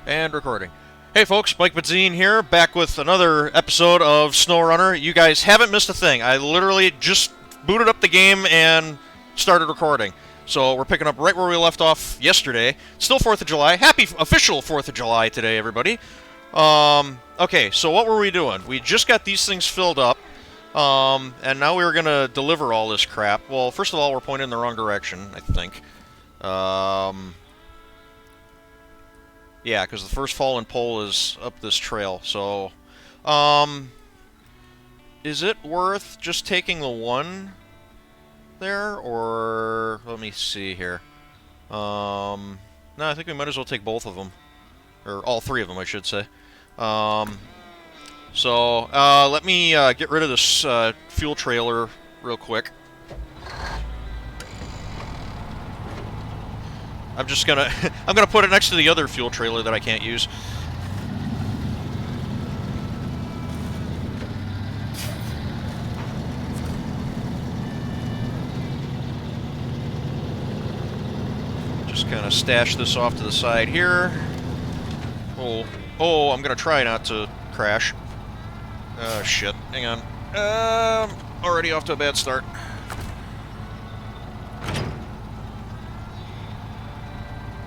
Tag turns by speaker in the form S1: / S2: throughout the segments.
S1: And recording. Hey folks, Mike Benzine here, back with another episode of SnowRunner. You guys haven't missed a thing. I literally just booted up the game and started recording. So we're picking up right where we left off yesterday. Still 4th of July. Happy official 4th of July today, everybody. Okay, so what were we doing? We just got these things filled up, and now we were going to deliver all this crap. Well, first of all, we're pointing in the wrong direction, I think. Yeah, because the first fallen pole is up this trail, so... Is it worth just taking the one there, or... Let me see here. No, I think we might as well take both of them. Or all three of them, I should say. Let me get rid of this fuel trailer real quick. I'm just gonna I'm gonna put it next to the other fuel trailer that I can't use. Just kind of stash this off to the side here. Oh, I'm gonna try not to crash. Oh shit, hang on. Already off to a bad start.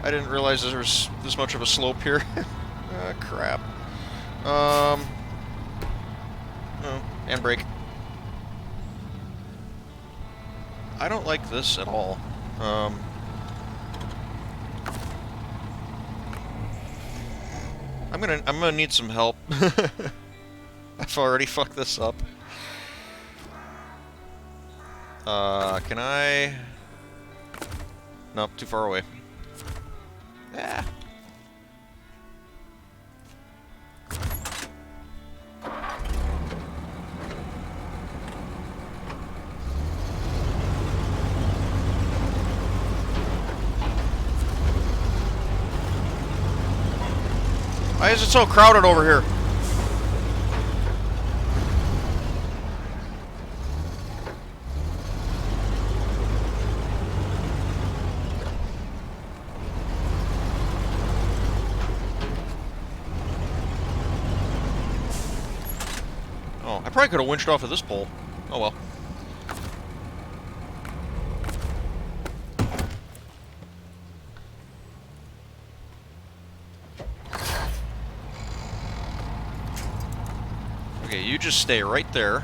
S1: I didn't realize there was this much of a slope here. Crap. Oh, and brake. I don't like this at all. I'm gonna need some help. I've already fucked this up. Can I? Nope, too far away. Yeah. Why is it so crowded over here? I probably could have winched off of this pole. Oh well. Okay, you just stay right there.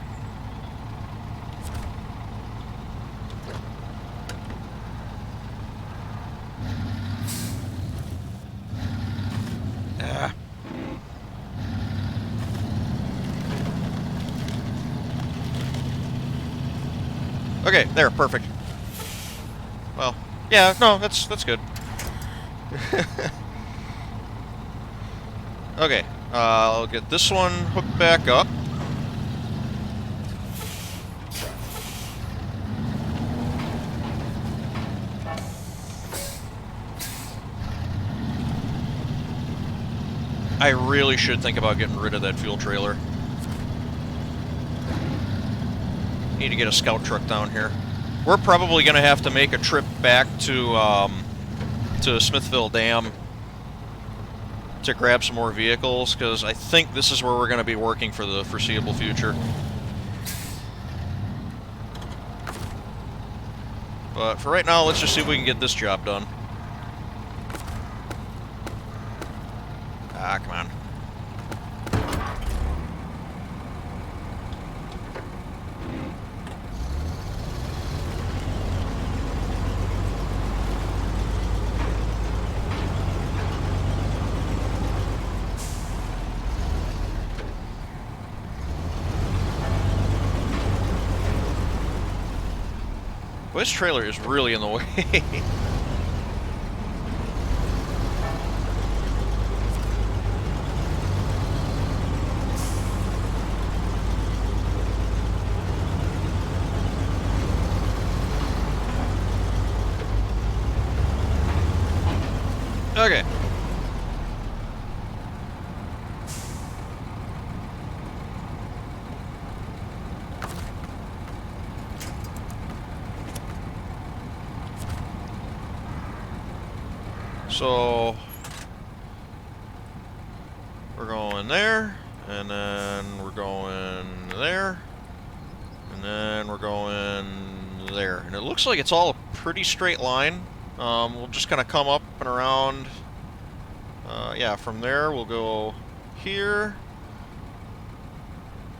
S1: Ah. Okay, there, perfect. Well, yeah, no, that's good. Okay, I'll get this one hooked back up. I really should think about getting rid of that fuel trailer. Need to get a scout truck down here. We're probably going to have to make a trip back to Smithville Dam to grab some more vehicles, because I think this is where we're going to be working for the foreseeable future. But for right now, let's just see if we can get this job done. Ah, come on. Well, this trailer is really in the way. Okay. So We're going there, and then we're going there, and then we're going there. And it looks like it's all a pretty straight line. We'll just kind of come up and around. Yeah, from there we'll go here.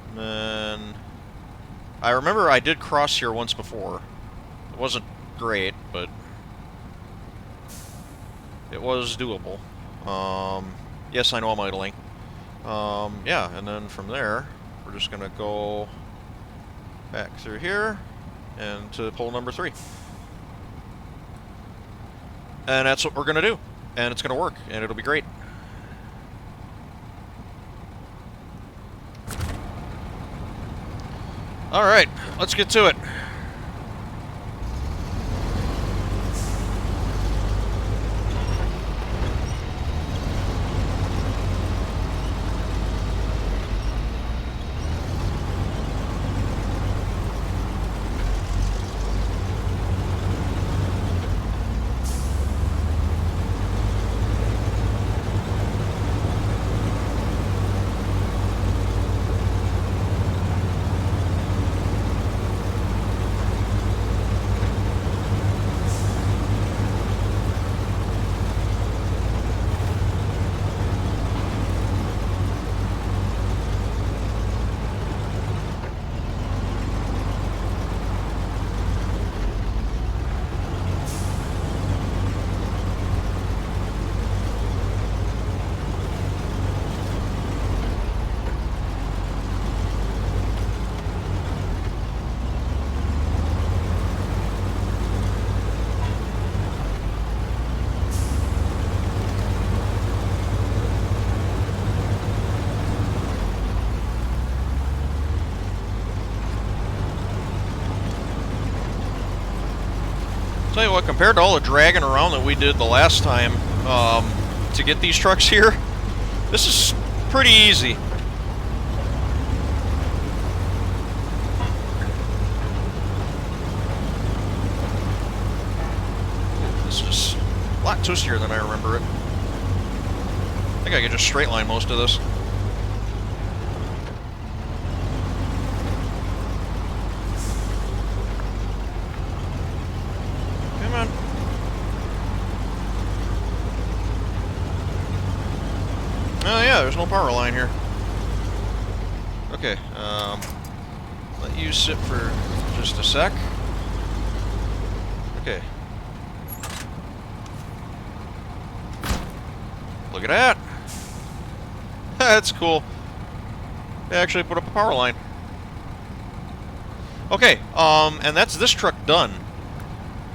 S1: And then I remember I did cross here once before. It wasn't great, but it was doable. Yes, I know I'm idling. Yeah, and then from there, we're just gonna go back through here and to pole number 3. And that's what we're gonna do. And it's gonna work, and it'll be great. Alright, let's get to it. Tell you what, compared to all the dragging around that we did the last time to get these trucks here, this is pretty easy. This is a lot twistier than I remember it. I think I could just straight line most of this. Come on. Oh yeah, there's no power line here. Okay, let you sit for just a sec. Okay. Look at that. That's cool. They actually put up a power line. Okay, and that's this truck done.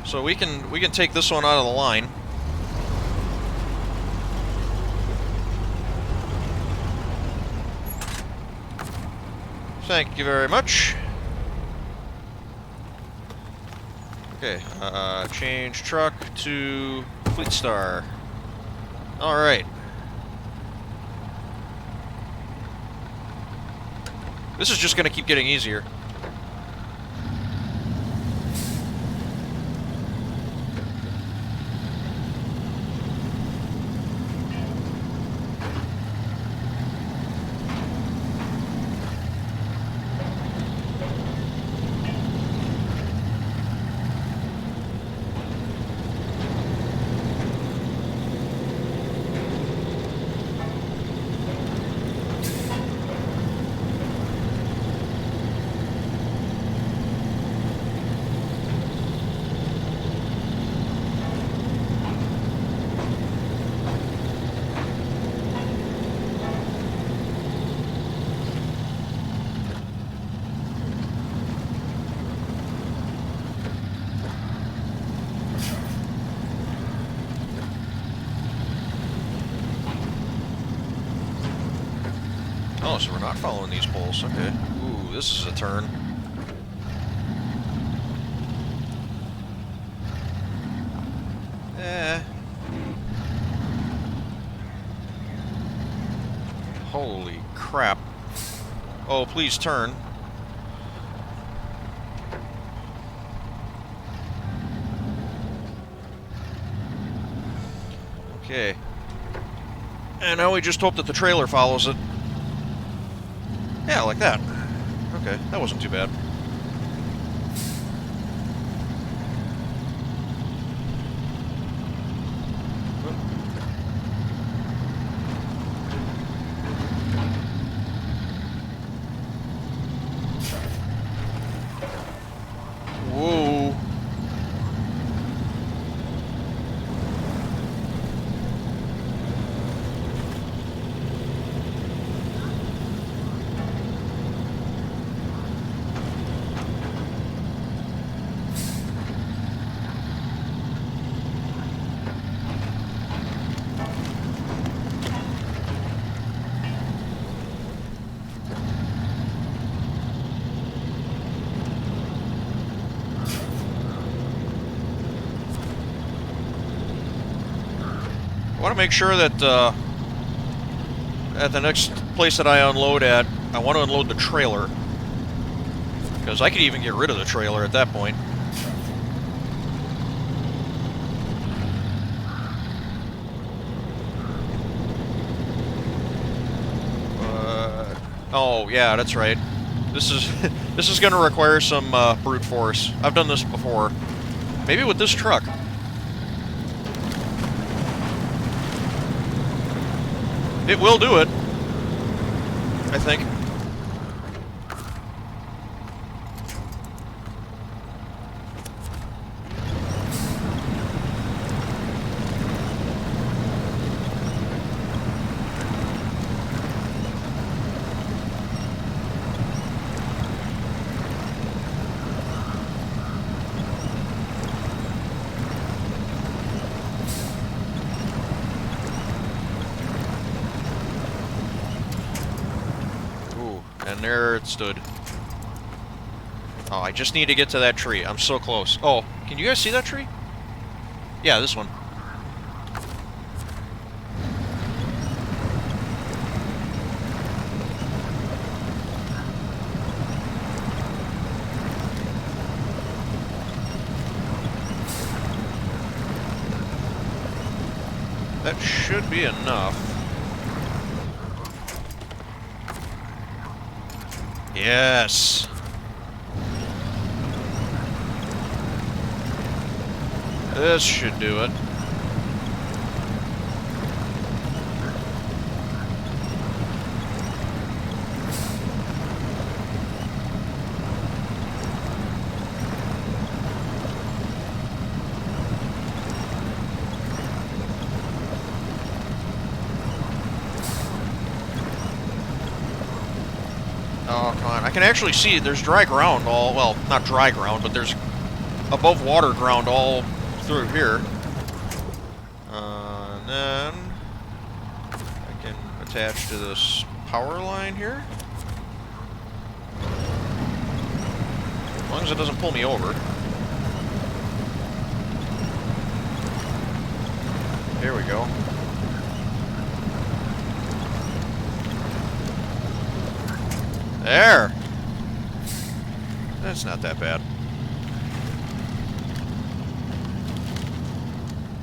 S1: So we can take this one out of the line. Thank you very much. Okay, change truck to Paystar. All right. This is just going to keep getting easier. Oh, so we're not following these poles. Okay. Ooh, this is a turn. Holy crap. Oh, please turn. Okay. And now we just hope that the trailer follows it. Yeah, like that. Okay, that wasn't too bad. Whoa. I want to make sure that at the next place that I unload at, I want to unload the trailer. Because I could even get rid of the trailer at that point. Oh, yeah, that's right. This is this is going to require some brute force. I've done this before. Maybe with this truck. It will do it, I think. And there it stood. Oh, I just need to get to that tree. I'm so close. Oh, can you guys see that tree? Yeah, this one. That should be enough. Yes. This should do it. Oh, come on. I can actually see there's dry ground all, well, not dry ground, but there's above water ground all through here. And then I can attach to this power line here. As long as it doesn't pull me over. Here we go. There! That's not that bad.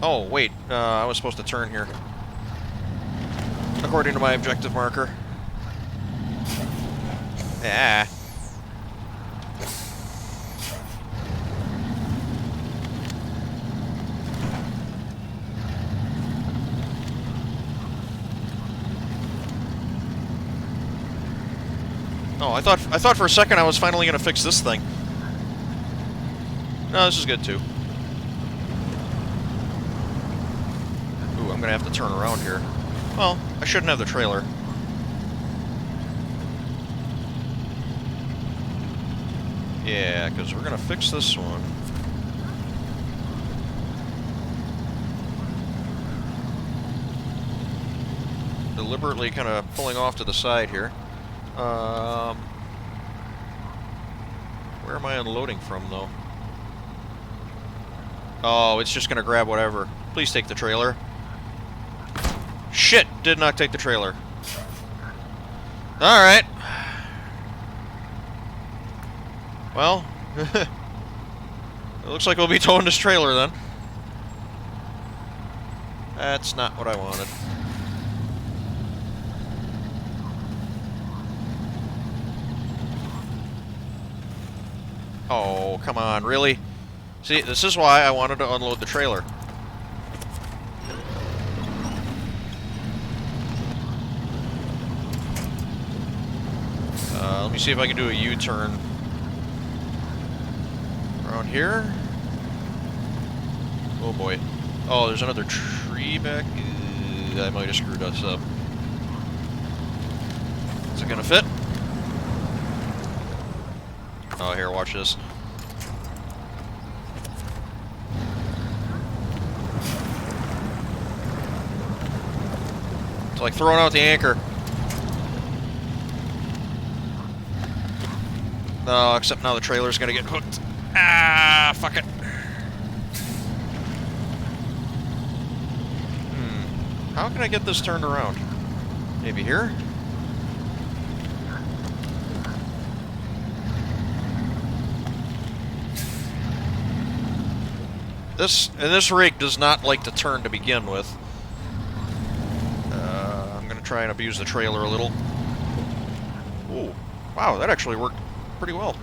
S1: Oh, wait. I was supposed to turn here. According to my objective marker. Yeah. Oh, I thought for a second I was finally gonna fix this thing. No, this is good too. Ooh, I'm gonna have to turn around here. Well, I shouldn't have the trailer. Yeah, because we're gonna fix this one. Deliberately kind of pulling off to the side here. Where am I unloading from, though? Oh, it's just gonna grab whatever. Please take the trailer. Shit! Did not take the trailer. Alright. Well, it looks like we'll be towing this trailer, then. That's not what I wanted. Oh, come on, really? See, this is why I wanted to unload the trailer. Let me see if I can do a U-turn. Around here? Oh boy. Oh, there's another tree back. I might have screwed us up. Is it gonna fit? Oh, here, watch this. It's like throwing out the anchor. No, except now the trailer's gonna get hooked. Ah, fuck it. How can I get this turned around? Maybe here? This rig does not like to turn to begin with. I'm gonna try and abuse the trailer a little. Ooh, wow, that actually worked pretty well.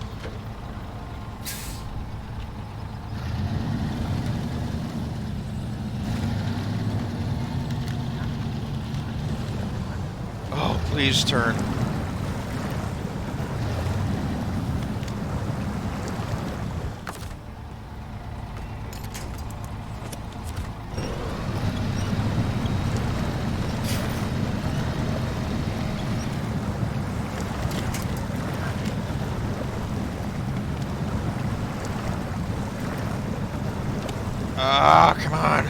S1: Oh, please turn. Ah, come on.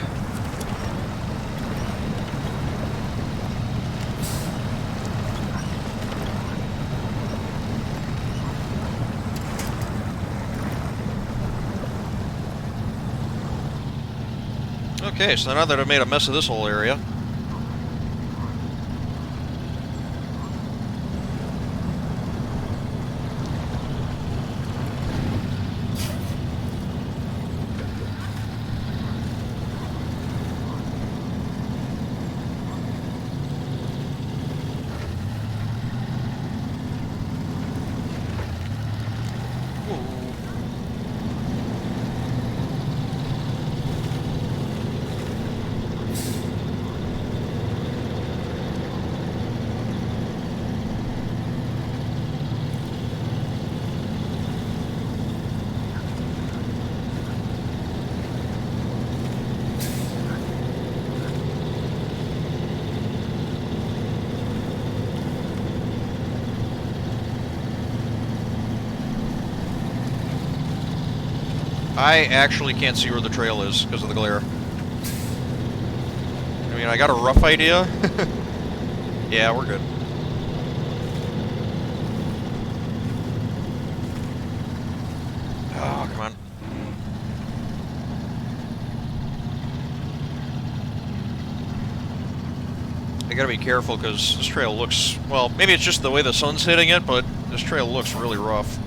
S1: Okay, so now that I've made a mess of this whole area. I actually can't see where the trail is because of the glare. I mean, I got a rough idea. Yeah, we're good. Oh, come on. I gotta be careful because this trail looks, well, maybe it's just the way the sun's hitting it, but this trail looks really rough.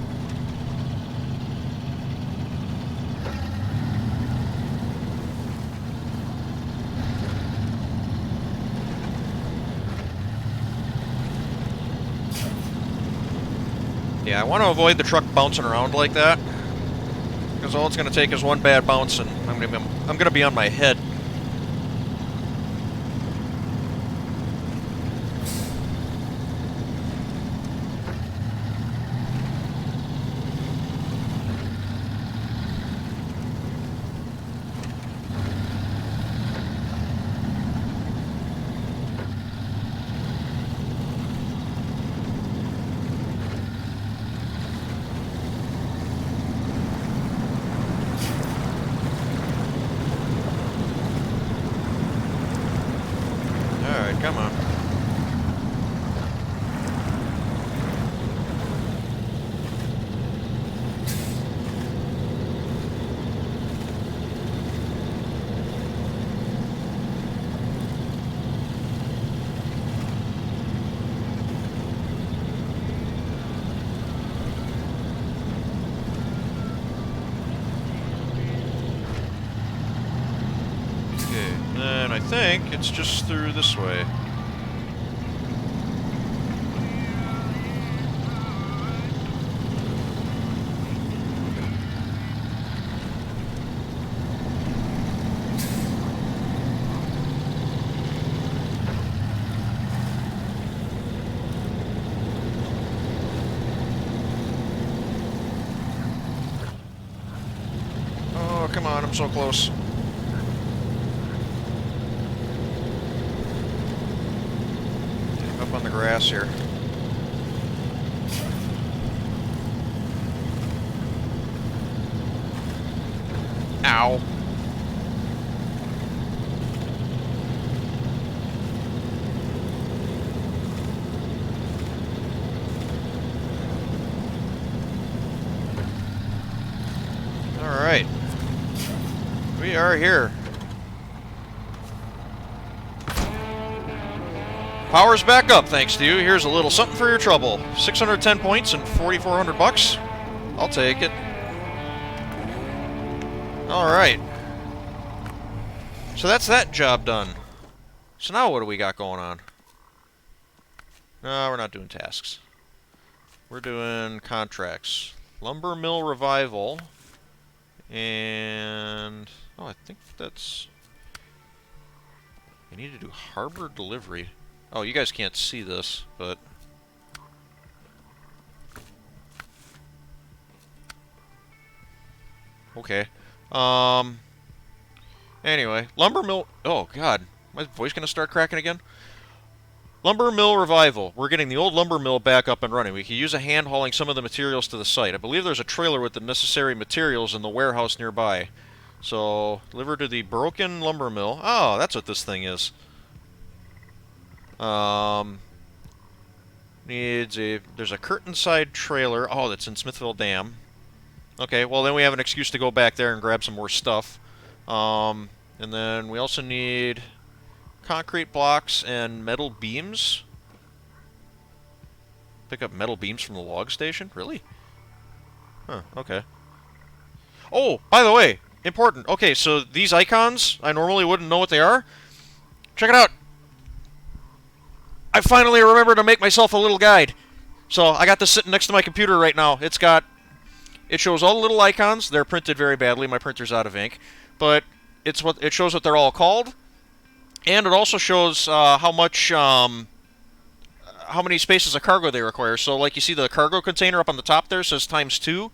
S1: Yeah, I want to avoid the truck bouncing around like that, because all it's going to take is one bad bounce and I'm going to be on my head. Come on. Okay, and I think it's just through this way. I'm so close. Up on the grass here. Ow. Alright. We are here. Power's back up, thanks to you. Here's a little something for your trouble. 610 points and 4,400 bucks. I'll take it. Alright. So that's that job done. So now what do we got going on? No, we're not doing tasks. We're doing contracts. Lumber mill revival. And... oh, I think that's... I need to do harbor delivery. Oh, you guys can't see this, but... okay. Anyway, lumber mill... oh, God. My voice gonna start cracking again? Lumber mill revival. We're getting the old lumber mill back up and running. We can use a hand hauling some of the materials to the site. I believe there's a trailer with the necessary materials in the warehouse nearby. So, deliver to the broken lumber mill. Oh, that's what this thing is. Needs a... there's a curtain side trailer. Oh, that's in Smithville Dam. Okay, well then we have an excuse to go back there and grab some more stuff. And then we also need concrete blocks and metal beams. Pick up metal beams from the log station? Really? Huh, okay. Oh, by the way, important. Okay, so these icons, I normally wouldn't know what they are. Check it out. I finally remembered to make myself a little guide. So I got this sitting next to my computer right now. It shows all the little icons. They're printed very badly. My printer's out of ink. But it shows what they're all called. And it also shows how many spaces of cargo they require. So like you see the cargo container up on the top there says ×2.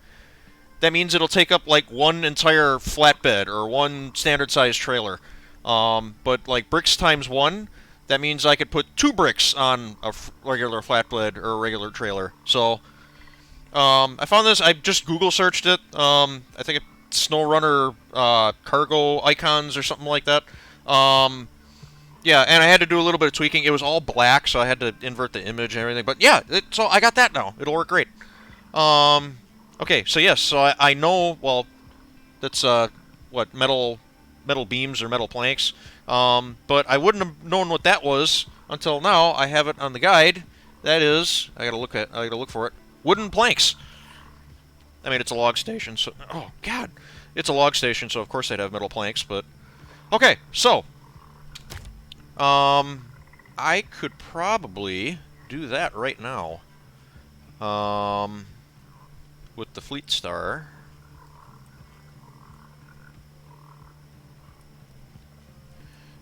S1: That means it'll take up like one entire flatbed or one standard size trailer. But like bricks ×1, that means I could put 2 bricks on a regular flatbed or a regular trailer. So I found this. I just Google searched it. I think it's SnowRunner cargo icons or something like that. Yeah, and I had to do a little bit of tweaking. It was all black, so I had to invert the image and everything. But yeah, so I got that now. It'll work great. Okay, so yes, so I know, well, that's, what, metal beams or metal planks. But I wouldn't have known what that was until now. I have it on the guide. That is, I gotta look for it. Wooden planks. I mean, it's a log station, so, oh, God. It's a log station, so of course they'd have metal planks, but... okay, so... I could probably do that right now. With the Fleet Star.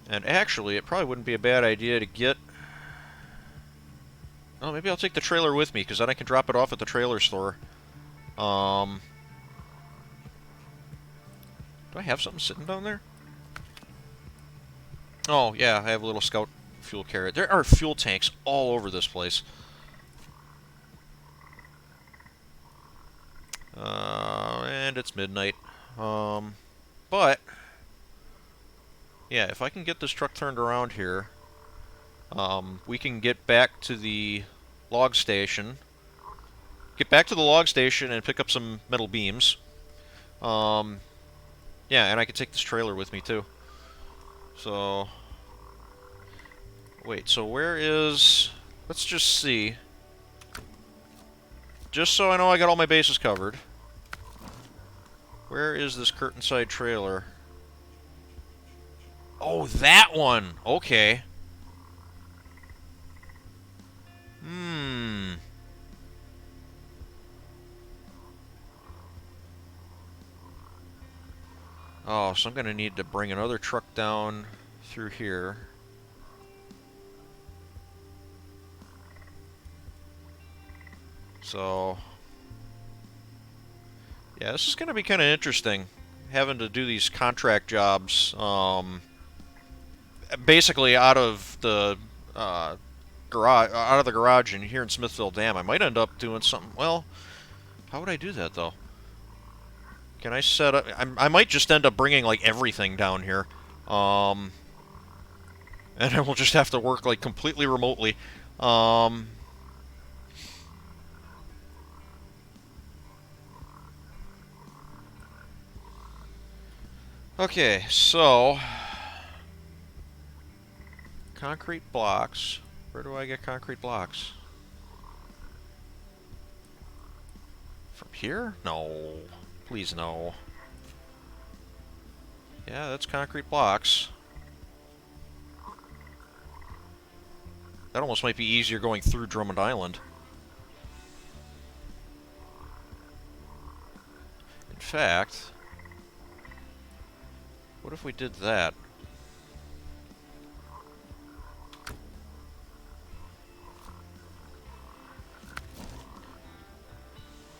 S1: And actually, it probably wouldn't be a bad idea to get... oh, maybe I'll take the trailer with me, because then I can drop it off at the trailer store. Do I have something sitting down there? Oh, yeah, I have a little scout fuel carrier. There are fuel tanks all over this place. And it's midnight. But, yeah, if I can get this truck turned around here, we can get back to the log station. Get back to the log station and pick up some metal beams. Yeah, and I can take this trailer with me, too. So... wait, so where is... let's just see. Just so I know I got all my bases covered. Where is this curtain side trailer? Oh, that one! Okay. Oh, so I'm going to need to bring another truck down through here. So... yeah, this is going to be kind of interesting. having to do these contract jobs, basically out of the garage in here in Smithville Dam. I might end up doing something. Well, how would I do that though? Can I set up? I might just end up bringing like everything down here, and I will just have to work like completely remotely. Um, okay, so concrete blocks. Where do I get concrete blocks? From here? No. Please no. Yeah, that's concrete blocks. That almost might be easier going through Drummond Island. In fact, what if we did that?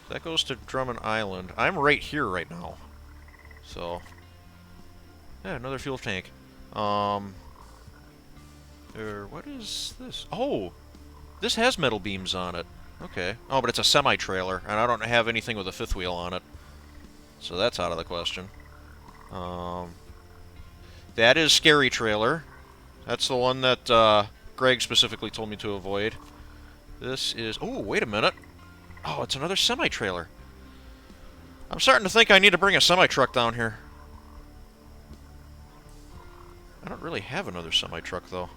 S1: That goes to Drummond Island. I'm right here right now. So, yeah, another fuel tank. What is this? Oh, this has metal beams on it. Okay. Oh, but it's a semi-trailer, and I don't have anything with a fifth wheel on it. So that's out of the question. That is Scary Trailer. That's the one that Greg specifically told me to avoid. This is... Oh, wait a minute. Oh, it's another semi-trailer. I'm starting to think I need to bring a semi-truck down here. I don't really have another semi-truck, though.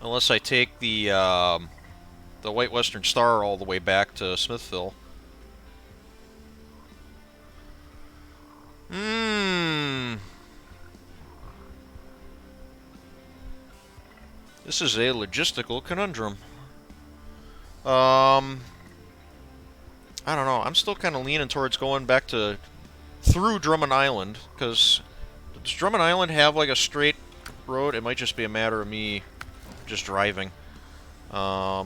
S1: Unless I take the White Western Star all the way back to Smithville. This is a logistical conundrum. I don't know. I'm still kind of leaning towards going back to through Drummond Island, because does Drummond Island have like a straight road? It might just be a matter of me just driving. So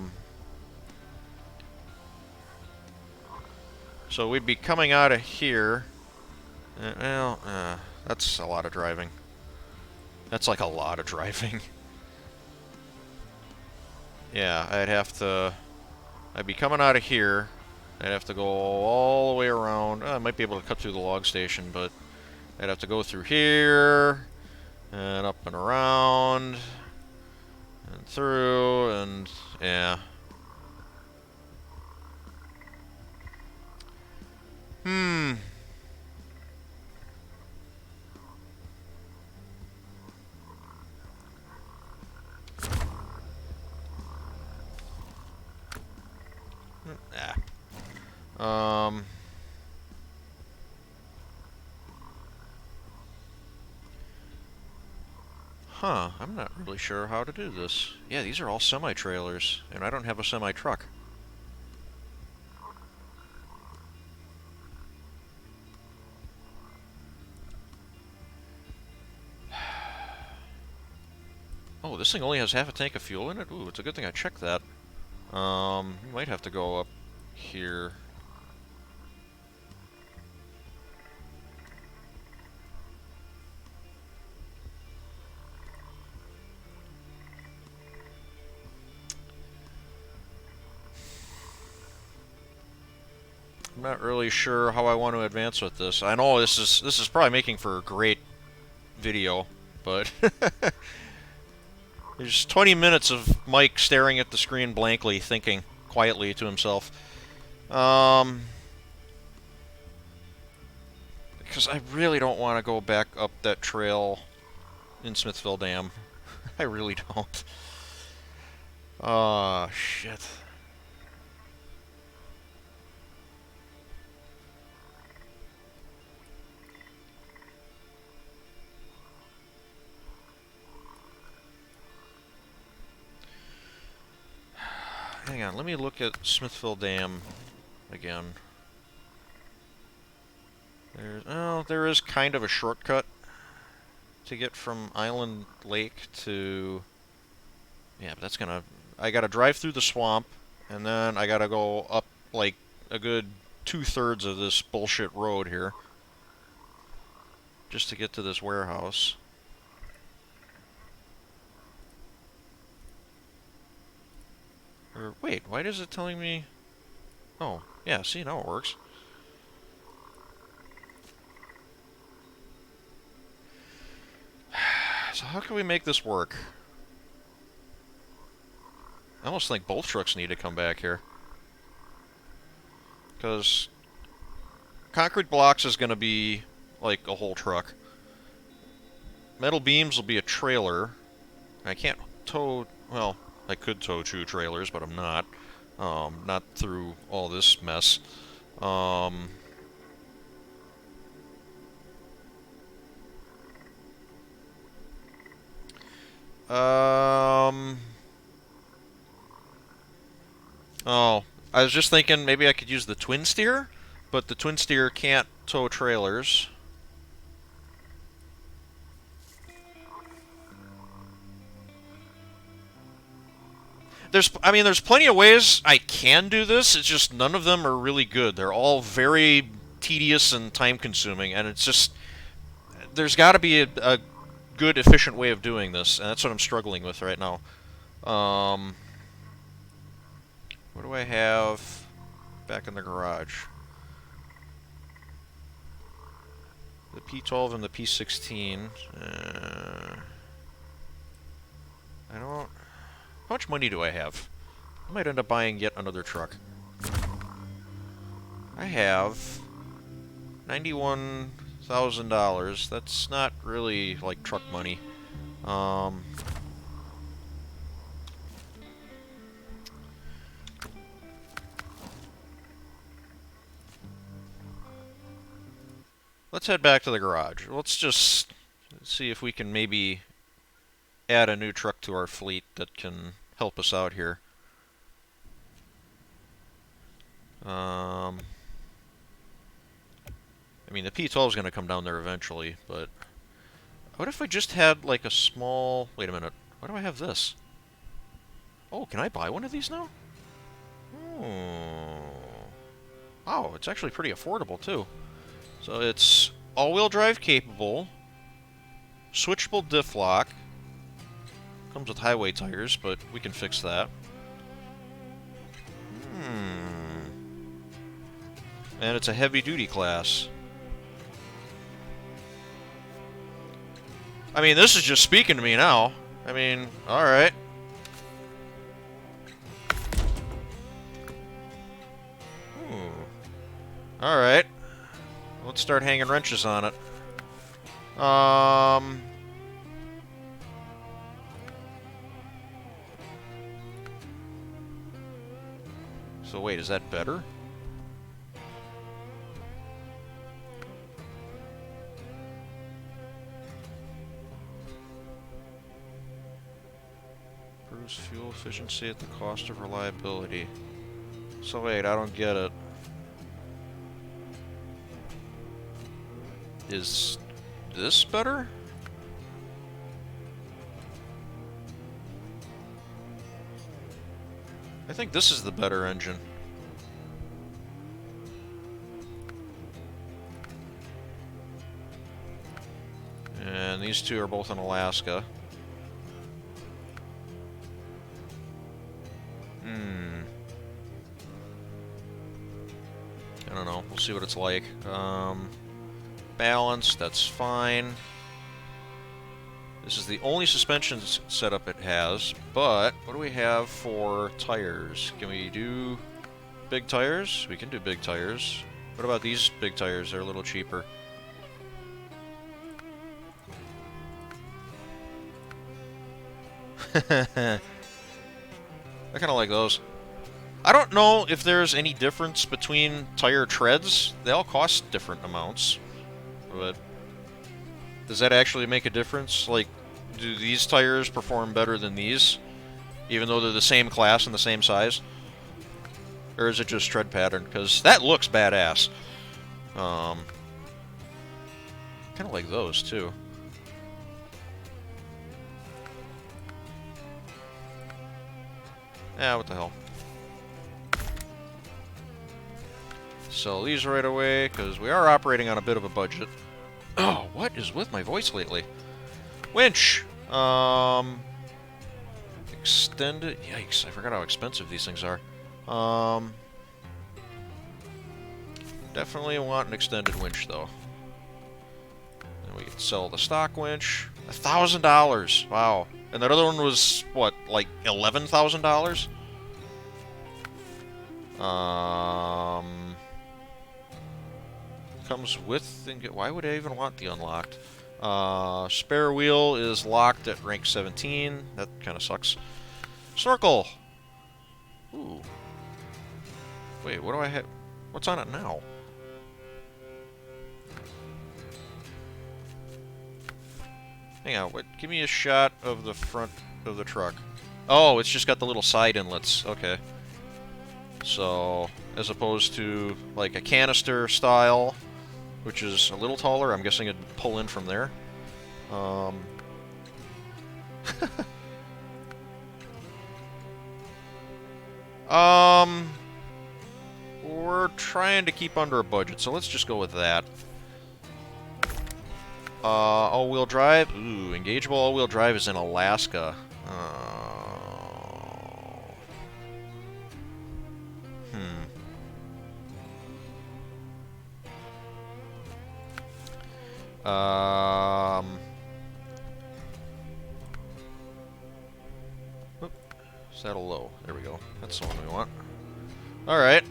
S1: we'd be coming out of here. Well, that's a lot of driving. That's like a lot of driving. Yeah, I'd be coming out of here. I'd have to go all the way around. I might be able to cut through the log station, but I'd have to go through here, and up and around, and through, and yeah. I'm not really sure how to do this. Yeah, these are all semi-trailers, and I don't have a semi-truck. Oh, this thing only has half a tank of fuel in it? Ooh, it's a good thing I checked that. You might have to go up here. I'm not really sure how I want to advance with this. I know this is probably making for a great video, but there's 20 minutes of Mike staring at the screen blankly, thinking quietly to himself. Because I really don't want to go back up that trail in Smithville Dam. I really don't. Oh, shit. Hang on, let me look at Smithville Dam again. There is kind of a shortcut to get from Island Lake to... Yeah, but that's gonna... I gotta drive through the swamp, and then I gotta go up, like, a good 2/3 of this bullshit road here just to get to this warehouse. Or, wait, why is it telling me... Oh, yeah, see, now it works. So how can we make this work? I almost think both trucks need to come back here. Because concrete blocks is going to be like a whole truck. Metal beams will be a trailer. I can't tow... Well, I could tow 2 trailers, but I'm not. Not through all this mess. Oh, I was just thinking maybe I could use the twin steer, but the twin steer can't tow trailers. There's plenty of ways I can do this. It's just none of them are really good. They're all very tedious and time-consuming, and it's just there's got to be a good, efficient way of doing this, and that's what I'm struggling with right now. What do I have back in the garage? The P12 and the P16. I don't... How much money do I have? I might end up buying yet another truck. I have $91,000. That's not really like truck money. Let's head back to the garage. Let's just see if we can maybe add a new truck to our fleet that can help us out here. I mean, the P12 is going to come down there eventually, but what if I just had like a small... Wait a minute. Why do I have this? Oh, can I buy one of these now? Oh, it's actually pretty affordable too. So it's all-wheel drive capable, switchable diff lock. Comes with highway tires, but we can fix that. And it's a heavy-duty class. I mean, this is just speaking to me now. I mean, alright. Alright. Let's start hanging wrenches on it. So wait, is that better? Improves fuel efficiency at the cost of reliability. So wait, I don't get it. Is this better? I think this is the better engine. And these two are both in Alaska. I don't know. We'll see what it's like. Balance, that's fine. This is the only suspension setup it has, but what do we have for tires? Can we do big tires? We can do big tires. What about these big tires? They're a little cheaper. I kind of like those. I don't know if there's any difference between tire treads. They all cost different amounts. But does that actually make a difference? Like, do these tires perform better than these? Even though they're the same class and the same size? Or is it just tread pattern? Because that looks badass. Kind of like those, too. Yeah, what the hell. sell these right away, because we are operating on a bit of a budget. Oh, what is with my voice lately? Winch! Extended... Yikes, I forgot how expensive these things are. Definitely want an extended winch, though. And we can sell the stock winch. $1,000! Wow. And that other one was, what, like $11,000? Comes with... Why would I even want the unlocked? Spare wheel is locked at rank 17. That kind of sucks. Snorkel! Ooh. Wait, what do I have? What's on it now? Hang on, what? Give me a shot of the front of the truck. Oh, it's just got the little side inlets. Okay. So, as opposed to, like, a canister style, which is a little taller, I'm guessing it'd pull in from there. We're trying to keep under a budget, so let's just go with that. All-wheel drive. Ooh, engageable all-wheel drive is in Alaska. Whoop. Saddle low. There we go. That's the one we want. Alright.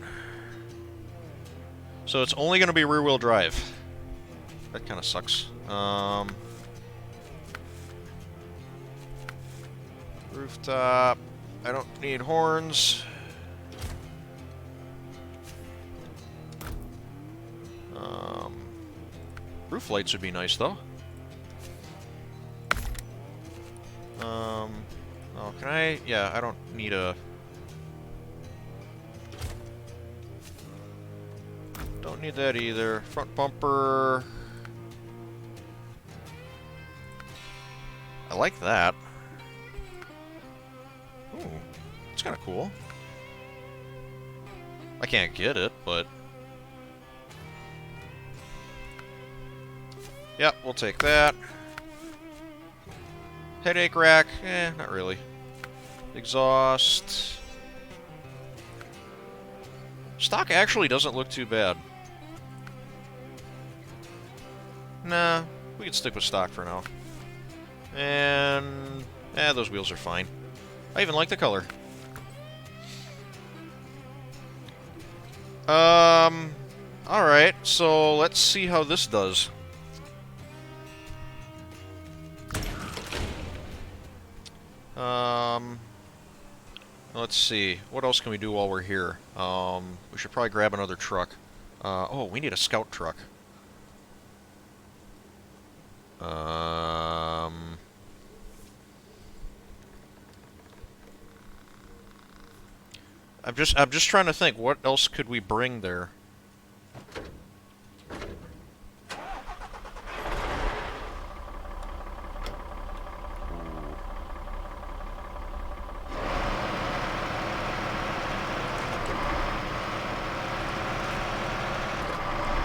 S1: So it's only going to be rear-wheel drive. That kind of sucks. Rooftop. I don't need horns. Roof lights would be nice, though. Oh, can I? Yeah, I don't need a... Don't need that either. Front bumper... I like that. Ooh, it's kind of cool. I can't get it, but... Yep, we'll take that. Headache rack? Eh, not really. Exhaust. Stock actually doesn't look too bad. Nah, we can stick with stock for now. And... those wheels are fine. I even like the color. Alright, so let's see how this does. Let's see. What else can we do while we're here? We should probably grab another truck. Oh, we need a scout truck. I'm just trying to think, what else could we bring there?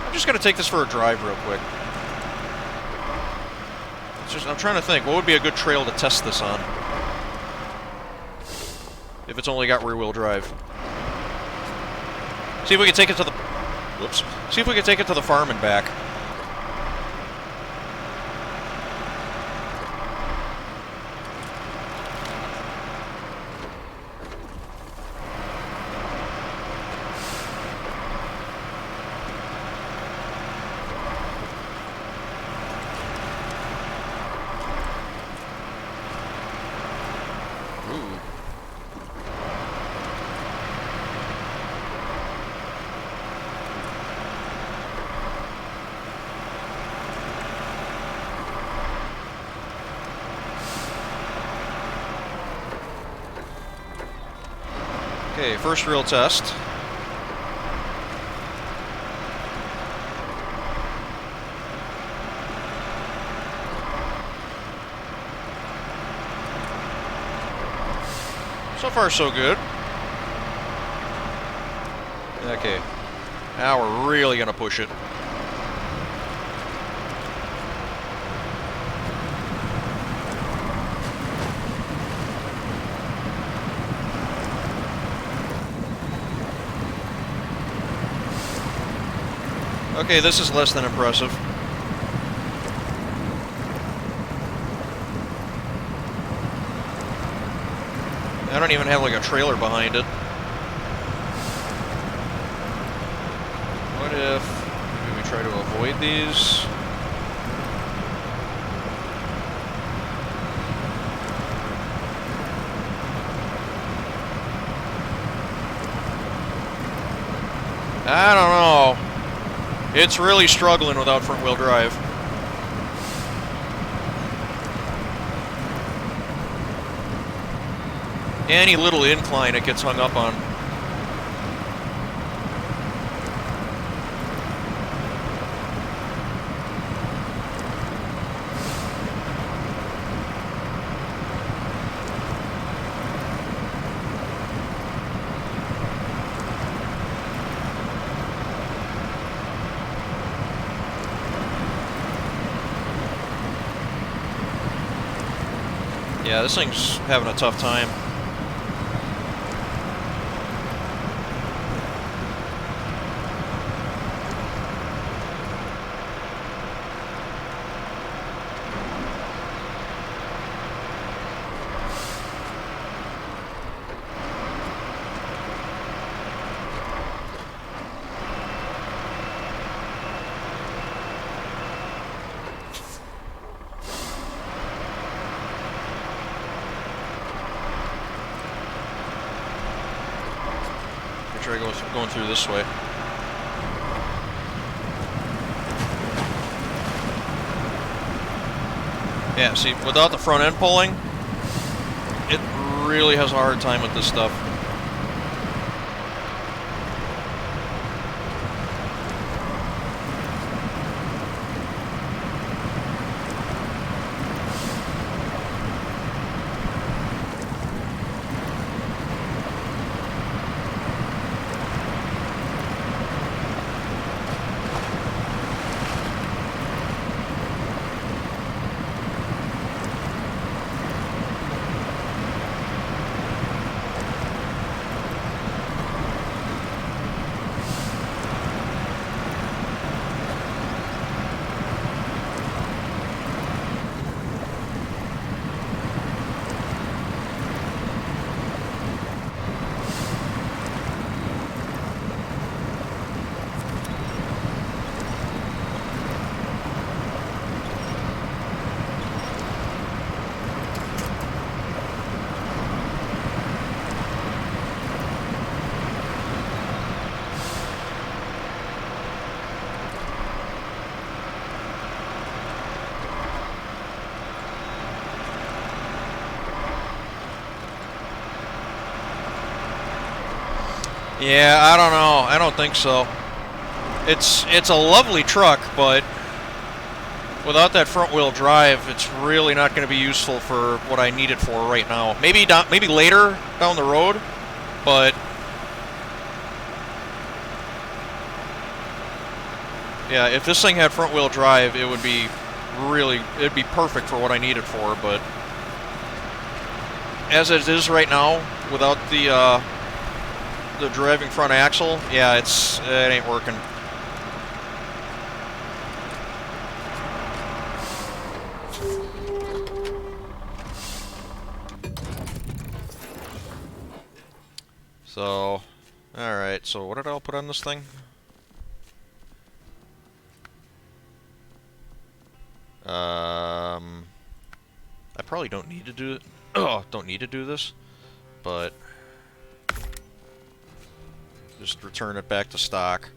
S1: I'm just gonna take this for a drive real quick. I'm trying to think, what would be a good trail to test this on? If it's only got rear-wheel drive. See if we can take it to the... Whoops. See if we can take it to the farm and back. Okay, first real test. So far, so good. Okay. Now we're really going to push it. Okay, this is less than impressive. I don't even have like a trailer behind it. What if maybe we try to avoid these? I don't know. It's really struggling without front-wheel drive. Any little incline it gets hung up on. Yeah, this thing's having a tough time. Try going through this way. Yeah, see, without the front end pulling, it really has a hard time with this stuff. Yeah, I don't know. I don't think so. It's a lovely truck, but without that front-wheel drive, it's really not going to be useful for what I need it for right now. Maybe later down the road, but yeah, if this thing had front-wheel drive, it would be it'd be perfect for what I need it for. But as it is right now, without the driving front axle, yeah, it ain't working. So, alright, so what did I put on this thing? I probably don't need to do this, but just return it back to stock.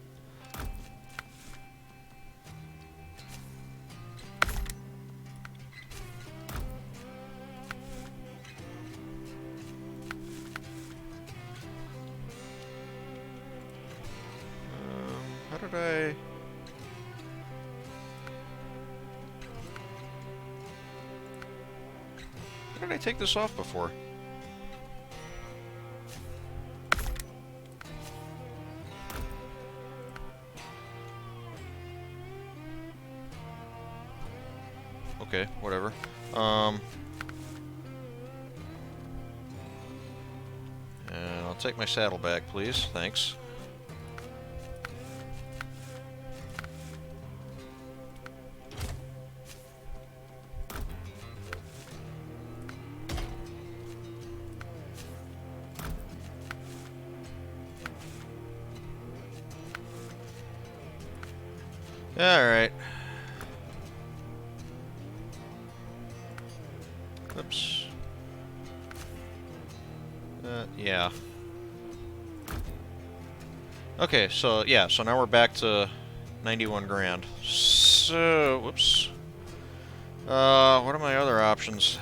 S1: How did I take this off before? Okay, whatever. And I'll take my saddlebag, please. Thanks. Alright. Oops. Yeah. Okay, so, yeah, so now we're back to 91 grand. So, whoops. What are my other options?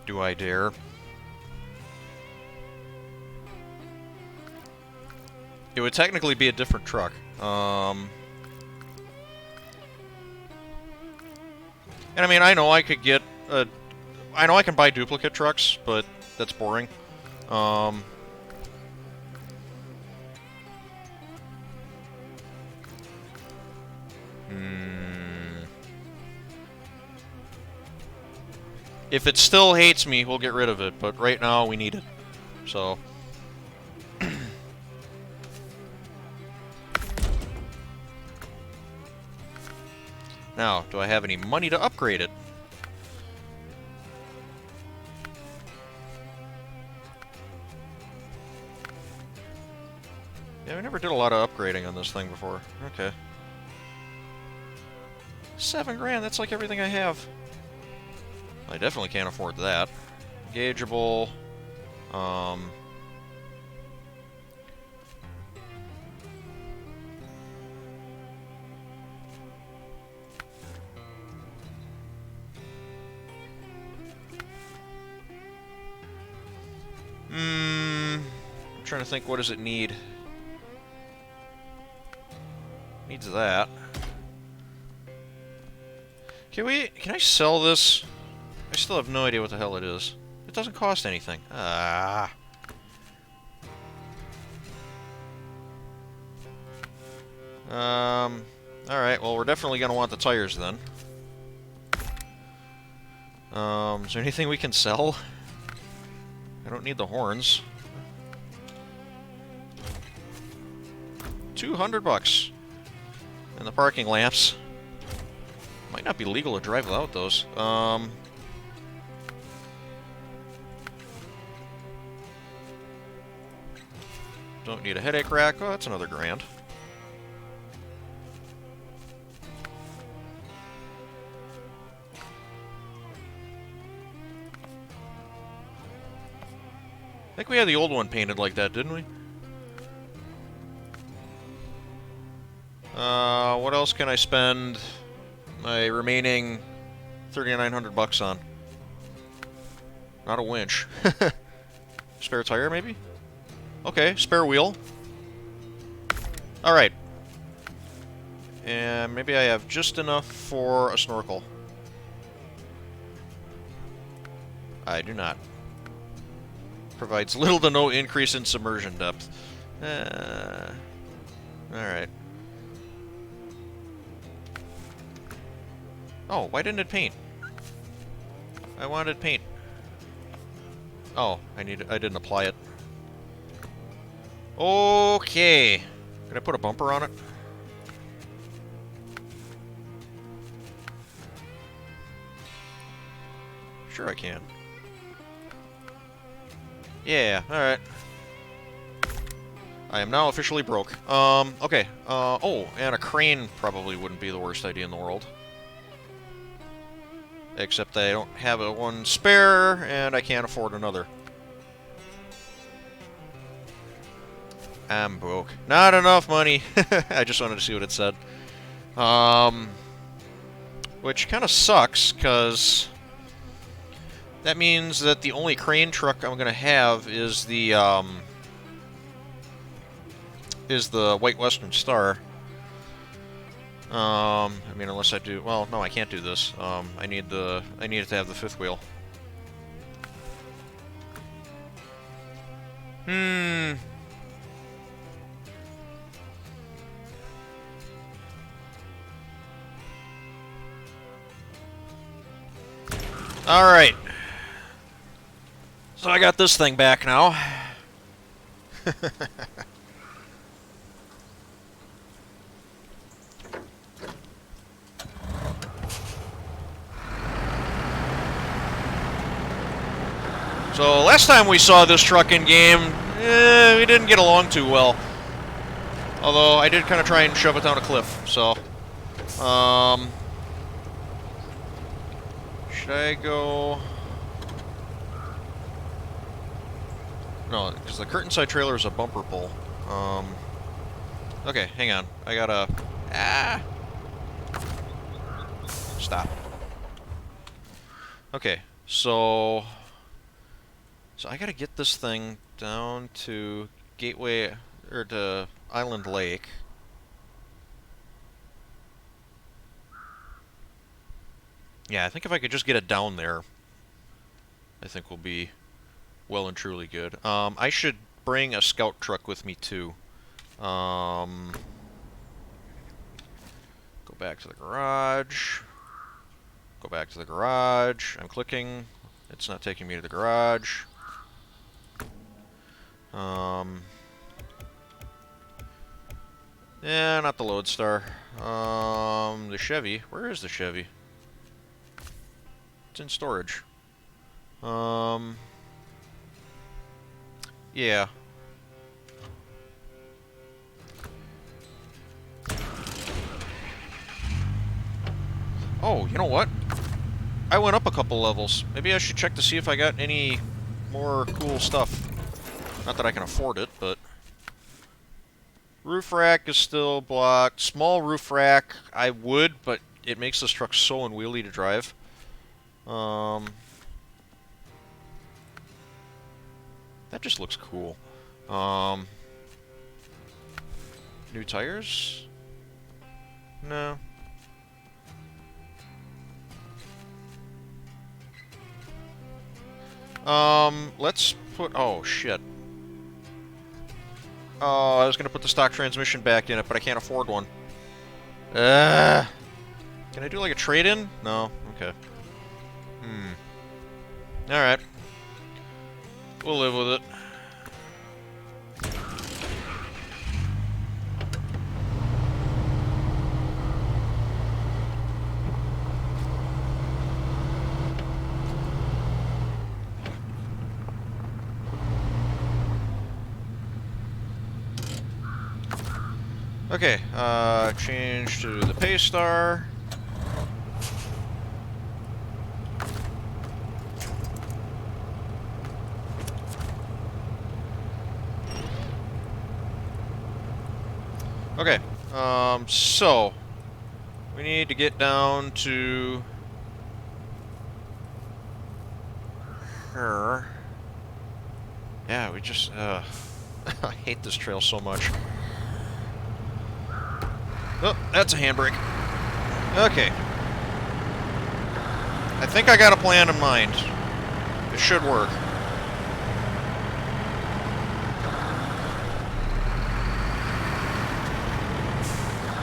S1: Do I dare? It would technically be a different truck. And I mean, I know I could get a... I know I can buy duplicate trucks, but that's boring. If it still hates me, we'll get rid of it, but right now we need it. So... Now, do I have any money to upgrade it? Yeah, we never did a lot of upgrading on this thing before. Okay. 7 grand, that's like everything I have. I definitely can't afford that. Gaugeable. I'm trying to think, what does it need? Needs that. Can I sell this? I still have no idea what the hell it is. It doesn't cost anything. Ah. Alright, well, we're definitely gonna want the tires then. Is there anything we can sell? I don't need the horns. 200 bucks. And the parking lamps. Might not be legal to drive without those. Don't need a headache rack. Oh, that's another grand. I think we had the old one painted like that, didn't we? What else can I spend my remaining 3,900 bucks on? Not a winch. Spare tire, maybe? Okay, spare wheel. Alright. And maybe I have just enough for a snorkel. I do not. Provides little to no increase in submersion depth. Alright. Oh, why didn't it paint? I wanted paint. Oh, I didn't apply it. Okay. Can I put a bumper on it? Sure I can. Yeah, alright. I am now officially broke. Okay. Oh, and a crane probably wouldn't be the worst idea in the world. Except I don't have one spare, and I can't afford another. I'm broke. Not enough money. I just wanted to see what it said. Which kind of sucks, because that means that the only crane truck I'm going to have is the White Western Star. I mean, unless I do... Well, no, I can't do this. I need it to have the fifth wheel. Hmm. Alright. So I got this thing back now. So last time we saw this truck in game, we didn't get along too well. Although I did kind of try and shove it down a cliff, so... should I go... No, because the curtain side trailer is a bumper pull. Okay, hang on. I gotta... Stop. Okay, so I gotta get this thing down to Gateway, or to Island Lake. Yeah, I think if I could just get it down there, I think we'll be well and truly good. I should bring a scout truck with me too. Go back to the garage. Go back to the garage. I'm clicking. It's not taking me to the garage. Yeah, not the Lodestar. The Chevy. Where is the Chevy? It's in storage. Yeah. Oh, you know what? I went up a couple levels. Maybe I should check to see if I got any more cool stuff. Not that I can afford it, but... Roof rack is still blocked. Small roof rack, I would, but it makes this truck so unwieldy to drive. That just looks cool. New tires? No. Let's put... Oh, shit. Oh, I was gonna put the stock transmission back in it, but I can't afford one. Can I do like a trade-in? No? Okay. Alright. We'll live with it. Okay, change to the Paystar. Okay, so we need to get down to her. Yeah, we just, I hate this trail so much. Oh, that's a handbrake. Okay. I think I got a plan in mind. It should work.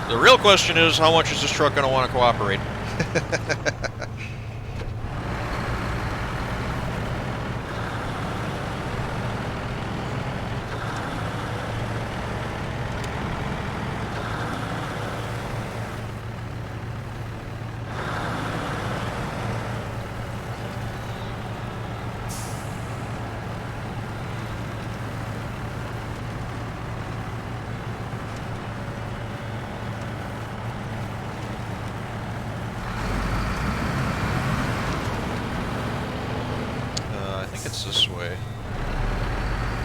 S1: The real question is, how much is this truck going to want to cooperate? It's this way.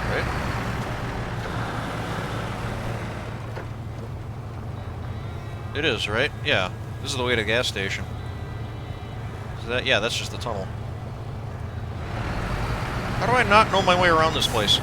S1: Right? It is, right? Yeah. This is the way to the gas station. Is that? Yeah, that's just the tunnel. How do I not know my way around this place?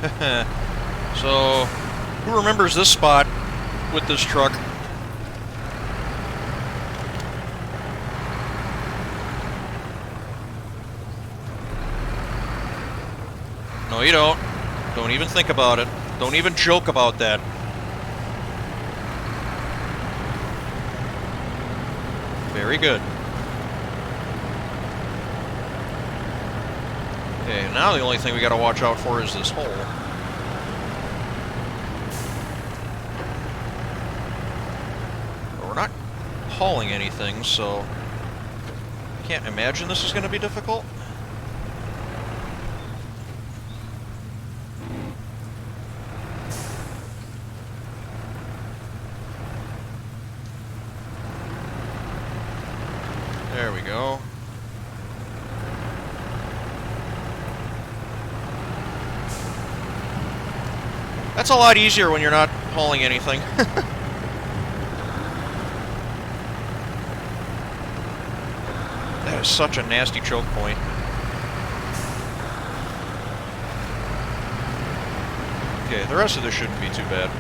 S1: So, who remembers this spot with this truck? No, you don't. Don't even think about it. Don't even joke about that. Very good. Okay, now the only thing we gotta watch out for is this hole. But we're not hauling anything, so I can't imagine this is gonna be difficult. There we go. That's a lot easier when you're not hauling anything. That is such a nasty choke point. Okay, the rest of this shouldn't be too bad.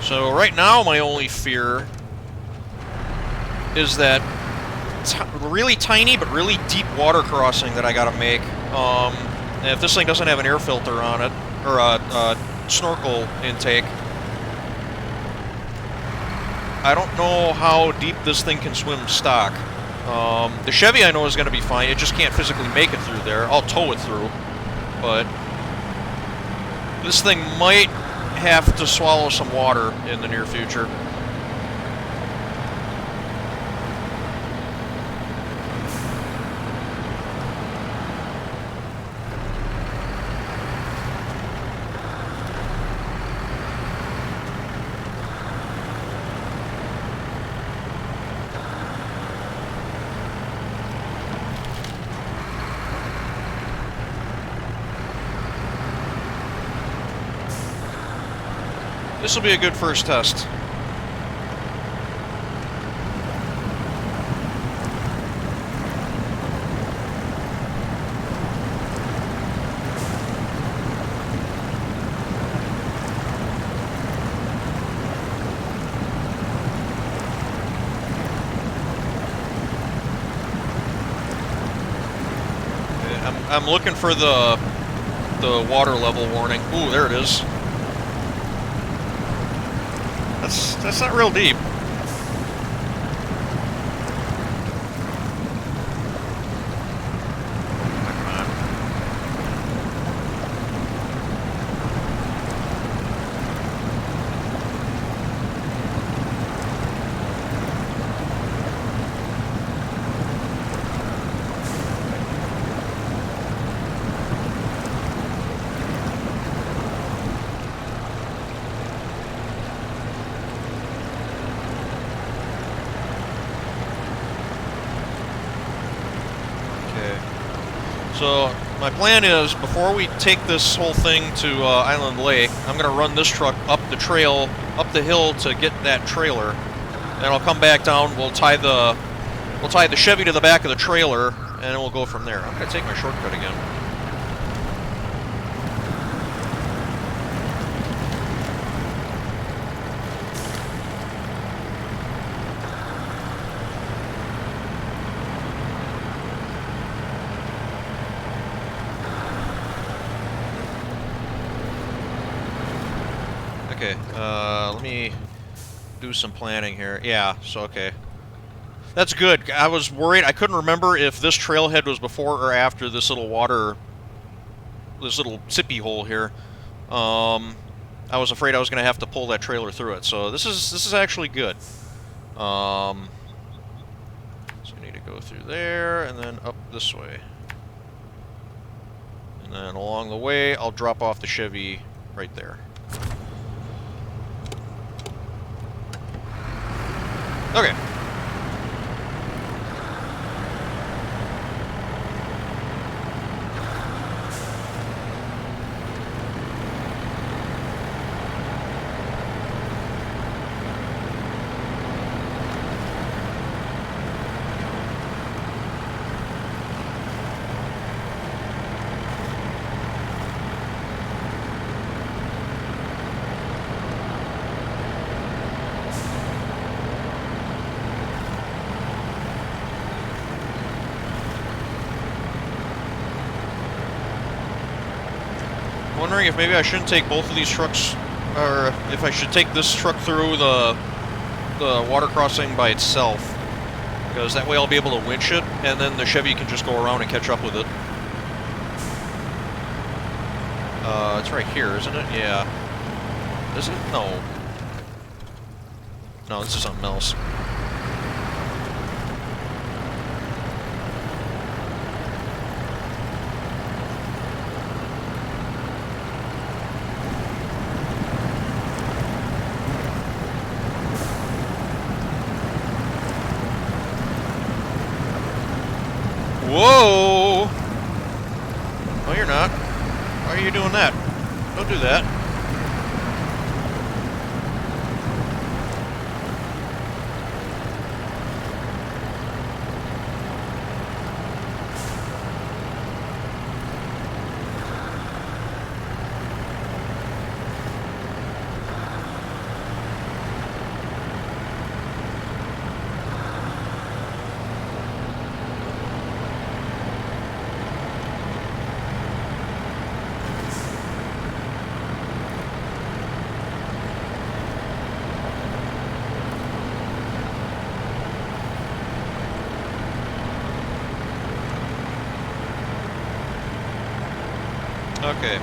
S1: So right now my only fear is that really tiny but really deep water crossing that I gotta make. And if this thing doesn't have an air filter on it, or a snorkel intake, I don't know how deep this thing can swim stock. The Chevy I know is going to be fine, it just can't physically make it through there. I'll tow it through, but this thing might have to swallow some water in the near future. This will be a good first test. I'm looking for the water level warning. Ooh, there it is. That's not real deep. So my plan is, before we take this whole thing to Island Lake, I'm going to run this truck up the trail, up the hill to get that trailer. Then I'll come back down. We'll tie the Chevy to the back of the trailer, and then we'll go from there. I'm going to take my shortcut again. Okay, let me do some planning here. Yeah, so okay. That's good. I was worried. I couldn't remember if this trailhead was before or after this little tippy hole here. I was afraid I was going to have to pull that trailer through it. So this is actually good. So we need to Go through there, and then up this way. And then along the way, I'll drop off the Chevy right there. Okay. Wondering if maybe I shouldn't take both of these trucks, or if I should take this truck through the water crossing by itself, because that way I'll be able to winch it, and then the Chevy can just go around and catch up with it. It's right here, isn't it? Yeah. Is it? No. No, this is something else. Whoa! No, you're not. Why are you doing that? Don't do that. Okay.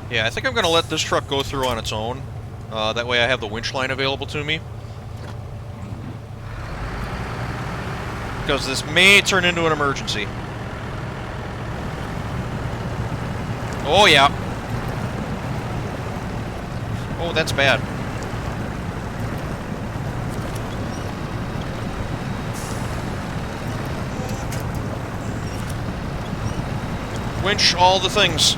S1: Yeah, I think I'm going to let this truck go through on its own. That way I have the winch line available to me. Because this may turn into an emergency. Oh, yeah. Oh, that's bad. Winch all the things.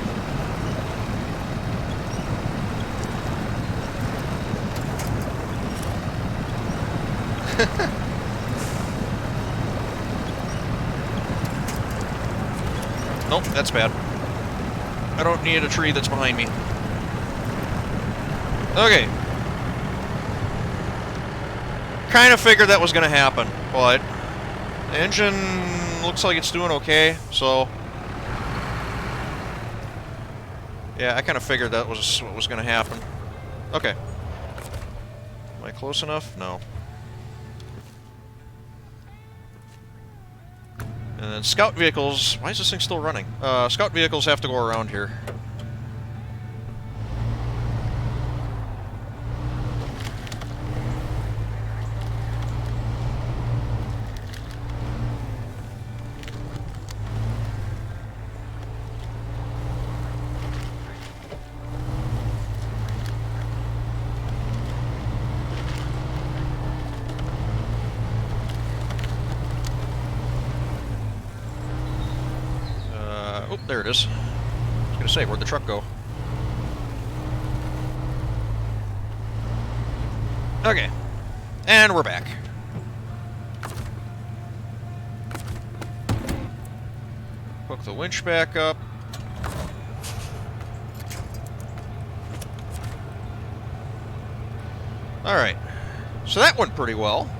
S1: Nope, that's bad. I don't need a tree that's behind me. Okay. Kind of figured that was going to happen, but the engine looks like it's doing okay, so... Yeah, I kind of figured that was what was going to happen. Okay. Am I close enough? No. And then scout vehicles... Why is this thing still running? Scout vehicles have to go around here. Oh, there it is. I was gonna say, where'd the truck go? Okay. And we're back. Hook the winch back up. Alright. So that went pretty well.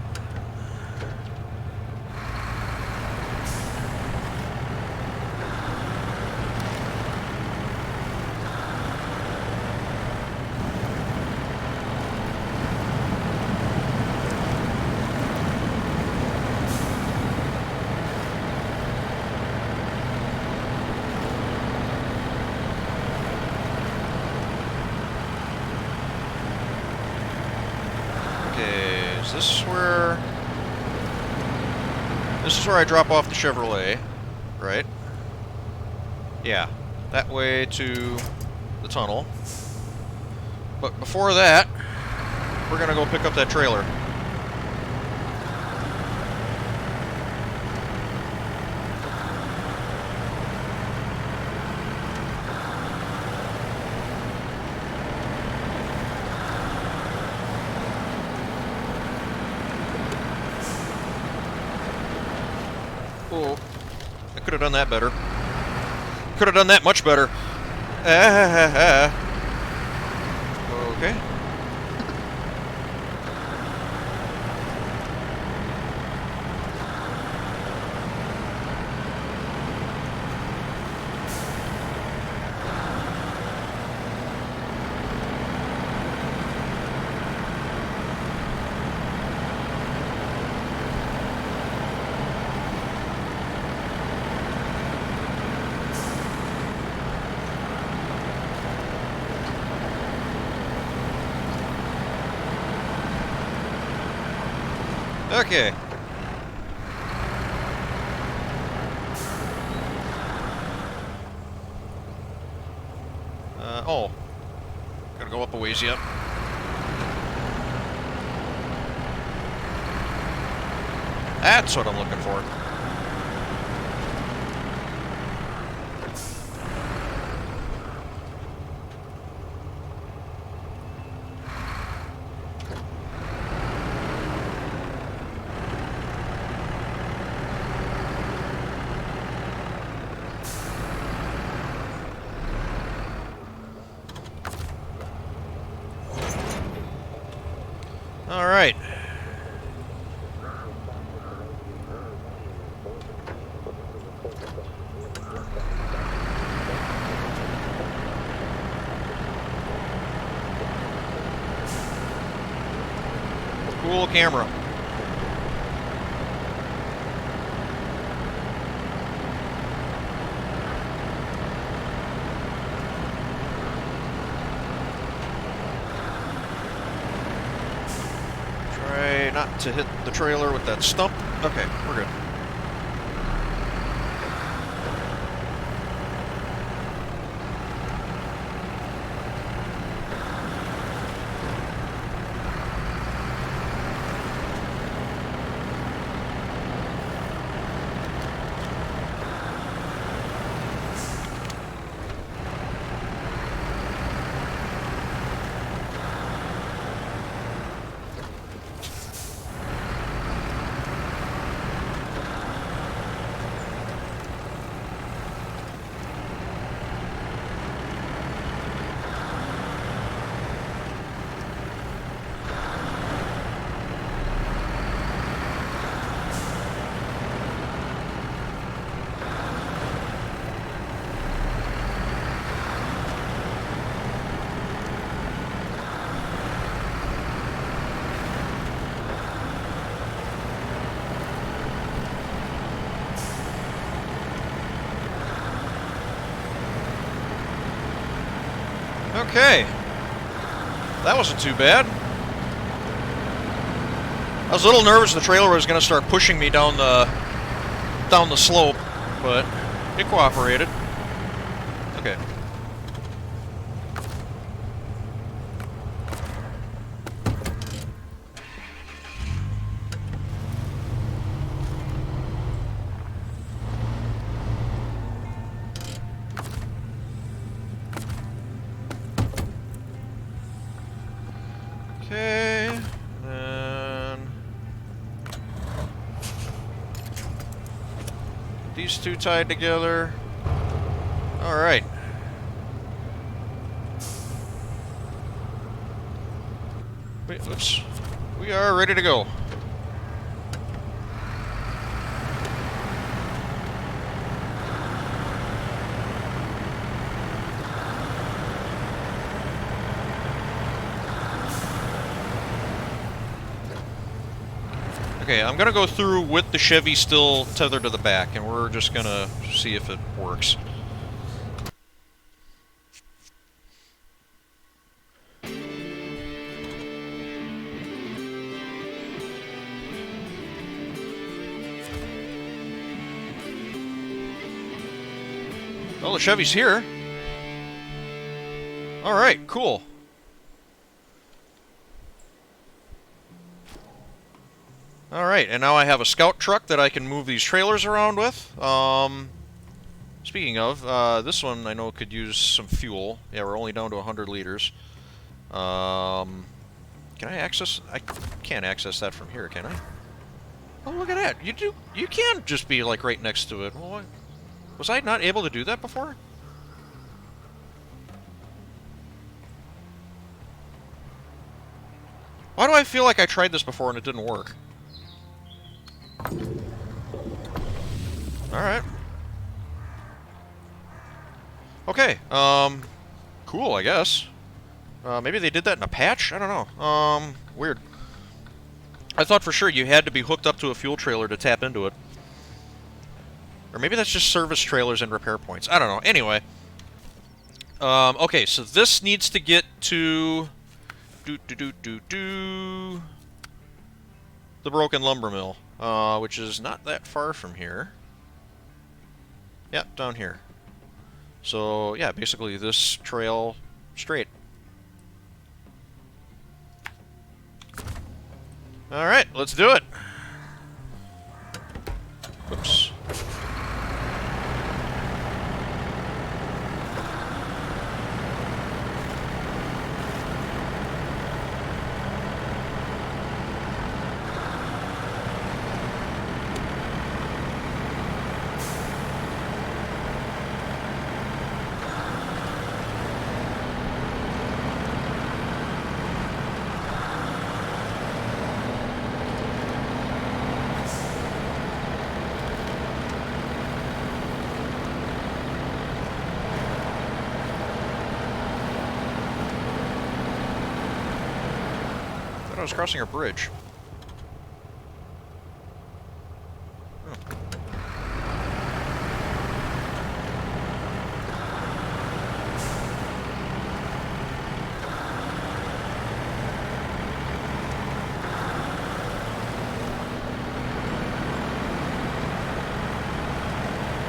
S1: this where... This is where I drop off the Chevrolet, right? Yeah, that way to the tunnel. But before that, we're gonna go pick up that trailer. Oh, I could have done that better. Could have done that much better. Okay. Okay. Oh. Gotta go up a ways yet. That's what I'm looking for. All right. Cool camera. Try not to hit the trailer with that stump. Okay, we're good. Okay. That wasn't too bad. I was a little nervous the trailer was going to start pushing me down the slope, but it cooperated. Okay. Okay, then these two tied together. All right. Wait, oops. We are ready to go. Okay, I'm gonna go through with the Chevy still tethered to the back, and we're just gonna see if it works. Well, the Chevy's here. Alright, cool. Alright, and now I have a scout truck that I can move these trailers around with. Speaking of, this one I know could use some fuel. Yeah, we're only down to 100 liters. Can I access... I can't access that from here, can I? Oh, look at that. You can just be, like, right next to it. Well, was I not able to do that before? Why do I feel like I tried this before and it didn't work? Alright. Okay, cool, I guess. Maybe they did that in a patch? I don't know. Weird. I thought for sure you had to be hooked up to a fuel trailer to tap into it. Or maybe that's just service trailers and repair points. I don't know. Anyway. Okay, so this needs to get to... the Broken Lumber Mill, which is not that far from here. Yeah, down here. So, yeah, basically this trail straight. Alright, let's do it. Oops. I was crossing a bridge.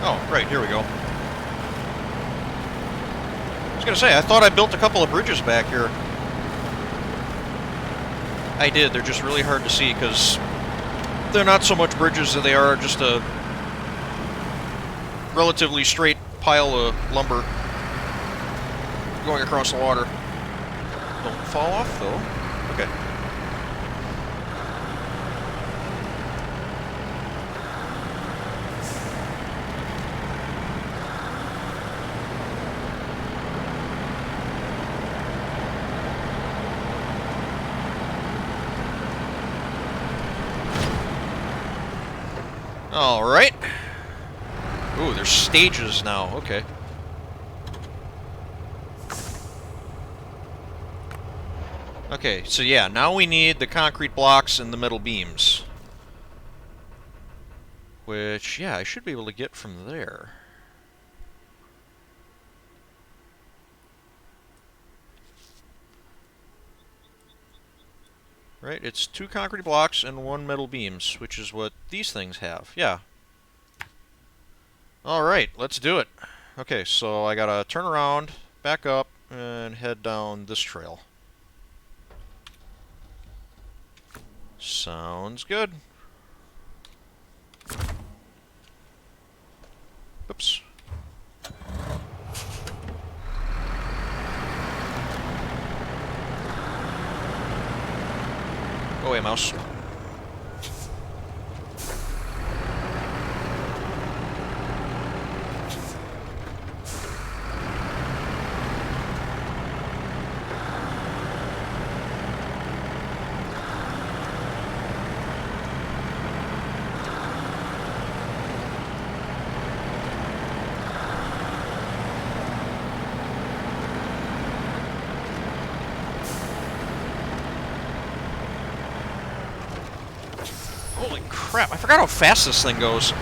S1: Oh, right, here we go. I was gonna say, I thought I built a couple of bridges back here. I did, they're just really hard to see because they're not so much bridges as they are just a relatively straight pile of lumber going across the water. Don't fall off though. Okay. Alright. Ooh, there's stages now. Okay. Okay, so yeah, now we need the concrete blocks and the metal beams. Which, yeah, I should be able to get from there. Right, it's 2 concrete blocks and 1 metal beams, which is what these things have. Yeah. Alright, let's do it. Okay, so I gotta turn around, back up, and head down this trail. Sounds good. Oops. Go away, mouse. Holy crap, I forgot how fast this thing goes.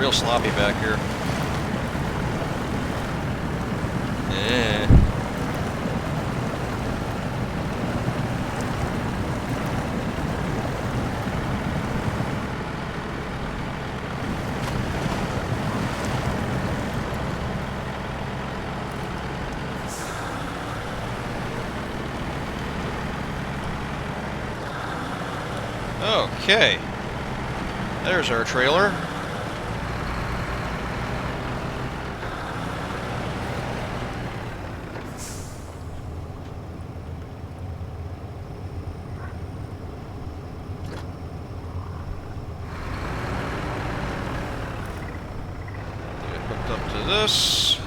S1: real sloppy back here. Yeah. Okay. There's our trailer. Get hooked up to this.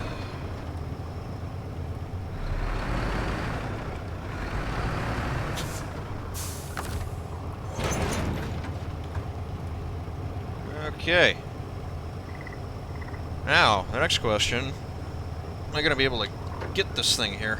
S1: Okay. Now, the next question. Am I going to be able to get this thing here?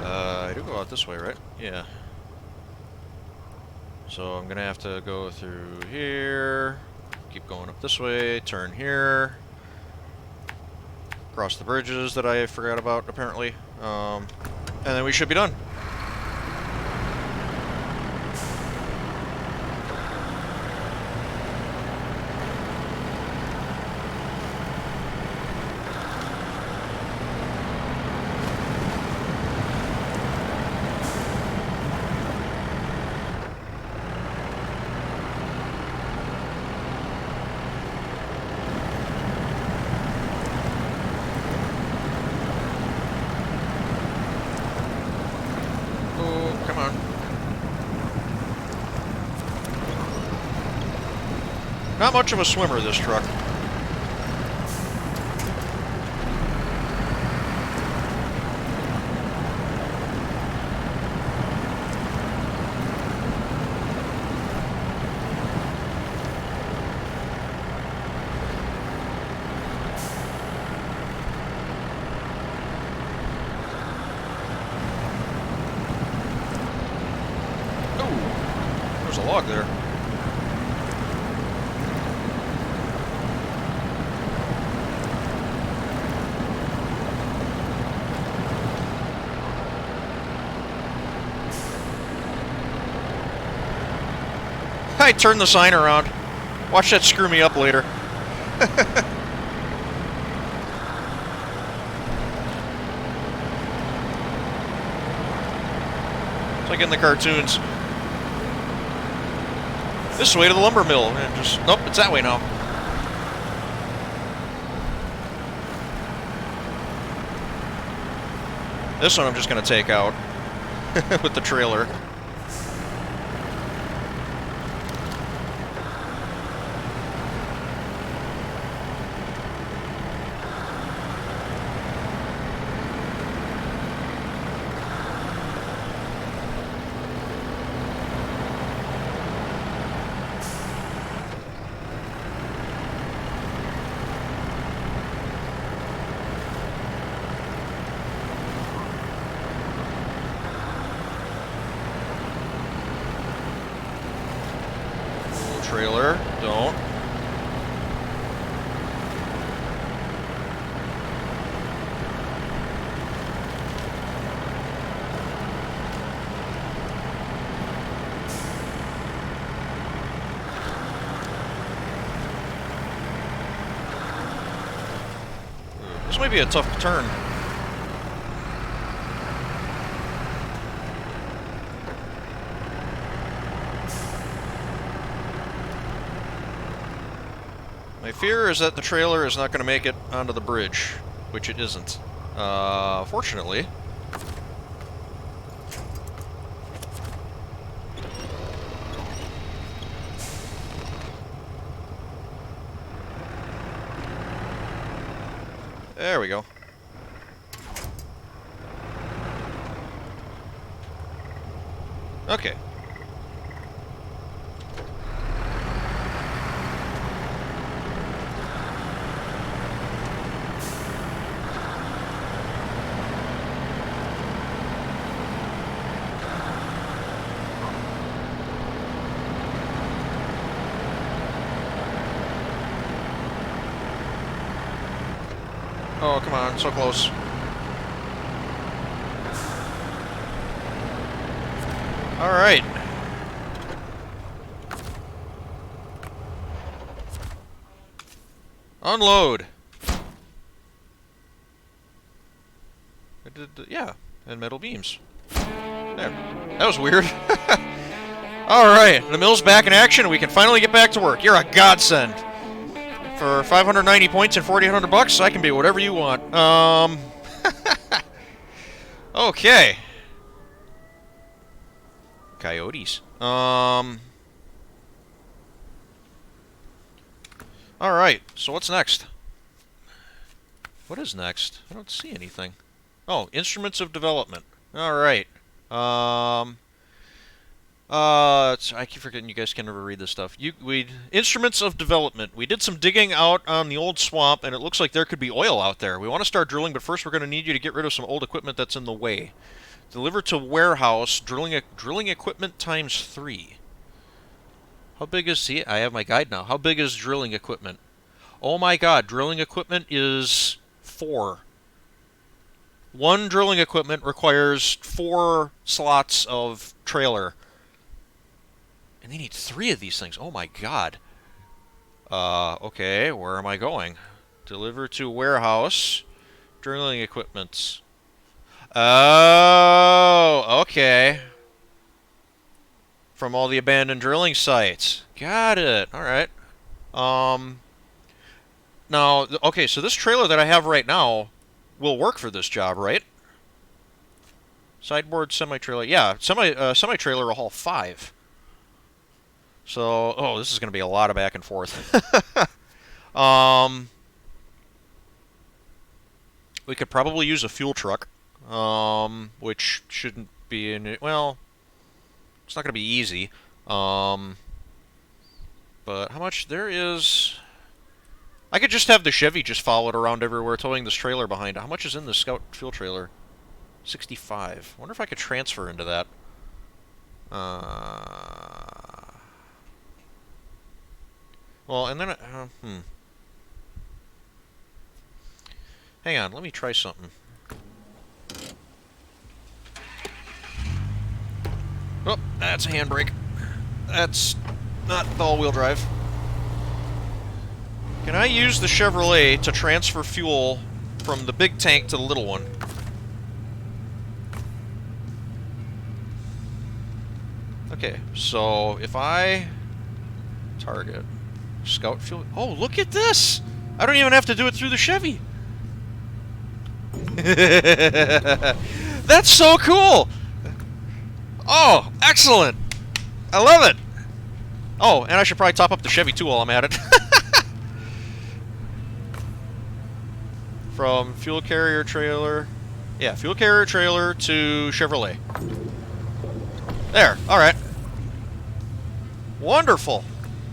S1: I do go out this way, right? Yeah. So I'm gonna have to go through here, keep going up this way, turn here, cross the bridges that I forgot about apparently, and then we should be done. Come on. Not much of a swimmer, this truck. There's a log there. I turned the sign around. Watch that screw me up later. It's like in the cartoons. This way to the lumber mill, and just, nope, it's that way now. This one I'm just going to take out with the trailer. Trailer, don't. This might be a tough turn. My fear is that the trailer is not going to make it onto the bridge, which it isn't. Fortunately. There we go. Okay. Oh, come on, so close. Alright. Unload. I did, yeah, and metal beams. There. That was weird. Alright, the mill's back in action and we can finally get back to work. You're a godsend. For 590 points and 4,800 bucks, I can be whatever you want. Okay. Coyotes. Alright, so what's next? What is next? I don't see anything. Oh, instruments of development. Alright. I keep forgetting you guys can never read this stuff. Instruments of development. We did some digging out on the old swamp, and it looks like there could be oil out there. We want to start drilling, but first we're going to need you to get rid of some old equipment that's in the way. Deliver to warehouse, drilling equipment times 3. How big is... See, I have my guide now. How big is drilling equipment? Oh my god, drilling equipment is 4. One drilling equipment requires 4 slots of trailer. And they need 3 of these things. Oh my god. Okay, where am I going? Deliver to warehouse. Drilling equipment. Oh, okay. From all the abandoned drilling sites. Got it. Alright. Now, okay, so this trailer that I have right now will work for this job, right? Sideboard, semi-trailer. Yeah, semi-trailer will haul 5. So, oh, this is going to be a lot of back and forth. We could probably use a fuel truck, which shouldn't be in it. Well, it's not going to be easy. But how much there is... I could just have the Chevy just follow it around everywhere, towing this trailer behind it. How much is in the Scout fuel trailer? 65. I wonder if I could transfer into that. Well, and then... Hang on, let me try something. Oh, that's a handbrake. That's not the all-wheel drive. Can I use the Chevrolet to transfer fuel from the big tank to the little one? Okay, so if I target Scout fuel... Oh, look at this! I don't even have to do it through the Chevy! That's so cool! Oh, excellent! I love it! Oh, and I should probably top up the Chevy too while I'm at it. From fuel carrier trailer... Yeah, fuel carrier trailer to Chevrolet. There, alright. Wonderful!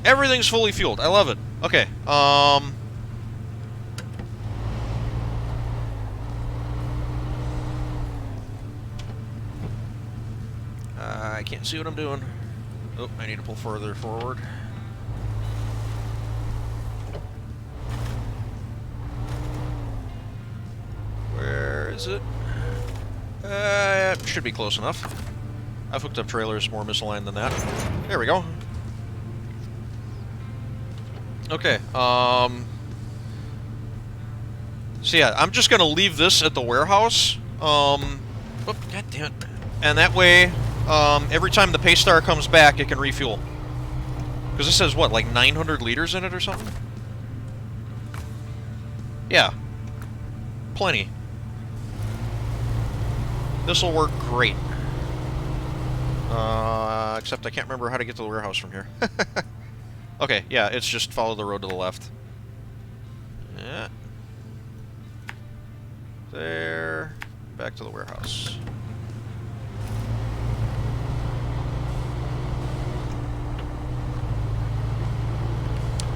S1: Everything's fully fueled. I love it. Okay, I can't see what I'm doing. Oh, I need to pull further forward. Where is it? It should be close enough. I've hooked up trailers more misaligned than that. There we go. Okay, so yeah, I'm just gonna leave this at the warehouse. Oh, god damn it. And that way, every time the Paystar comes back, it can refuel. Because this has, what, like 900 liters in it or something? Yeah. Plenty. This'll work great. Except I can't remember how to get to the warehouse from here. Okay, yeah, it's just follow the road to the left. Yeah. There. Back to the warehouse.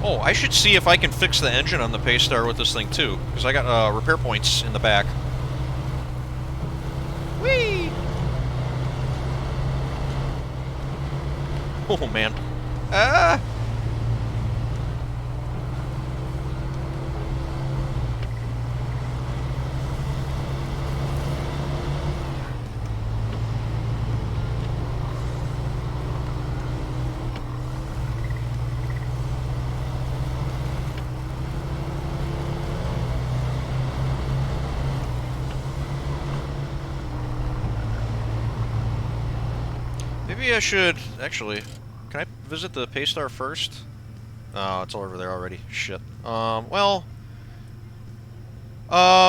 S1: Oh, I should see if I can fix the engine on the Paystar with this thing too, because I got repair points in the back. Whee! Oh man. Ah! Maybe I should... Actually, can I visit the Paystar first? Oh, it's over there already. Shit. Well...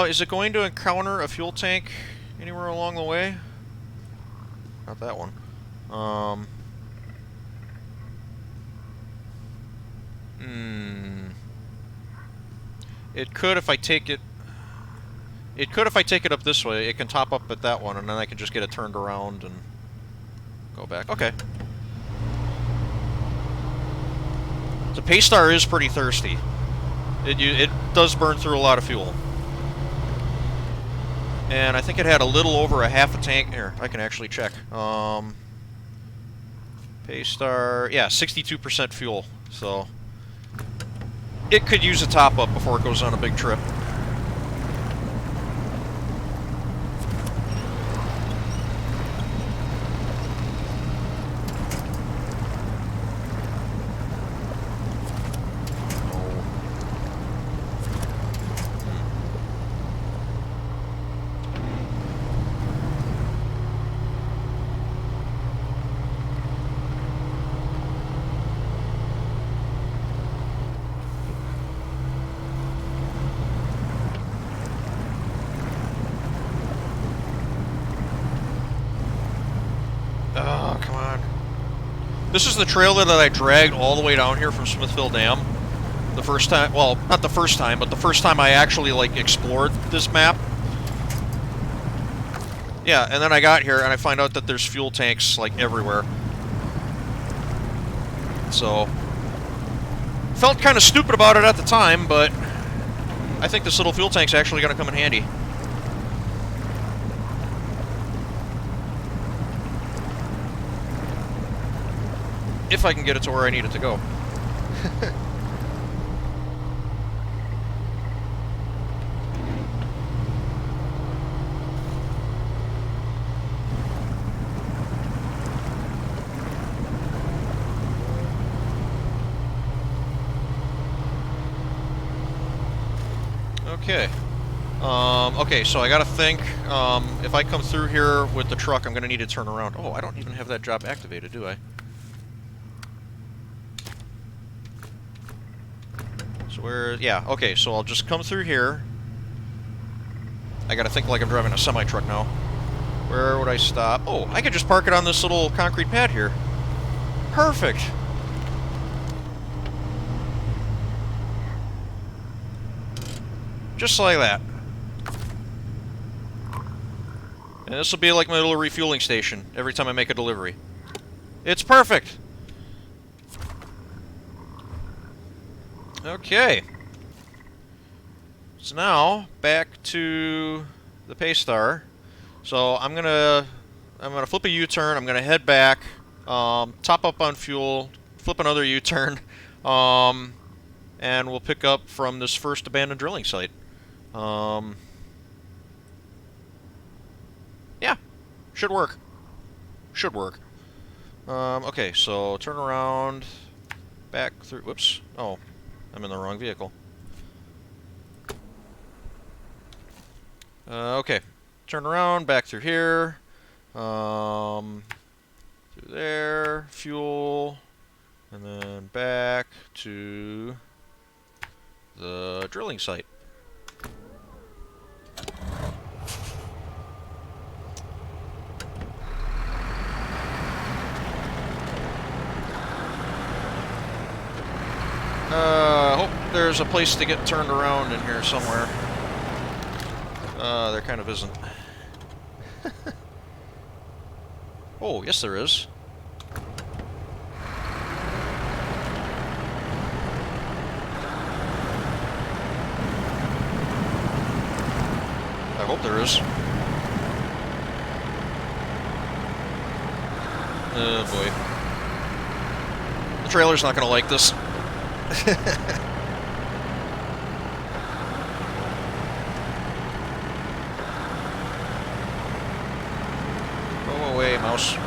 S1: is it going to encounter a fuel tank anywhere along the way? Not that one. It could if I take it... It could if I take it up this way. It can top up at that one, and then I can just get it turned around and go back. Okay. The Paystar is pretty thirsty. It does burn through a lot of fuel. And I think it had a little over a half a tank. Here, I can actually check. Paystar, yeah, 62% fuel. So it could use a top up before it goes on a big trip. Oh, come on. This is the trailer that I dragged all the way down here from Smithville Dam. The first time, well, not the first time, but the first time I actually, like, explored this map. Yeah, and then I got here and I find out that there's fuel tanks, like, everywhere. So, felt kind of stupid about it at the time, but I think this little fuel tank's actually going to come in handy. If I can get it to where I need it to go. Okay. Okay, so I gotta think, if I come through here with the truck, I'm gonna need to turn around. Oh, I don't even have that job activated, do I? So where, yeah, okay, so I'll just come through here. I gotta think like I'm driving a semi-truck now. Where would I stop? Oh, I could just park it on this little concrete pad here. Perfect! Just like that. And this will be like my little refueling station every time I make a delivery. It's perfect! Okay. So now, back to the Paystar. So I'm gonna flip a U-turn, I'm gonna head back, top up on fuel, flip another U-turn, and we'll pick up from this first abandoned drilling site. Yeah, should work. Should work. Okay, so turn around, back through, whoops, oh, I'm in the wrong vehicle. Okay, turn around, back through here, through there, fuel, and then back to the drilling site. Hope there's a place to get turned around in here somewhere. There kind of isn't. Oh, yes there is. I hope there is. Oh boy. The trailer's not gonna like this. Go away, mouse.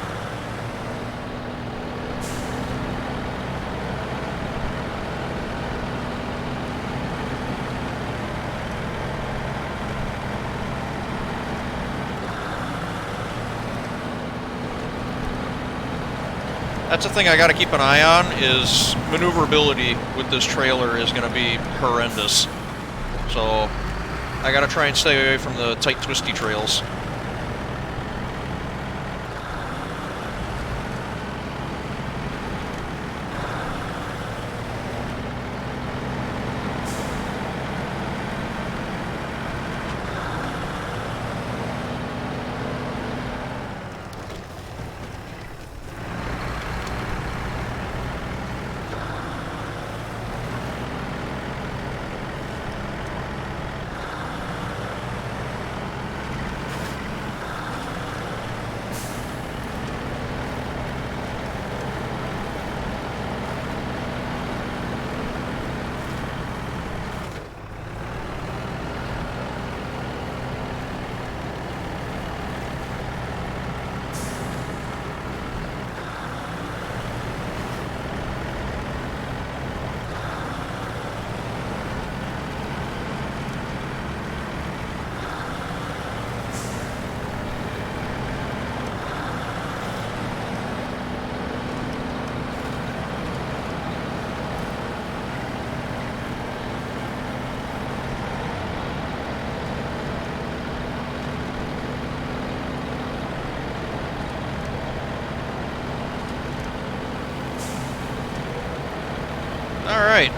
S1: That's a thing I got to keep an eye on, is maneuverability with this trailer is going to be horrendous. So I got to try and stay away from the tight, twisty trails. Alright.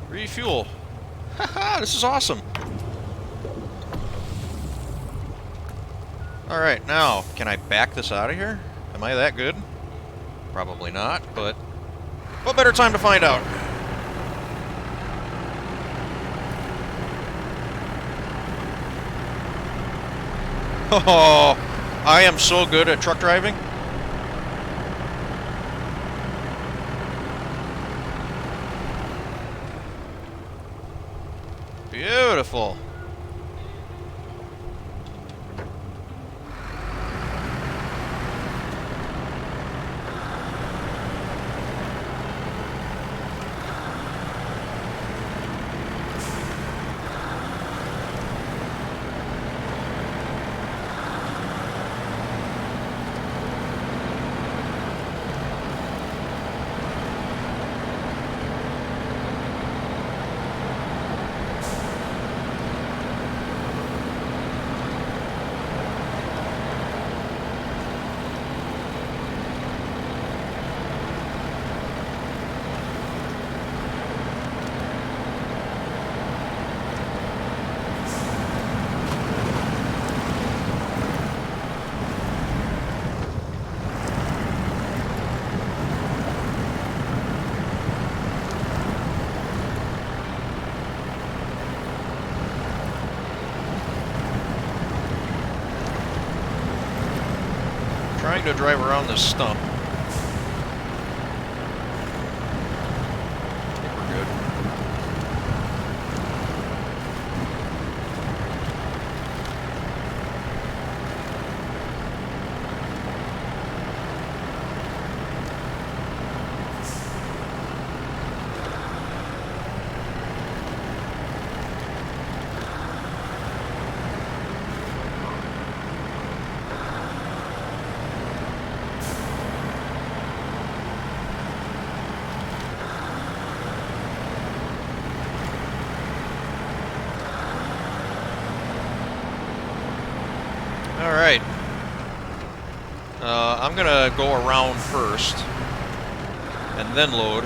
S1: Refuel. Haha, this is awesome. Alright, now, can I back this out of here? Am I that good? Probably not, but what better time to find out? Oh, I am so good at truck driving. Beautiful. Trying to drive around this stump. I think we're good. Alright. I'm gonna go around first, and then load.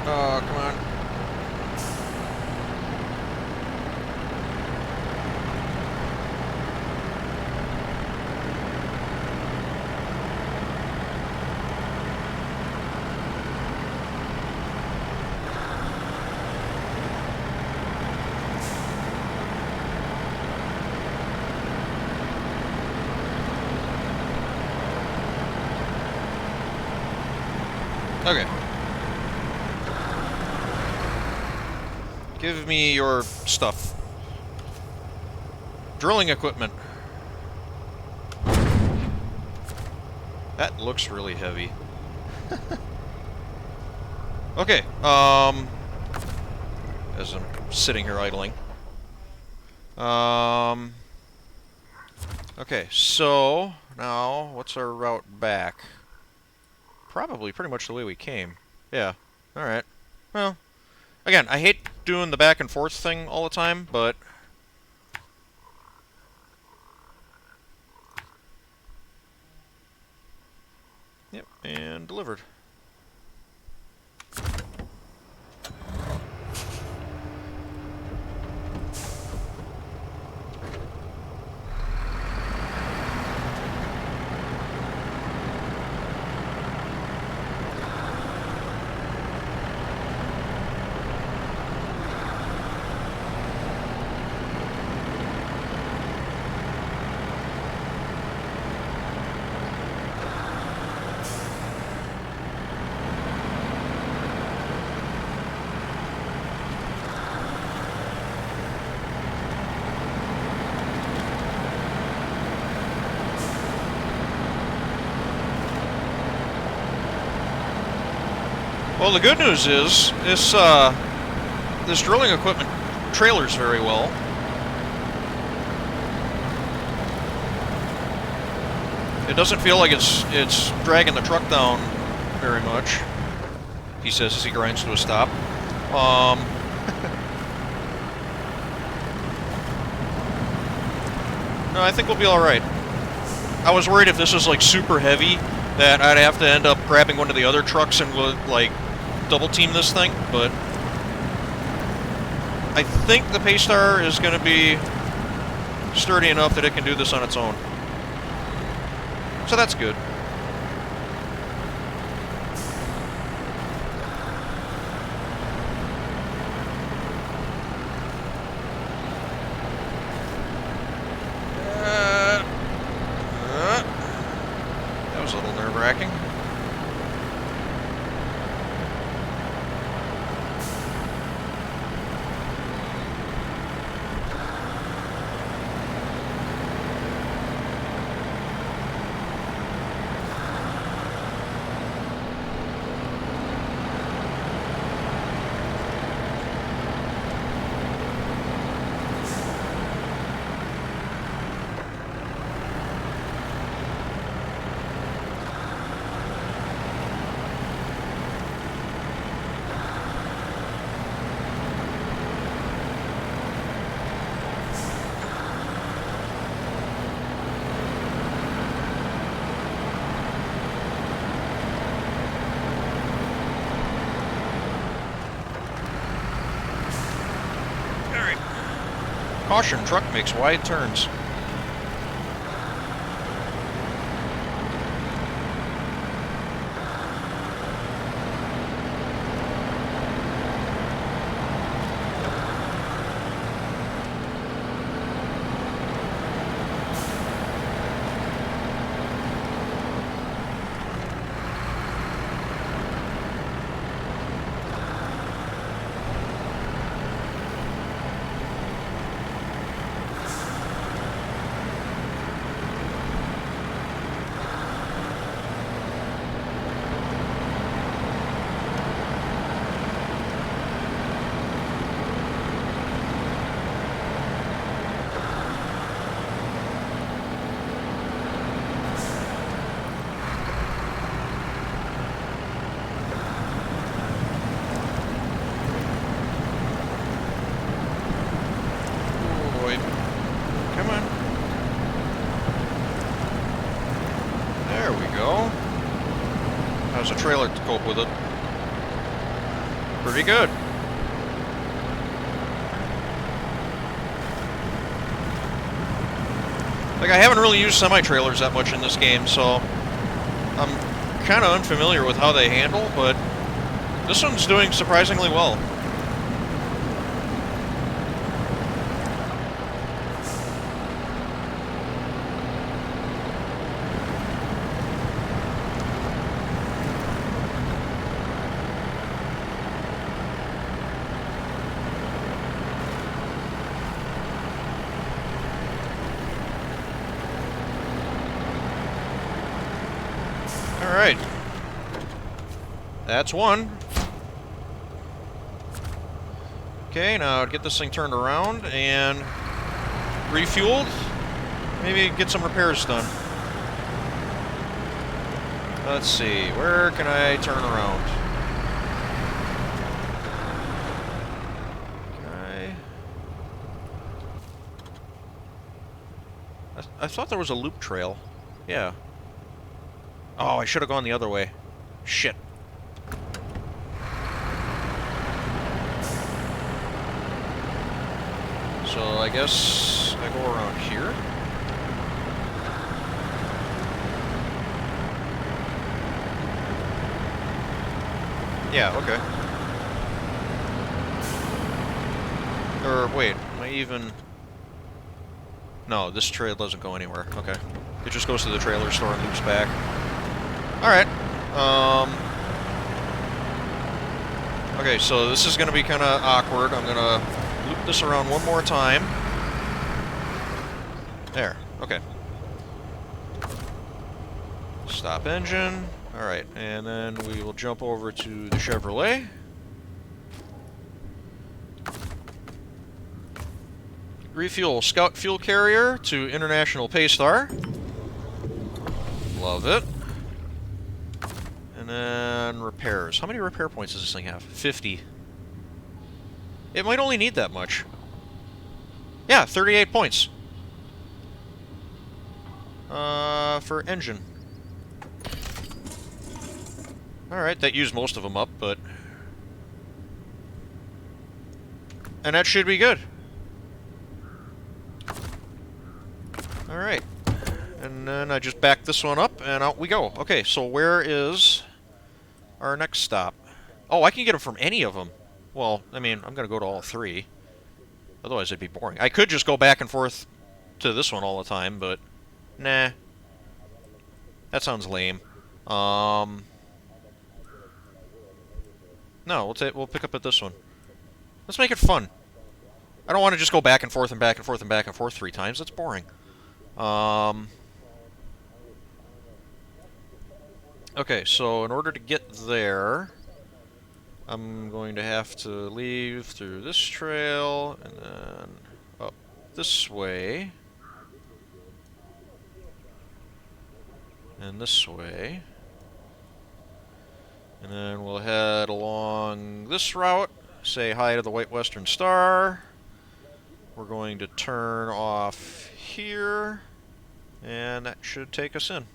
S1: Oh, come on. Okay. Give me your stuff. Drilling equipment. That looks really heavy. Okay, as I'm sitting here idling. Okay, so now what's our route back? Probably pretty much the way we came. Yeah, alright. Well, again, I hate doing the back and forth thing all the time, but... Yep, and delivered. Well, the good news is this drilling equipment trailers very well. It doesn't feel like it's dragging the truck down very much. He says as he grinds to a stop. No, I think we'll be all right. I was worried if this was like super heavy that I'd have to end up grabbing one of the other trucks and would like double team this thing, but I think the Paystar is going to be sturdy enough that it can do this on its own. So that's good. That was a little nerve-wracking. Caution, truck makes wide turns. How's a trailer to cope with it? Pretty good. Like, I haven't really used semi-trailers that much in this game, so I'm kind of unfamiliar with how they handle, but this one's doing surprisingly well. Alright. That's one. Okay, now get this thing turned around and refueled. Maybe get some repairs done. Let's see, where can I turn around? I thought there was a loop trail. Yeah. Oh, I should have gone the other way. Shit. So I guess I go around here. Yeah, okay. Or wait, am I even... No, this trail doesn't go anywhere. Okay. It just goes to the trailer store and loops back. Alright. Okay, so this is going to be kind of awkward. I'm going to loop this around one more time. There. Okay. Stop engine. Alright, and then we will jump over to the Chevrolet. Refuel Scout Fuel Carrier to International Paystar. Love it. And then repairs. How many repair points does this thing have? 50. It might only need that much. Yeah, 38 points. For engine. Alright, that used most of them up, but... And that should be good. Alright. And then I just back this one up, and out we go. Okay, so where is our next stop? Oh, I can get them from any of them. Well, I mean, I'm going to go to all three. Otherwise, it'd be boring. I could just go back and forth to this one all the time, but... Nah. That sounds lame. No, we'll pick up at this one. Let's make it fun. I don't want to just go back and forth and back and forth and back and forth 3 times. That's boring. Okay, so in order to get there, I'm going to have to leave through this trail and then up this way. And this way. And then we'll head along this route, say hi to the White Western Star. We're going to turn off here, and that should take us in.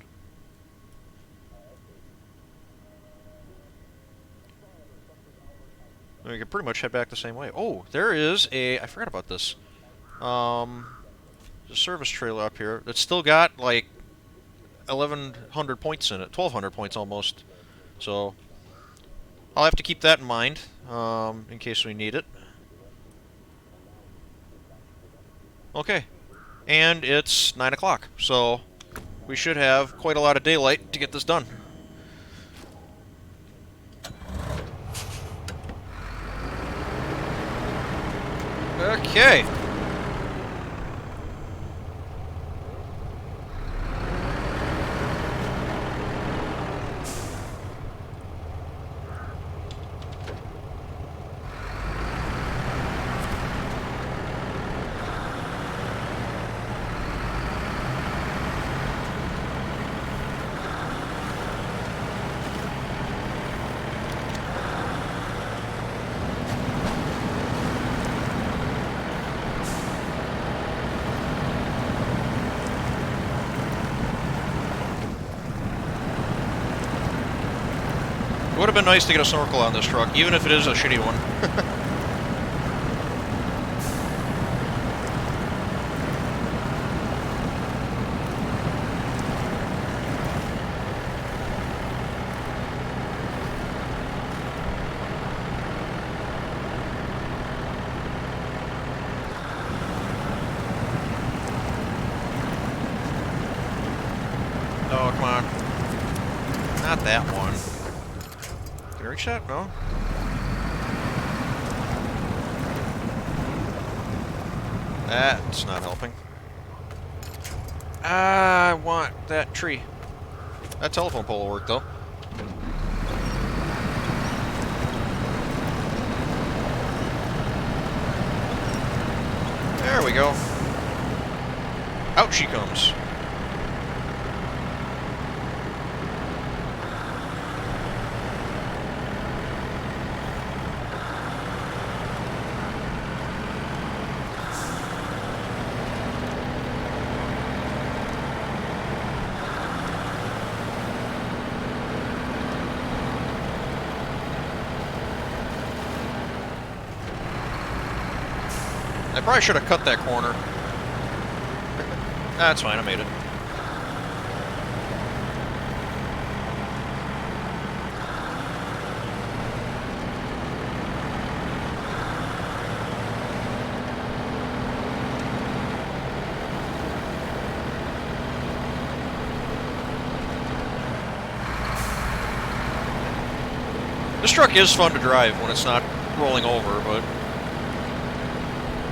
S1: And we can pretty much head back the same way. Oh, there is a... I forgot about this. There's a service trailer up here that's still got, like, 1,100 points in it. 1,200 points almost. So... I'll have to keep that in mind, in case we need it. Okay. And it's 9 o'clock, so we should have quite a lot of daylight to get this done. Okay. It would have been nice to get a snorkel on this truck, even if it is a shitty one. Oh, come on. Not that one. Can I reach that? No? That's not helping. I want that tree. That telephone pole will work, though. There we go. Out she comes. I probably should have cut that corner. That's fine, I made it. This truck is fun to drive when it's not rolling over, but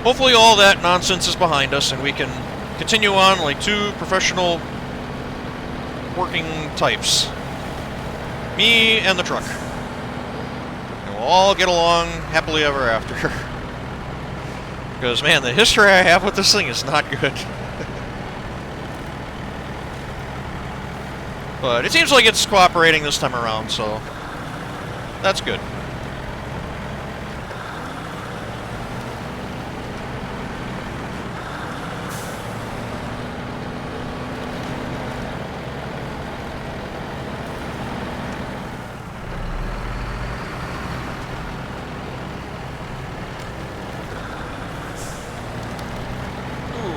S1: hopefully all that nonsense is behind us and we can continue on like two professional working types. Me and the truck. And we'll all get along happily ever after. Because, man, the history I have with this thing is not good. But it seems like it's cooperating this time around, so that's good.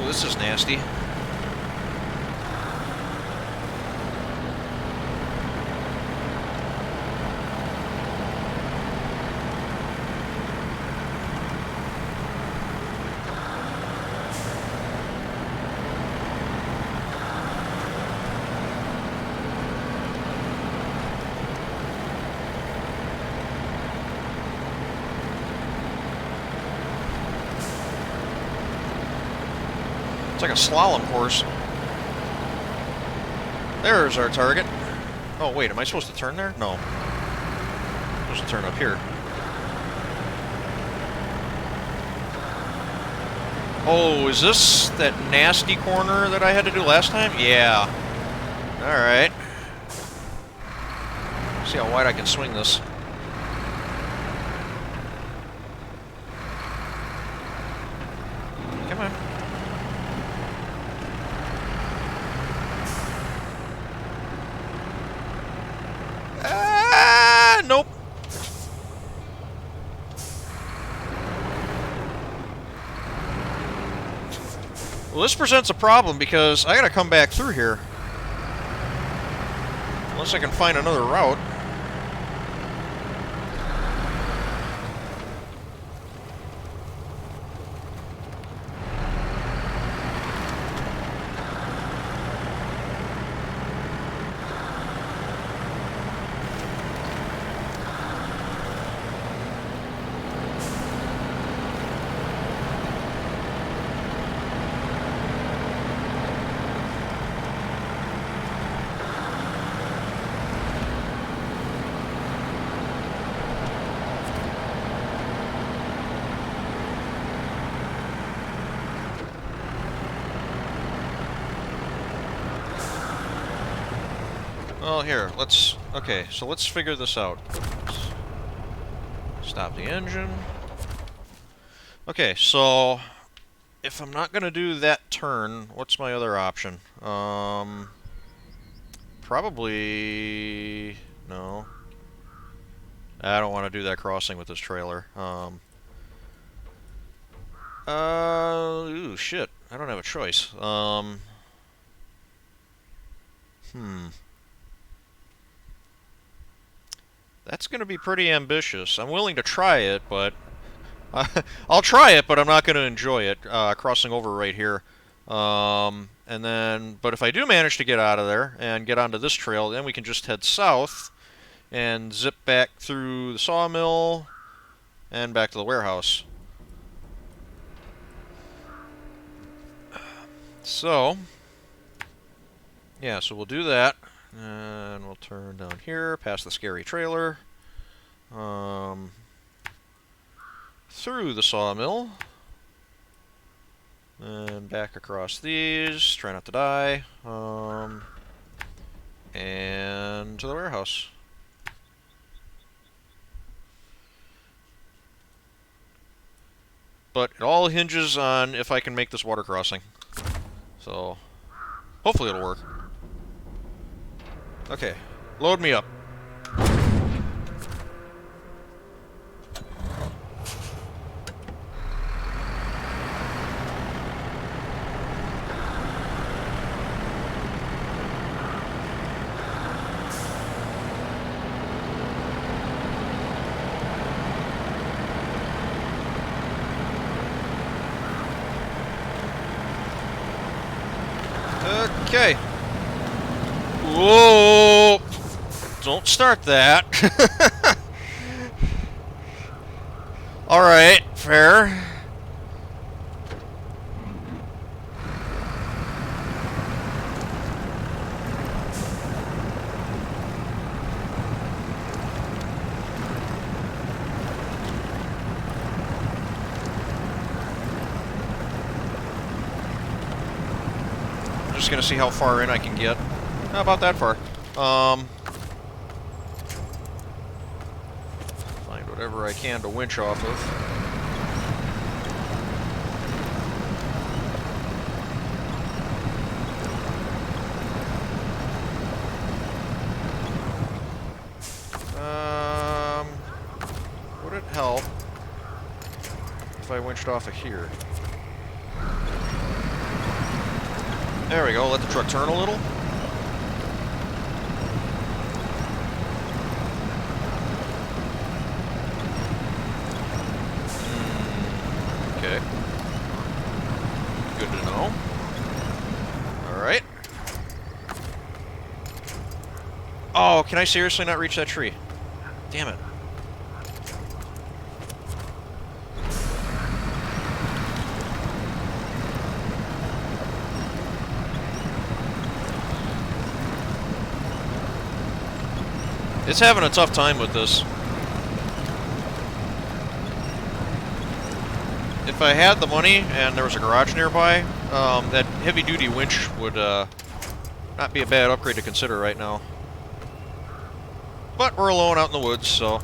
S1: This is nasty. It's like a slalom course. There's our target. Oh, wait, am I supposed to turn there? No. I'm supposed to turn up here. Oh, is this that nasty corner that I had to do last time? Yeah. Alright. See how wide I can swing this. Come on. Nope. Well, this presents a problem because I gotta come back through here. Unless I can find another route. Well, here, okay, so let's figure this out. Stop the engine. Okay, so if I'm not gonna do that turn, what's my other option? Probably no. I don't want to do that crossing with this trailer. Ooh, shit. I don't have a choice. That's going to be pretty ambitious. I'm willing to try it, but I'll try it, but I'm not going to enjoy it. Crossing over right here, and then, but if I do manage to get out of there and get onto this trail, then we can just head south and zip back through the sawmill and back to the warehouse. So, yeah, so we'll do that. And we'll turn down here, past the scary trailer, through the sawmill, And back across these. Try not to die. And to the warehouse. But it all hinges on if I can make this water crossing. So, hopefully it'll work. Okay, load me up. Okay. Whoa! Don't start that. Alright, fair. Just gonna see how far in I can get. Not about that far. Find whatever I can to winch off of. Would it help if I winched off of here? There we go, let the truck turn a little. Okay. Good to know. Alright. Oh, can I seriously not reach that tree? Damn it. It's having a tough time with this. If I had the money and there was a garage nearby, that heavy-duty winch would not be a bad upgrade to consider right now. But we're alone out in the woods, so...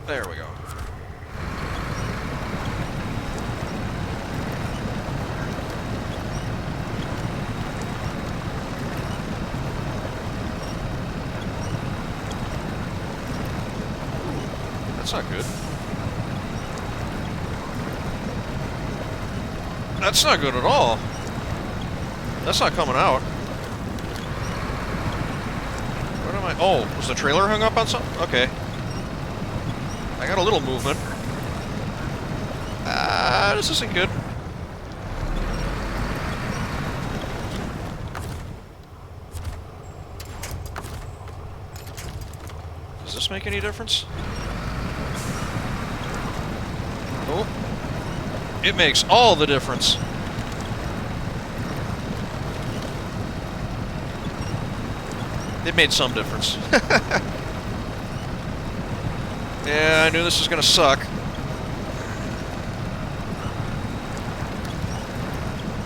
S1: There we go. That's not good. That's not good at all. That's not coming out. What am I... Oh, was the trailer hung up on something? Okay. I got a little movement. This isn't good. Does this make any difference? Oh. It makes all the difference. It made some difference. Yeah, I knew this was gonna suck.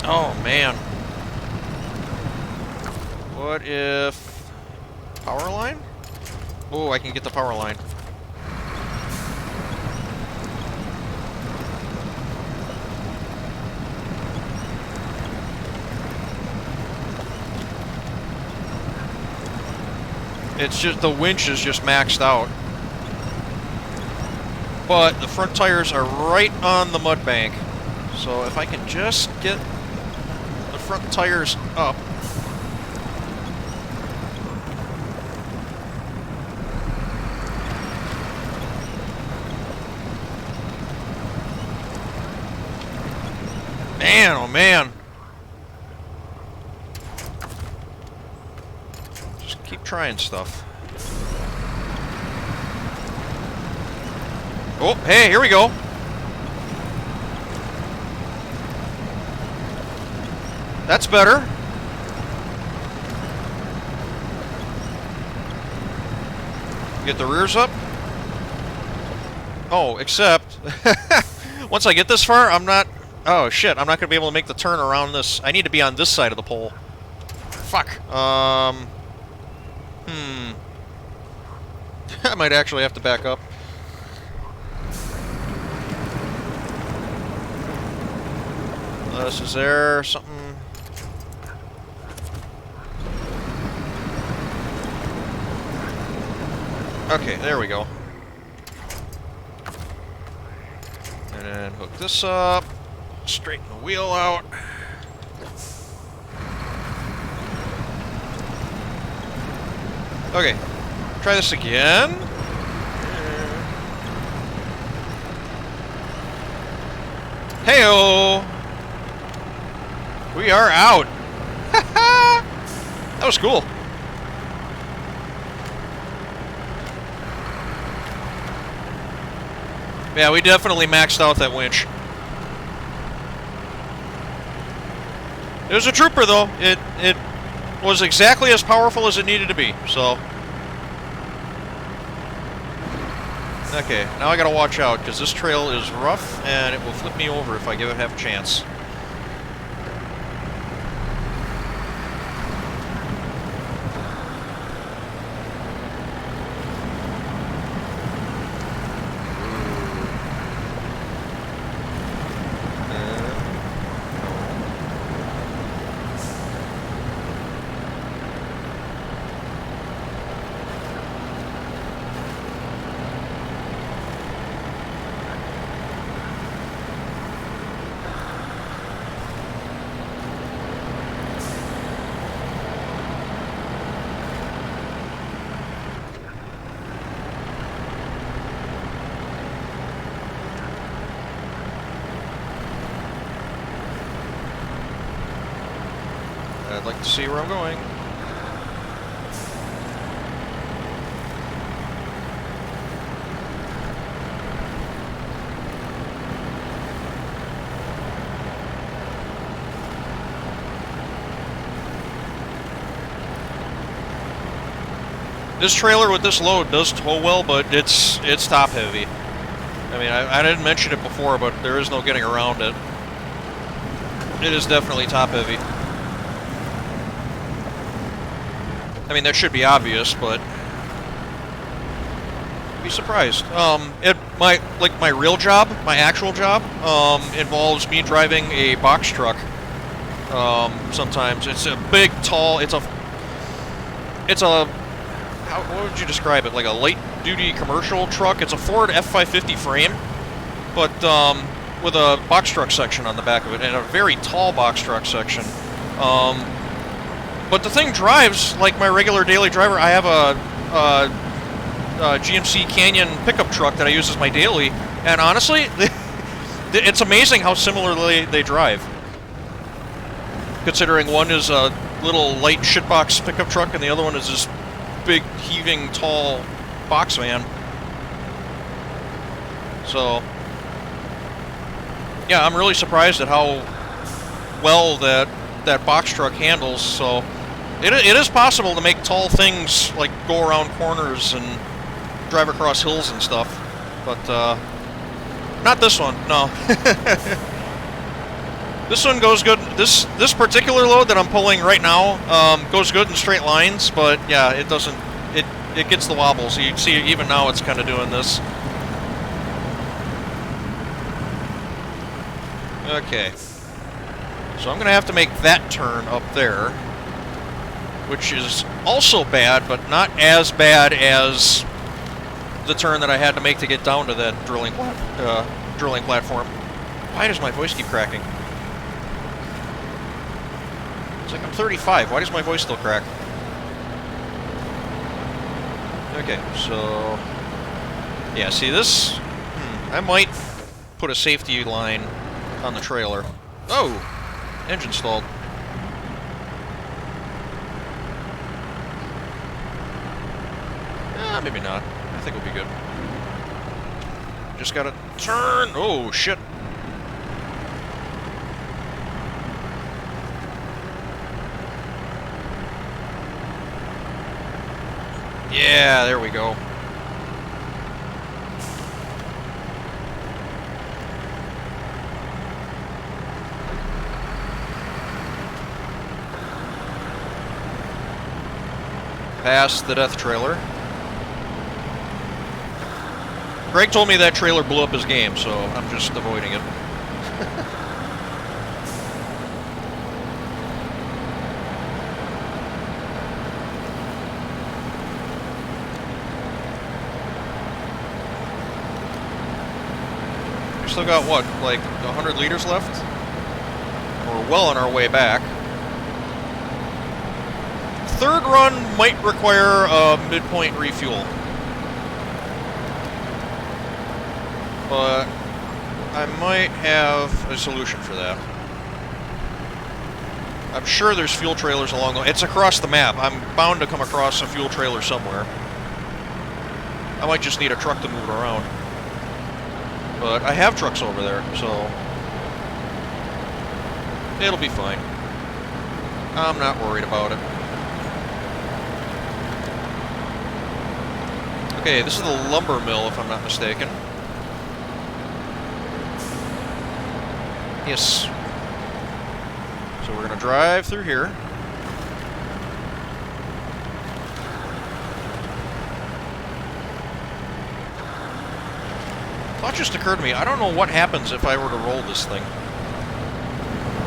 S1: Oh, man. What if... Power line? Oh, I can get the power line. It's just, the winch is just maxed out. But the front tires are right on the mud bank. So if I can just get the front tires up. Man, oh man. Just keep trying stuff. Oh, hey, here we go. That's better. Get the rears up. Oh, except once I get this far, I'm not Oh, shit. I'm not going to be able to make the turn around this. I need to be on this side of the pole. Fuck. I might actually have to back up. This is there. Something... Okay, there we go. And then hook this up. Straighten the wheel out. Okay, try this again. Heyo! We are out! That was cool. Yeah, we definitely maxed out that winch. It was a trooper, though. It was exactly as powerful as it needed to be, so... Okay, now I gotta watch out, because this trail is rough, and it will flip me over if I give it half a chance. I'd like to see where I'm going. This trailer with this load does tow well, but it's top heavy. I mean, I didn't mention it before, but there is no getting around it. It is definitely top heavy. I mean, that should be obvious, but be surprised. My real job, my actual job, involves me driving a box truck. Sometimes it's a big, tall. It's a. What would you describe it? Like a light-duty commercial truck. It's a Ford F550 frame, but with a box truck section on the back of it, and a very tall box truck section. But the thing drives like my regular daily driver. I have a GMC Canyon pickup truck that I use as my daily, and honestly, it's amazing how similarly they drive. Considering one is a little light shitbox pickup truck, and the other one is this big, heaving, tall box van. So, yeah, I'm really surprised at how well that box truck handles. So, it is possible to make tall things like go around corners and drive across hills and stuff, but not this one. No. This one goes good. This particular load that I'm pulling right now goes good in straight lines, but yeah, it doesn't. It gets the wobbles. You can see even now it's kind of doing this. Okay, so I'm gonna have to make that turn up there, which is also bad, but not as bad as the turn that I had to make to get down to that drilling platform. Why does my voice keep cracking? It's like I'm 35. Why does my voice still crack? Okay, so... Yeah, see this? I might put a safety line on the trailer. Oh! Engine stalled. Maybe not. I think we'll be good. Just gotta turn! Oh, shit! Yeah, there we go. Past the death trailer. Greg told me that trailer blew up his game, so I'm just avoiding it. We still got, what, like 100 liters left? We're well on our way back. Third run might require a midpoint refuel. But I might have a solution for that. I'm sure there's fuel trailers along the way. It's across the map. I'm bound to come across a fuel trailer somewhere. I might just need a truck to move it around. But I have trucks over there, so it'll be fine. I'm not worried about it. Okay, this is the lumber mill, if I'm not mistaken. Yes. So we're going to drive through here. Thought just occurred to me, I don't know what happens if I were to roll this thing.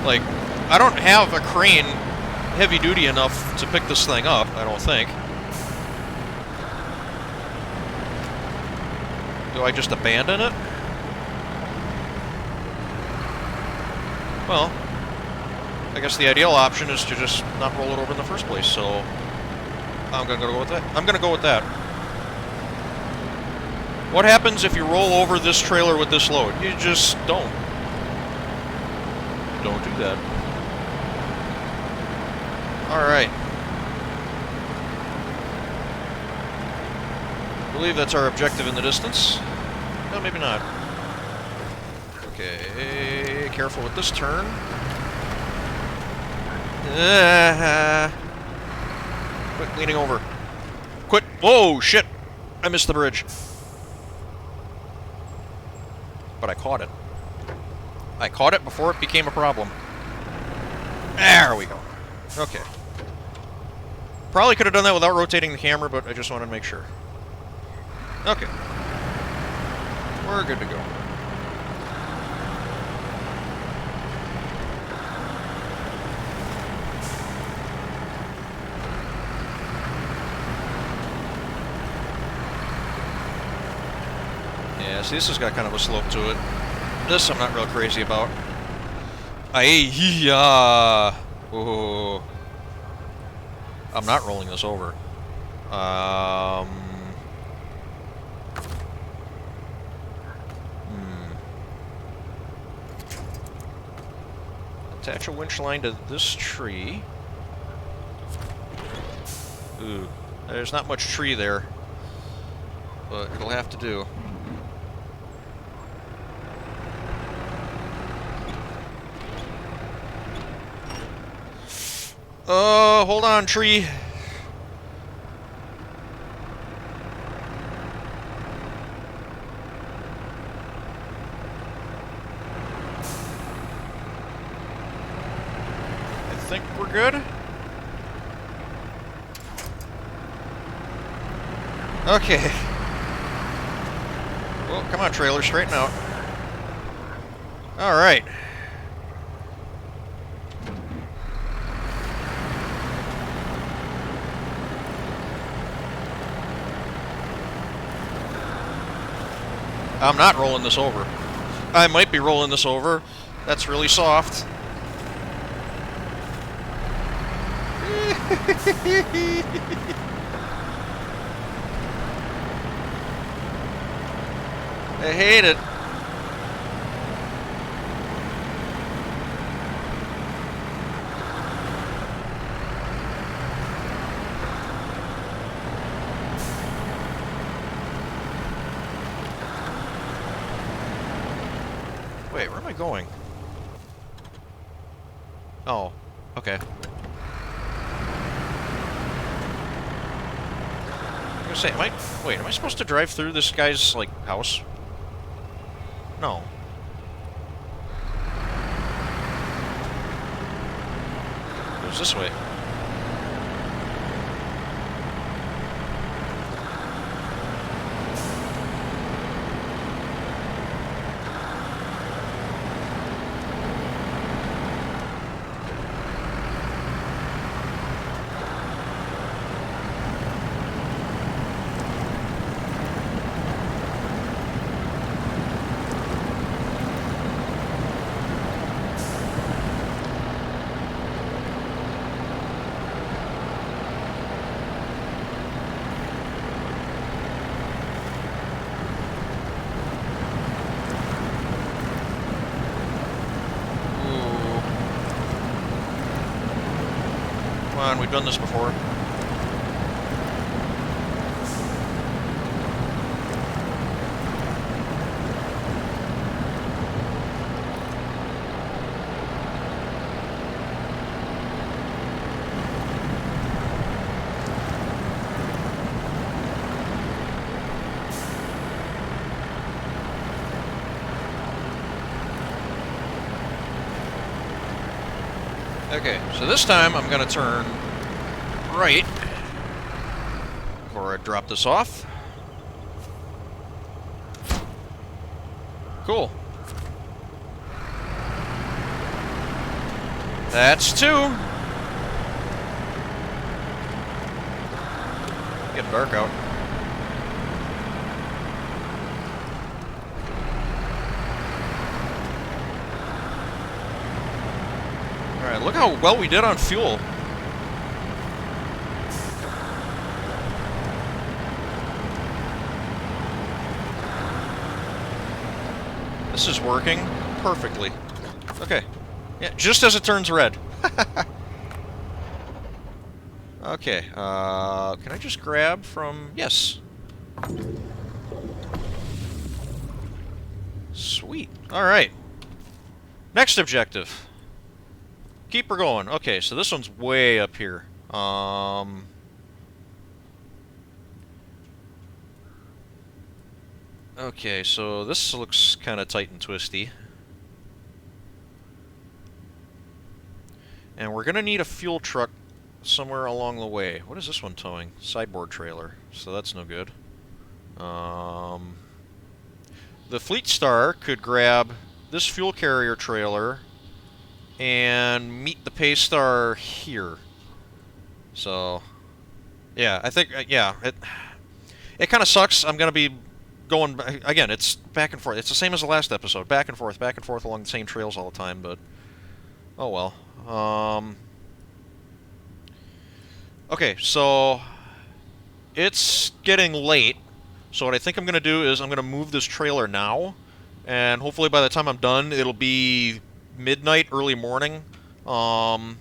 S1: Like, I don't have a crane heavy duty enough to pick this thing up, I don't think. Do I just abandon it? Well, I guess the ideal option is to just not roll it over in the first place, so I'm gonna go with that. I'm gonna go with that. What happens if you roll over this trailer with this load? You just don't. Don't do that. Alright. I believe that's our objective in the distance. No, maybe not. Okay, careful with this turn. Quit leaning over. Quit. Whoa, shit. I missed the bridge. But I caught it. I caught it before it became a problem. There we go. Okay. Probably could have done that without rotating the camera, but I just wanted to make sure. Okay. We're good to go. Yeah, see, this has got kind of a slope to it. This I'm not real crazy about. Oh. I'm not rolling this over. Attach a winch line to this tree. Ooh, there's not much tree there, but it'll have to do. Hold on, tree. I think we're good. Okay. Well, come on, trailer, straighten out. All right. I'm not rolling this over. I might be rolling this over. That's really soft. I hate it. Wait, where am I going? Oh, okay. I'm gonna say, wait, am I supposed to drive through this guy's, like, house? No. It goes this way. Come on, we've done this before. Okay, so this time I'm going to turn right before I drop this off. Cool. That's 2. Getting dark out. Alright, look how well we did on fuel. This is working perfectly. Okay. Yeah, just as it turns red. Okay, can I just grab from... Yes. Sweet. Alright. Next objective. Keep her going. Okay, so this one's way up here. Okay, so this looks kind of tight and twisty. And we're going to need a fuel truck somewhere along the way. What is this one towing? Sideboard trailer. So that's no good. The Fleet Star could grab this fuel carrier trailer and meet the Paystar here. So, yeah, I think, yeah, it kind of sucks. I'm going to be going, again, it's back and forth. It's the same as the last episode. Back and forth along the same trails all the time, but, oh well. Okay, so, it's getting late. So what I think I'm going to do is I'm going to move this trailer now, and hopefully by the time I'm done, it'll be midnight, early morning, and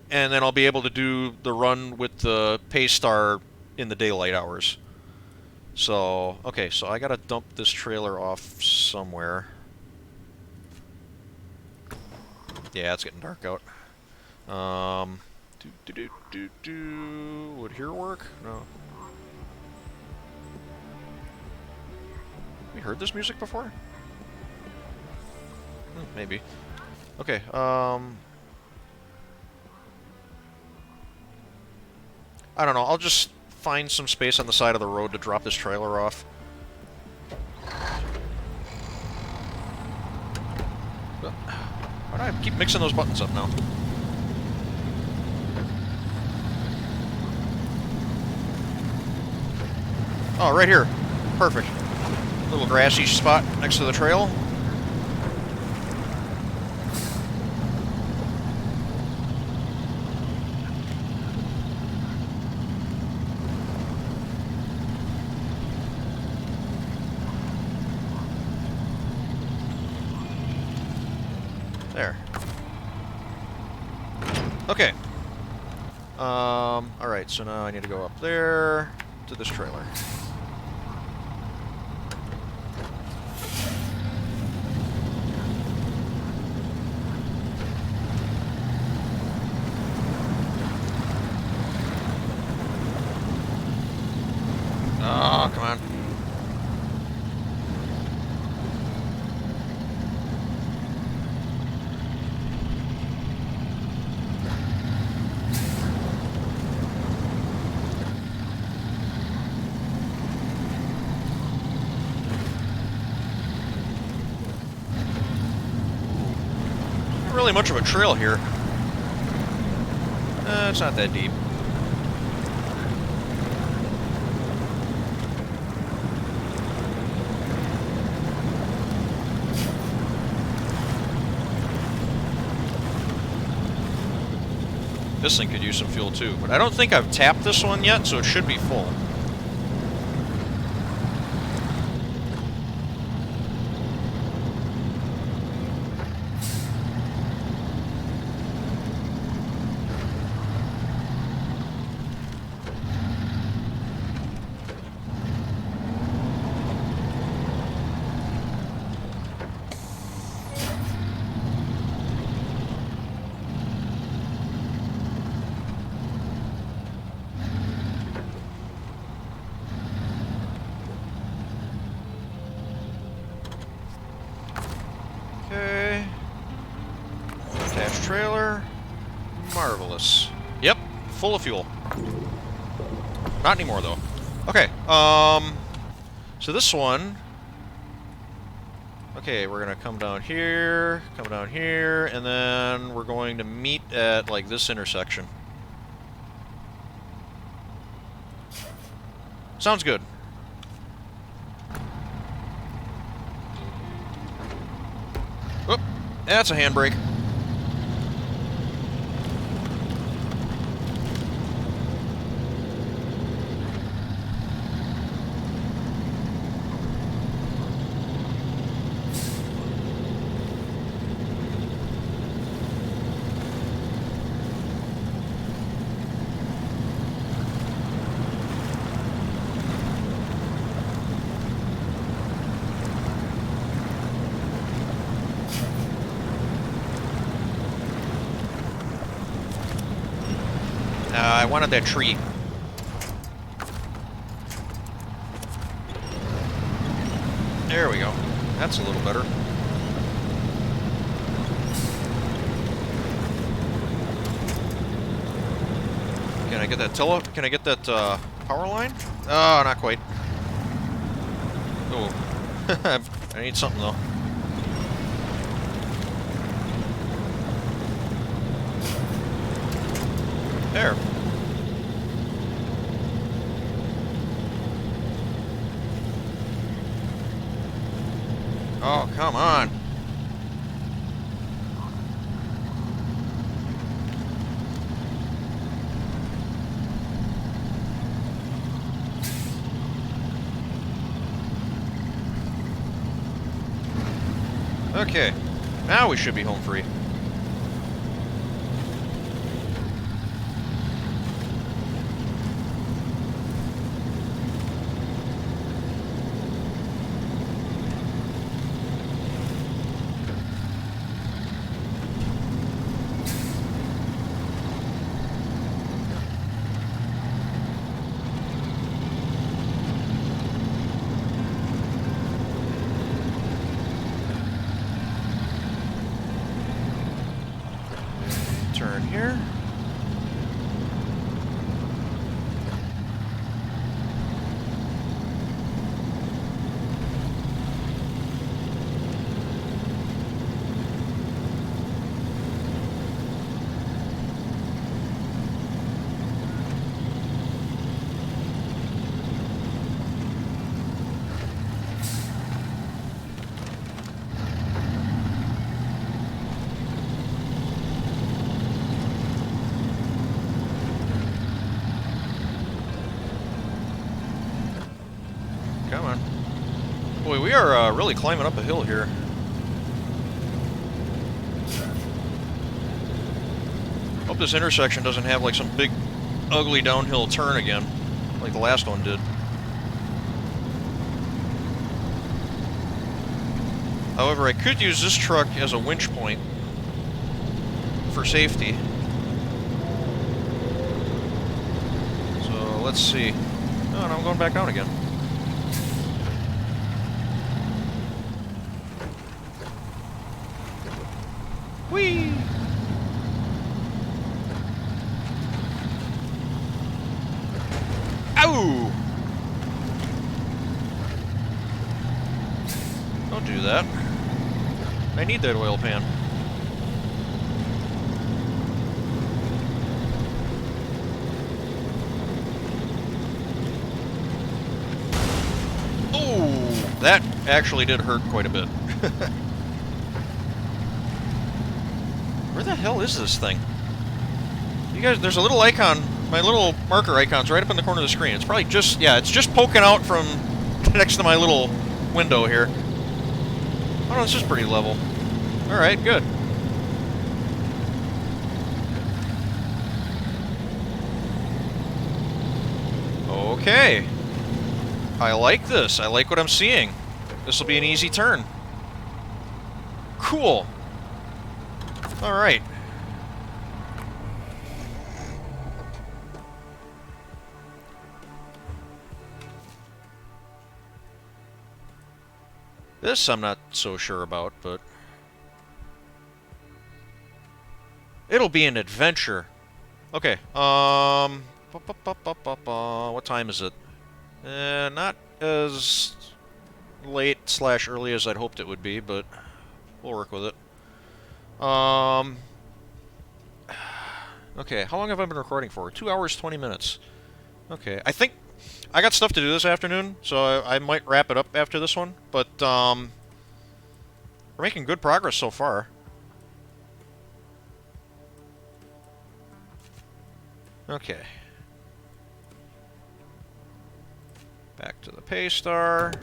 S1: then I'll be able to do the run with the Paystar in the daylight hours. So, okay, so I gotta dump this trailer off somewhere. Yeah, it's getting dark out. Would here work? No. We heard this music before? Maybe. Okay, I don't know, I'll just find some space on the side of the road to drop this trailer off. Why do I keep mixing those buttons up now? Oh, right here. Perfect. Little grassy spot next to the trail. There. Okay. Alright, so now I need to go up there to this trailer. Oh, come on. Not really much of a trail here. It's not that deep. This thing could use some fuel too, but I don't think I've tapped this one yet, so it should be full. Marvelous. Yep, full of fuel. Not anymore, though. Okay, so this one... Okay, we're gonna come down here, and then we're going to meet at, like, this intersection. Sounds good. Oop, that's a handbrake. I wanted that tree. There we go. That's a little better. Can I get that Can I get that power line? Oh, not quite. Oh, I need something though. There. Oh, come on. Okay. Now we should be home free. Turn here. Come on. Boy, we are really climbing up a hill here. Hope this intersection doesn't have like some big, ugly downhill turn again, like the last one did. However, I could use this truck as a winch point for safety. So, let's see. Oh, no, I'm going back down again. Whee! Ow! Don't do that. I need that oil pan. Oh, that actually did hurt quite a bit. Where the hell is this thing? You guys, there's a little icon, my little marker icon's right up in the corner of the screen. It's probably just, yeah, it's just poking out from next to my little window here. Oh no, it's just pretty level. Alright, good. Okay. I like this. I like what I'm seeing. This will be an easy turn. Cool. Alright. This I'm not so sure about, but... it'll be an adventure. Okay. What time is it? Not as late slash early as I'd hoped it would be, but we'll work with it. Okay, how long have I been recording for? 2 hours, 20 minutes. Okay, I think I got stuff to do this afternoon, so I might wrap it up after this one, but, we're making good progress so far. Okay. Back to the Paystar.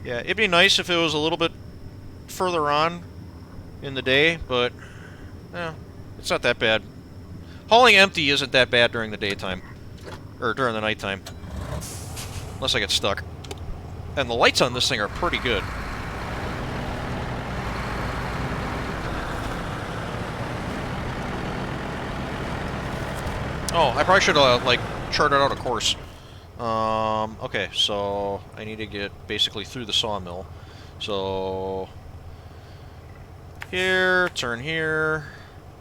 S1: Yeah, it'd be nice if it was a little bit further on in the day, but, yeah, it's not that bad. Hauling empty isn't that bad during the daytime. Or during the nighttime. Unless I get stuck. And the lights on this thing are pretty good. Oh, I probably should have, like, charted out a course. Okay, so I need to get basically through the sawmill. So here, turn here,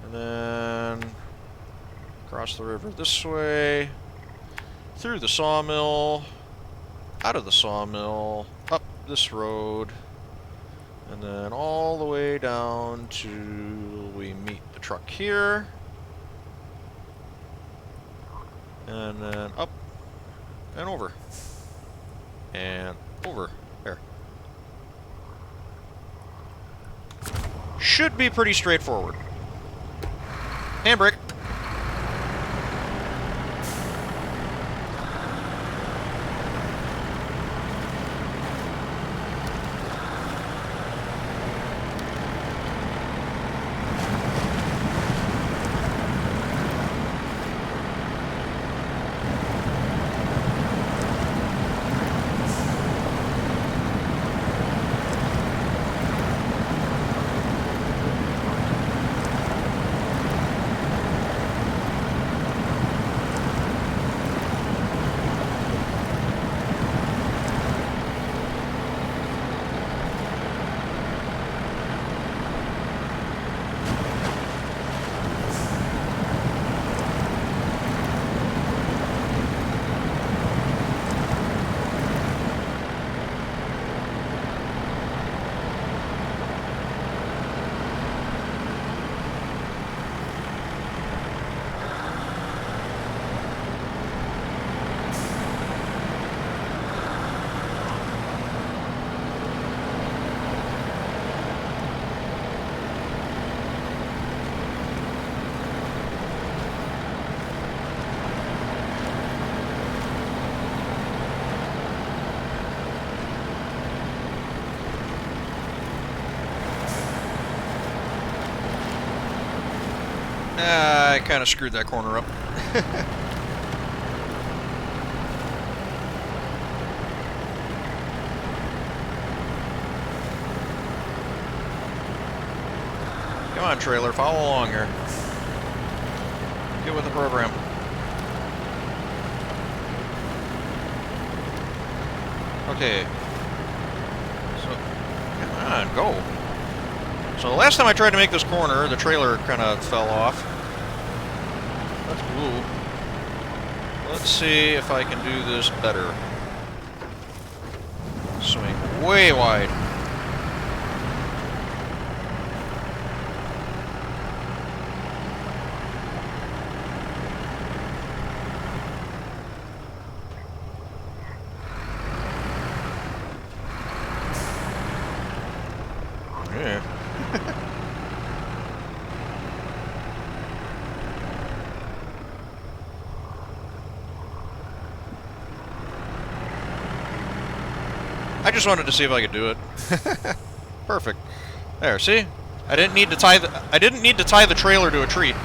S1: and then cross the river this way, through the sawmill, out of the sawmill, up this road, and then all the way down to we meet the truck here, and then up and over, and over. There. Should be pretty straightforward. Handbrake. I kind of screwed that corner up. Come on, trailer, follow along here. Get with the program. Okay. So, come on, go. So last time I tried to make this corner, the trailer kind of fell off. That's cool. Let's see if I can do this better. Swing way wide. Yeah. I just wanted to see if I could do it. Perfect. There, see? I didn't need to tie the trailer to a tree.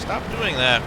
S1: Stop doing that.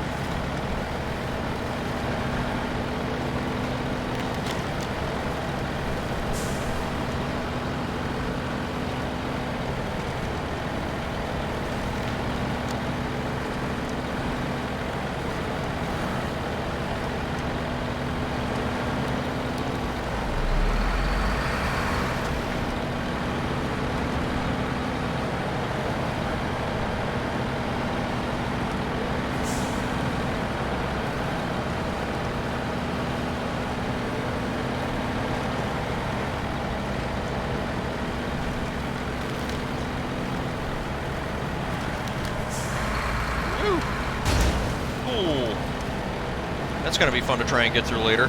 S1: That's gonna be fun to try and get through later.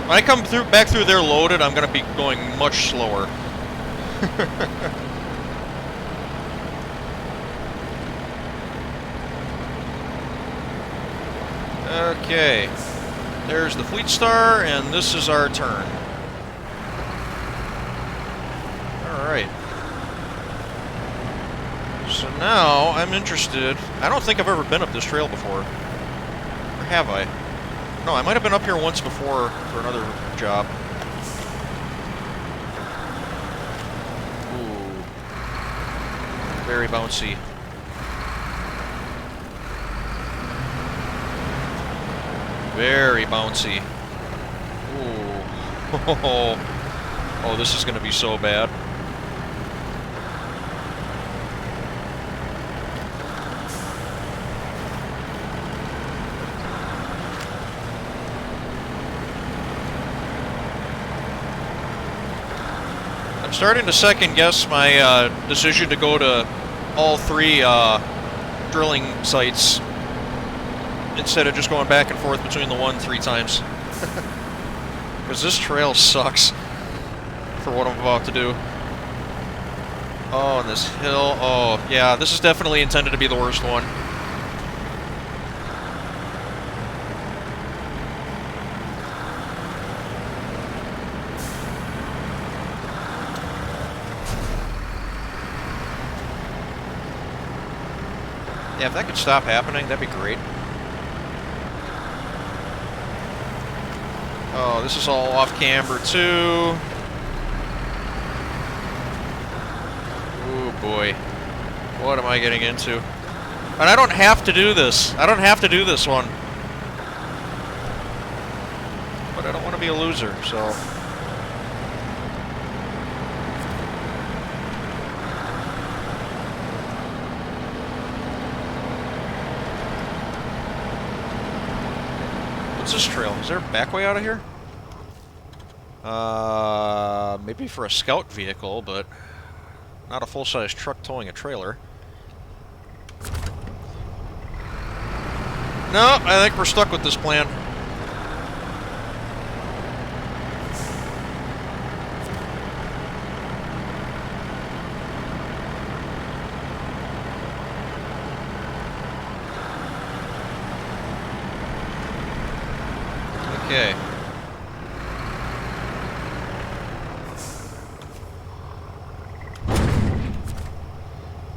S1: When I come back through there loaded, I'm gonna be going much slower. Okay, there's the Fleet Star, and this is our turn. Alright. So now, I'm interested... I don't think I've ever been up this trail before. Or have I? No, I might have been up here once before for another job. Ooh. Very bouncy. Very bouncy. Ooh. Oh, this is going to be so bad. I'm starting to second guess my decision to go to all three drilling sites instead of just going back and forth between the one 3 times. Because this trail sucks for what I'm about to do. Oh, and this hill. Oh, yeah, this is definitely intended to be the worst one. Yeah, if that could stop happening, that'd be great. Oh, this is all off camber too. Oh boy. What am I getting into? And I don't have to do this. I don't have to do this one. But I don't want to be a loser, so... What's this trail? Is there a back way out of here? Maybe for a scout vehicle, but not a full-size truck towing a trailer. No, I think we're stuck with this plan. Okay.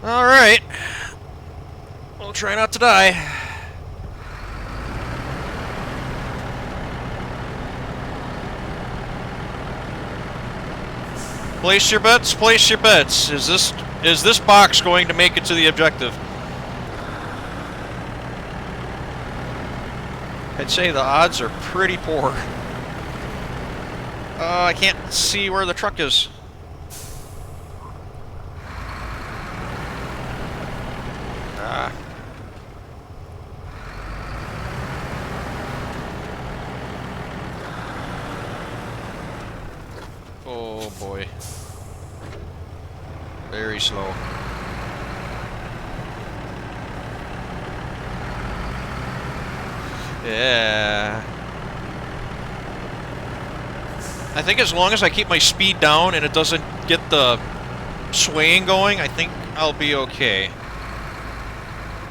S1: Alright. We'll try not to die. Place your bets, place your bets. Is this box going to make it to the objective? I'd say the odds are pretty poor. I can't see where the truck is. Ah. Oh boy. Very slow. Yeah. I think as long as I keep my speed down and it doesn't get the swaying going, I think I'll be okay.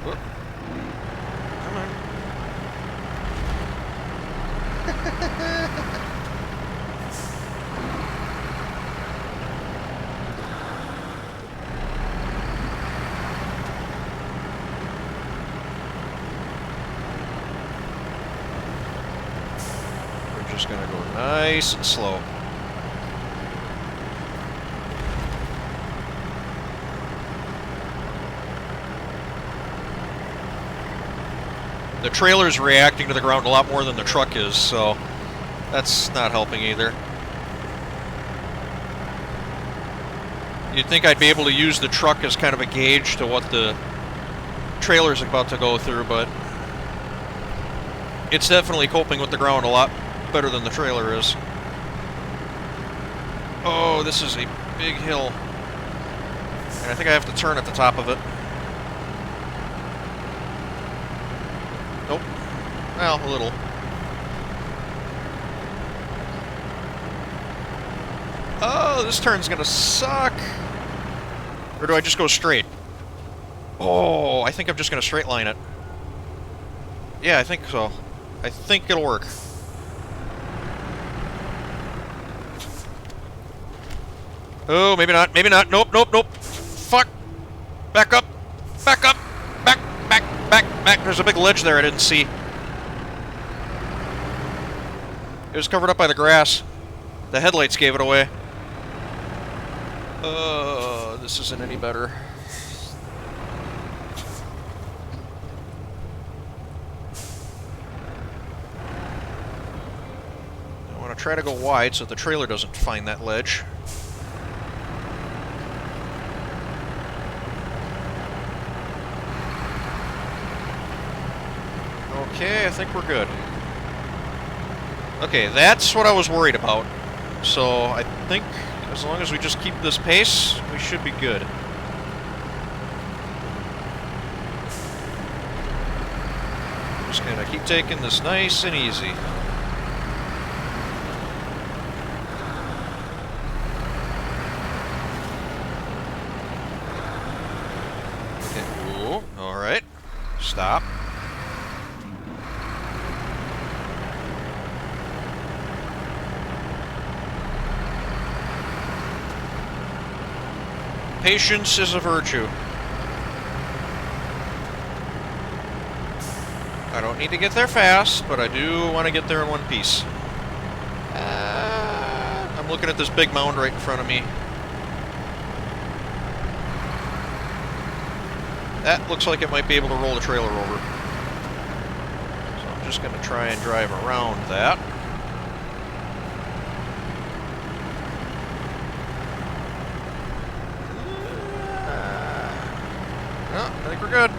S1: Whoop. Come on. just going to go nice and slow. The trailer's reacting to the ground a lot more than the truck is, so that's not helping either. You'd think I'd be able to use the truck as kind of a gauge to what the trailer's about to go through, but it's definitely coping with the ground a lot better than the trailer is. Oh, this is a big hill. And I think I have to turn at the top of it. Nope. Well, a little. Oh, this turn's gonna suck. Or do I just go straight? Oh, I think I'm just gonna straight line it. Yeah, I think so. I think it'll work. Oh, maybe not. Maybe not. Nope, nope, nope. Fuck. Back up. Back up. Back, back, back, back. There's a big ledge there I didn't see. It was covered up by the grass. The headlights gave it away. This isn't any better. I want to try to go wide so the trailer doesn't find that ledge. Okay, I think we're good. Okay, that's what I was worried about. So I think as long as we just keep this pace, we should be good. Just gonna keep taking this nice and easy. Okay, ooh, alright. Stop. Patience is a virtue. I don't need to get there fast, but I do want to get there in one piece. I'm looking at this big mound right in front of me. That looks like it might be able to roll the trailer over. So I'm just going to try and drive around that. I think we're good.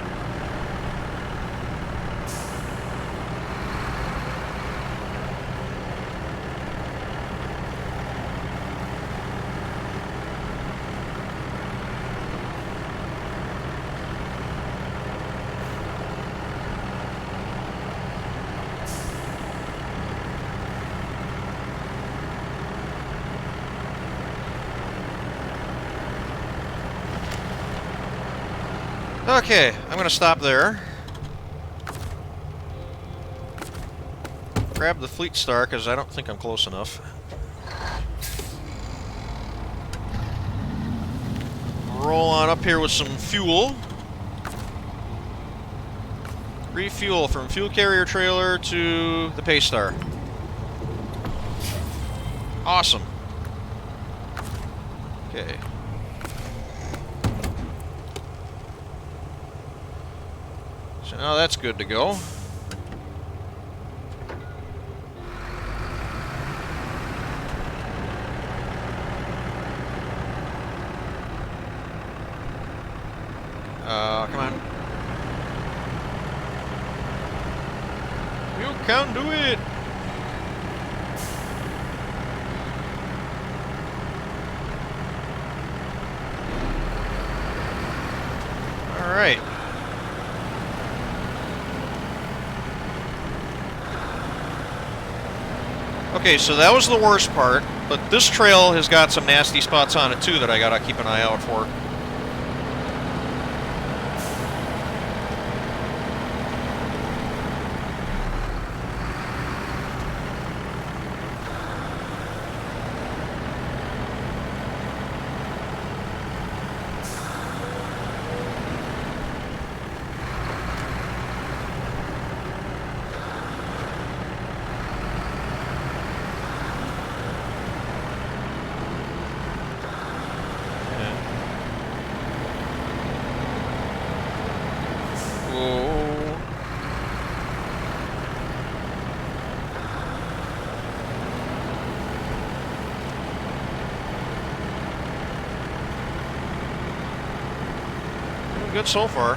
S1: Okay, I'm going to stop there. Grab the Fleet Star, because I don't think I'm close enough. Roll on up here with some fuel. Refuel from fuel carrier trailer to the Paystar. Awesome. Okay. So now that's good to go. Come on. You can do it! Alright. Okay, so that was the worst part, but this trail has got some nasty spots on it too that I gotta keep an eye out for. good so far.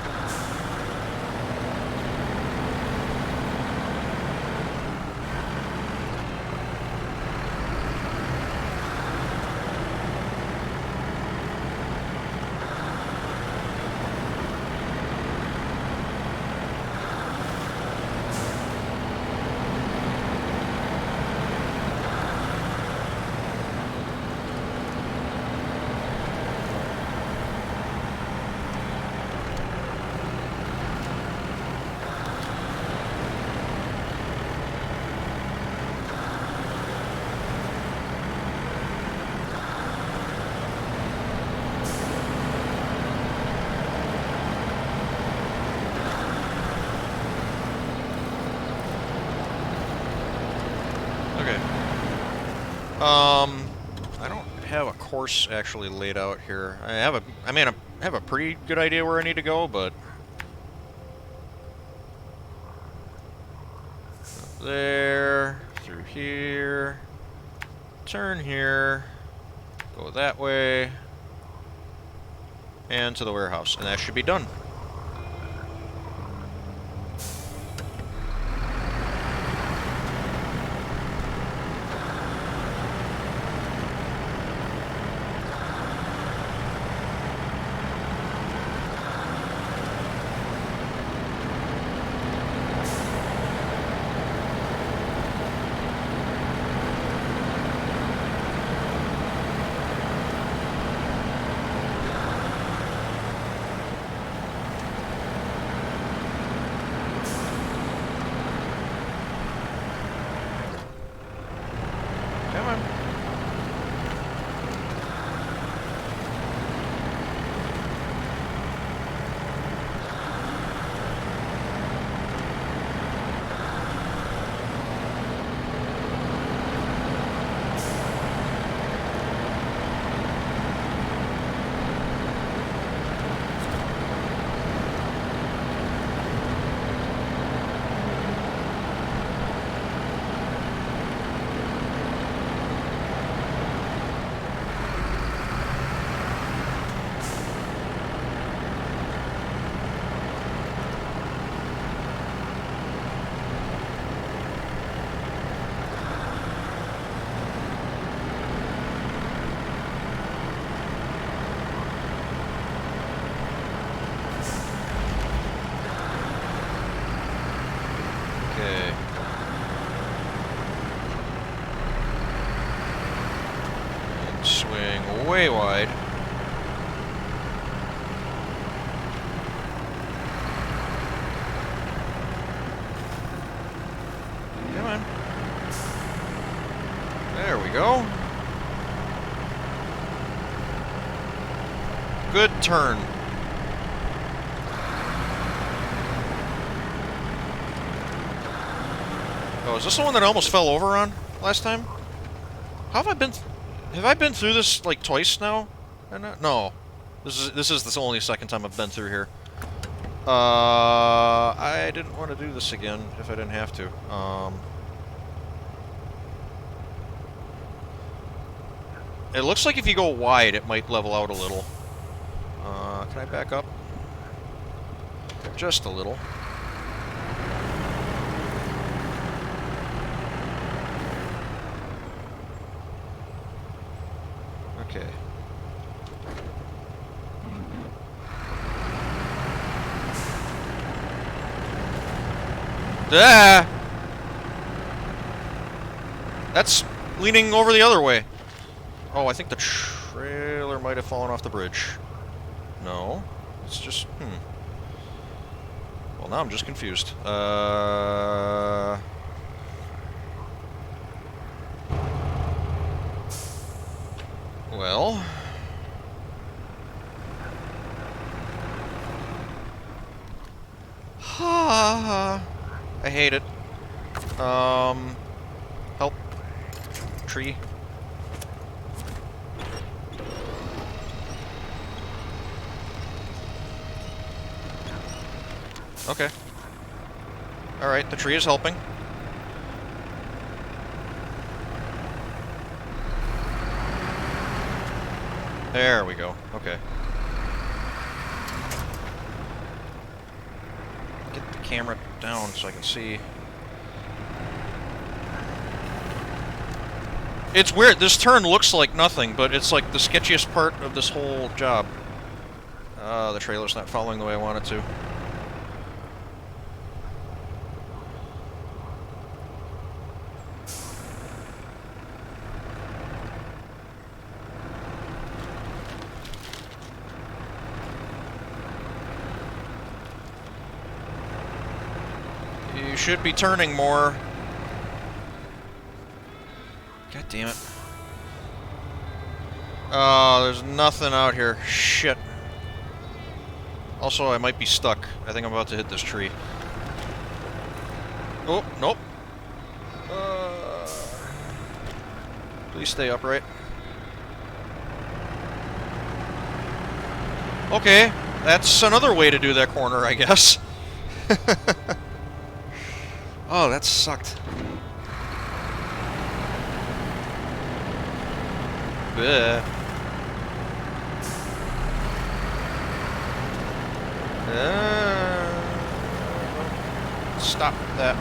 S1: I don't have a course actually laid out here. I have a pretty good idea where I need to go, but there, through here, turn here, go that way, and to the warehouse, and that should be done. Come on. Okay. And swing way wide. Come on. There we go. Good turn. Oh, is this the one that I almost fell over on last time? How have I been? Have I been through this like twice now? No. This is the only second time I've been through here. I didn't want to do this again if I didn't have to. It looks like if you go wide, it might level out a little. Can I back up? Just a little. Okay. Ah! That's leaning over the other way. Oh, I think the trailer might have fallen off the bridge. No. It's just... Well, now I'm just confused. Well... I hate it. Help. Tree. Okay. Alright, the tree is helping. There we go. Okay. camera down so I can see. It's weird. This turn looks like nothing, but it's like the sketchiest part of this whole job. The trailer's not following the way I want it to. You should be turning more. God damn it. Oh, there's nothing out here. Shit. Also, I might be stuck. I think I'm about to hit this tree. Oh, nope. Please stay upright. Okay, that's another way to do that corner, I guess. Oh, that sucked. Bleh. Stop that.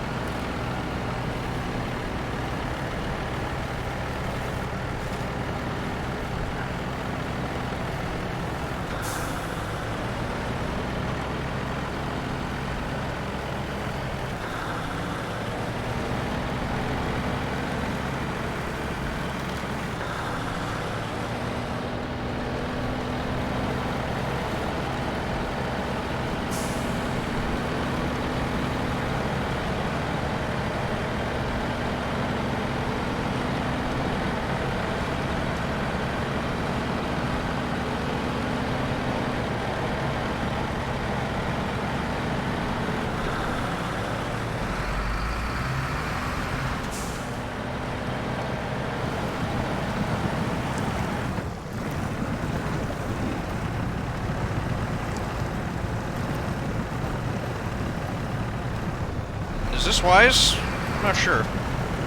S1: Is this wise? I'm not sure.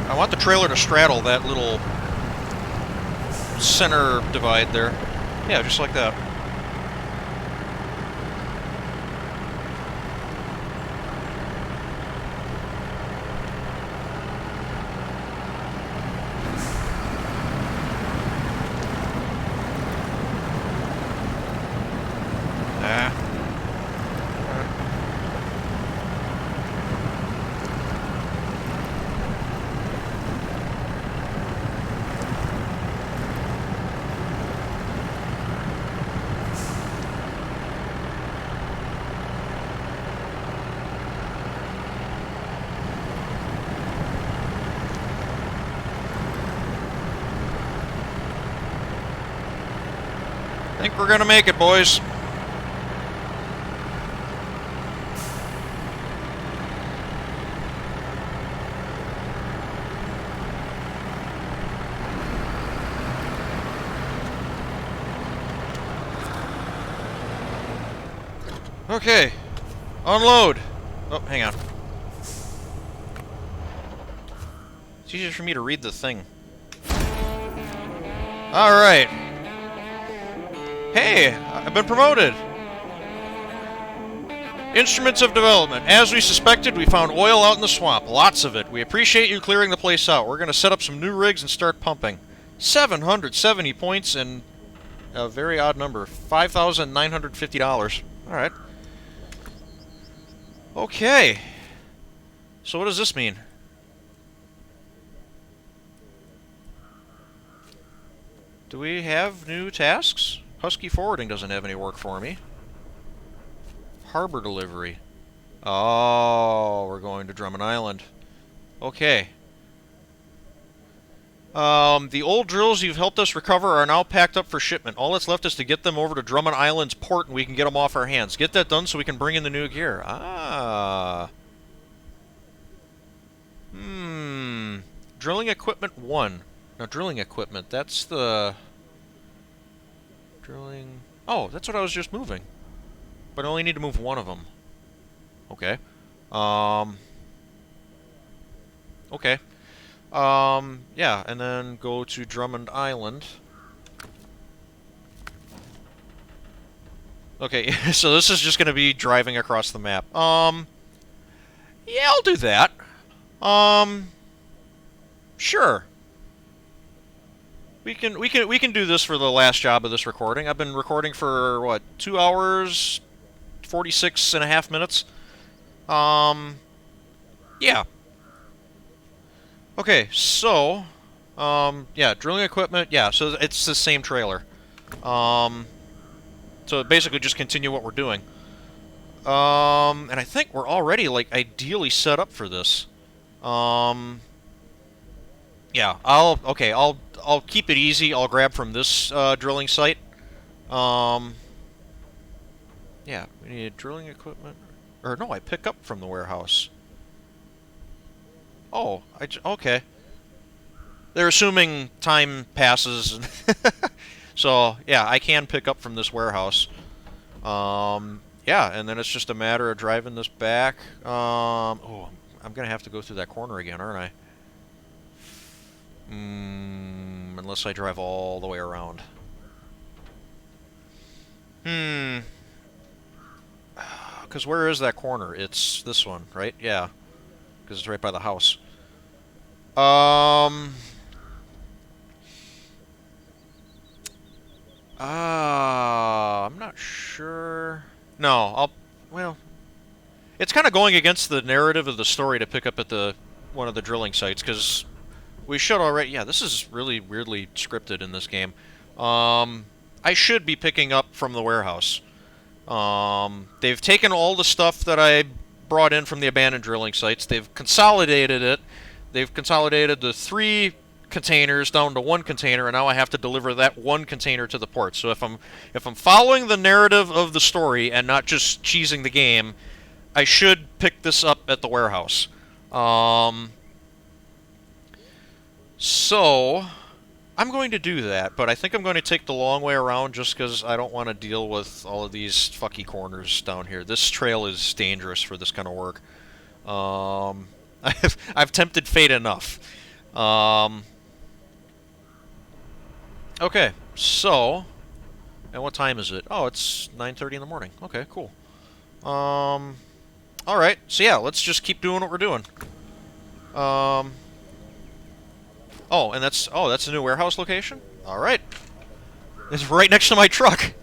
S1: I want the trailer to straddle that little center divide there. Yeah, just like that. I think we're gonna make it, boys. Okay, unload. Oh, hang on. It's easier for me to read the thing. All right. Hey, I've been promoted! Instruments of development. As we suspected, we found oil out in the swamp. Lots of it. We appreciate you clearing the place out. We're going to set up some new rigs and start pumping. 770 points and a very odd number. $5,950. Alright. Okay. So what does this mean? Do we have new tasks? Husky Forwarding doesn't have any work for me. Harbor delivery. Oh, we're going to Drummond Island. Okay. The old drills you've helped us recover are now packed up for shipment. All that's left is to get them over to Drummond Island's port and we can get them off our hands. Get that done so we can bring in the new gear. Ah. Drilling equipment 1. Now, drilling equipment, that's the... Drilling... Oh, that's what I was just moving. But I only need to move one of them. Okay. Okay. Yeah, and then go to Drummond Island. Okay, so this is just going to be driving across the map. Yeah, I'll do that. Sure. We can do this for the last job of this recording. I've been recording for what, 2 hours, 46 and a half minutes. Um, yeah. Okay, so, yeah, drilling equipment. Yeah, so it's the same trailer. So basically just continue what we're doing. And I think we're already like ideally set up for this. Yeah, I'll keep it easy. I'll grab from this drilling site. Um, yeah, we need drilling equipment. Or no, I pick up from the warehouse. Oh, okay. They're assuming time passes, so yeah, I can pick up from this warehouse. Yeah, and then it's just a matter of driving this back. Oh, I'm gonna have to go through that corner again, aren't I? Unless I drive all the way around. Because where is that corner? It's this one, right? Yeah, because it's right by the house. I'm not sure. No, well, it's kind of going against the narrative of the story to pick up at one of the drilling sites, because we should already. Yeah, this is really weirdly scripted in this game. I should be picking up from the warehouse. They've taken all the stuff that I brought in from the abandoned drilling sites. They've consolidated it. They've consolidated the 3 containers down to 1 container, and now I have to deliver that 1 container to the port. So if I'm following the narrative of the story and not just cheesing the game, I should pick this up at the warehouse. So I'm going to do that, but I think I'm going to take the long way around just because I don't want to deal with all of these fucky corners down here. This trail is dangerous for this kind of work. I've tempted fate enough. Okay, so, and what time is it? Oh, it's 9:30 in the morning. Okay, cool. All right. So yeah, let's just keep doing what we're doing. Oh, and that's a new warehouse location. All right. It's right next to my truck.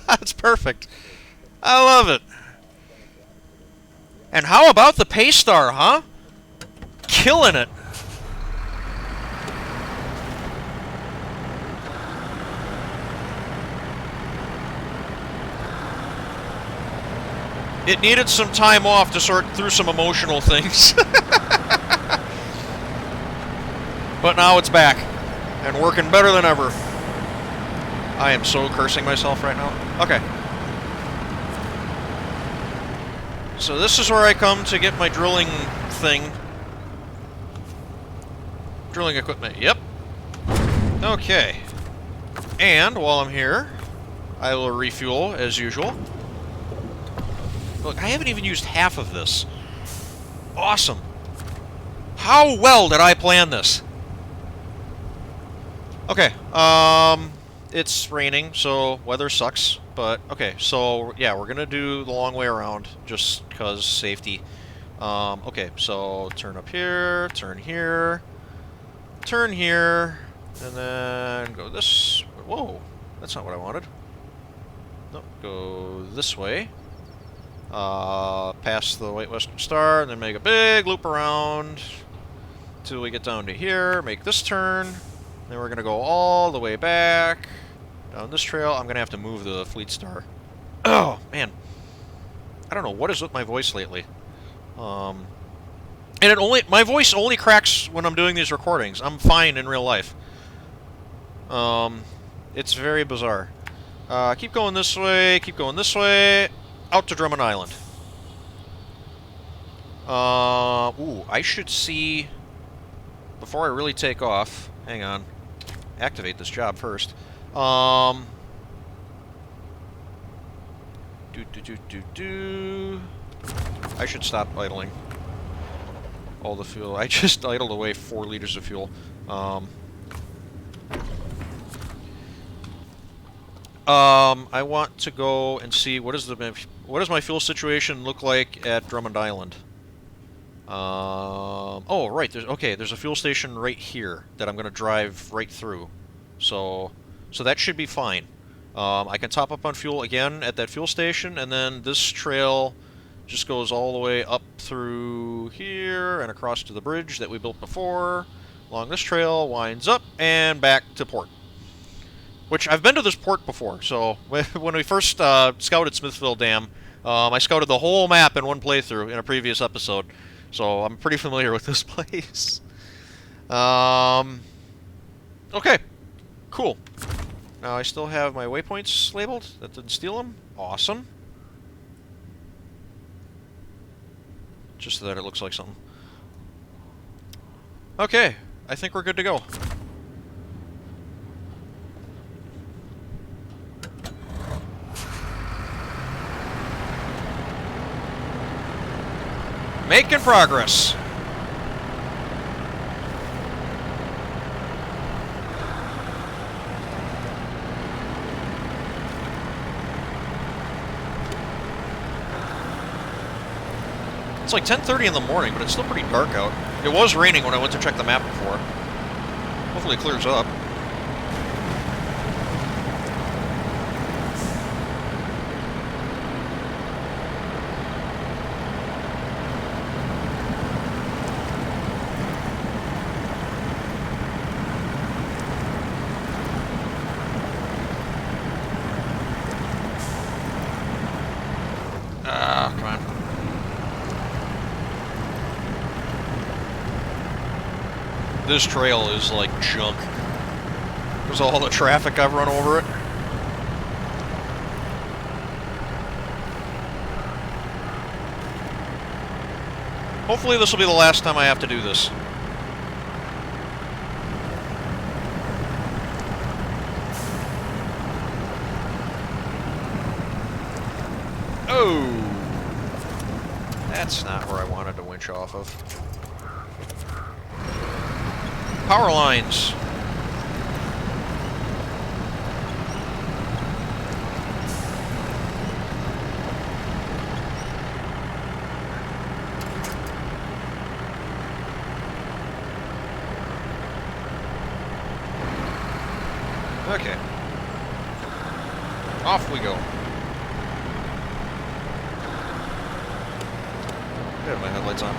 S1: That's perfect. I love it. And how about the Paystar, huh? Killing it. It needed some time off to sort through some emotional things. But now it's back and working better than ever. I am so cursing myself right now. Okay. So this is where I come to get my drilling thing. Drilling equipment, yep. Okay. And while I'm here, I will refuel as usual. Look, I haven't even used half of this. Awesome. How well did I plan this? Okay, it's raining, so weather sucks, but okay, so yeah, we're gonna do the long way around, just because safety. Okay, so turn up here, turn here, turn here, and then go this, whoa, that's not what I wanted. Nope, go this way, past the White Western Star, and then make a big loop around, till we get down to here, make this turn. Then we're going to go all the way back down this trail. I'm going to have to move the Fleet Star. Oh, man. I don't know what is with my voice lately. And my voice only cracks when I'm doing these recordings. I'm fine in real life. It's very bizarre. Keep going this way, keep going this way. Out to Drummond Island. Ooh, I should see... Before I really take off... Hang on. Activate this job first. I should stop idling all the fuel. I just idled away 4 liters of fuel. I want to go and see what does my fuel situation look like at Drummond Island. Oh, right. There's a fuel station right here that I'm going to drive right through. So that should be fine. I can top up on fuel again at that fuel station, and then this trail just goes all the way up through here and across to the bridge that we built before. Along this trail, winds up, and back to port. Which, I've been to this port before, so when we first scouted Smithville Dam, I scouted the whole map in one playthrough in a previous episode. So I'm pretty familiar with this place. Okay, cool. Now I still have my waypoints labeled. That didn't steal them. Awesome. Just so that it looks like something. Okay, I think we're good to go. Making progress. It's like 10:30 in the morning, but it's still pretty dark out. It was raining when I went to check the map before. Hopefully it clears up. Come on. This trail is like junk. There's all the traffic I've run over it. Hopefully this will be the last time I have to do this. Oh! That's not where I wanted to winch off of. Power lines. Okay. Off we go. I have my headlights on.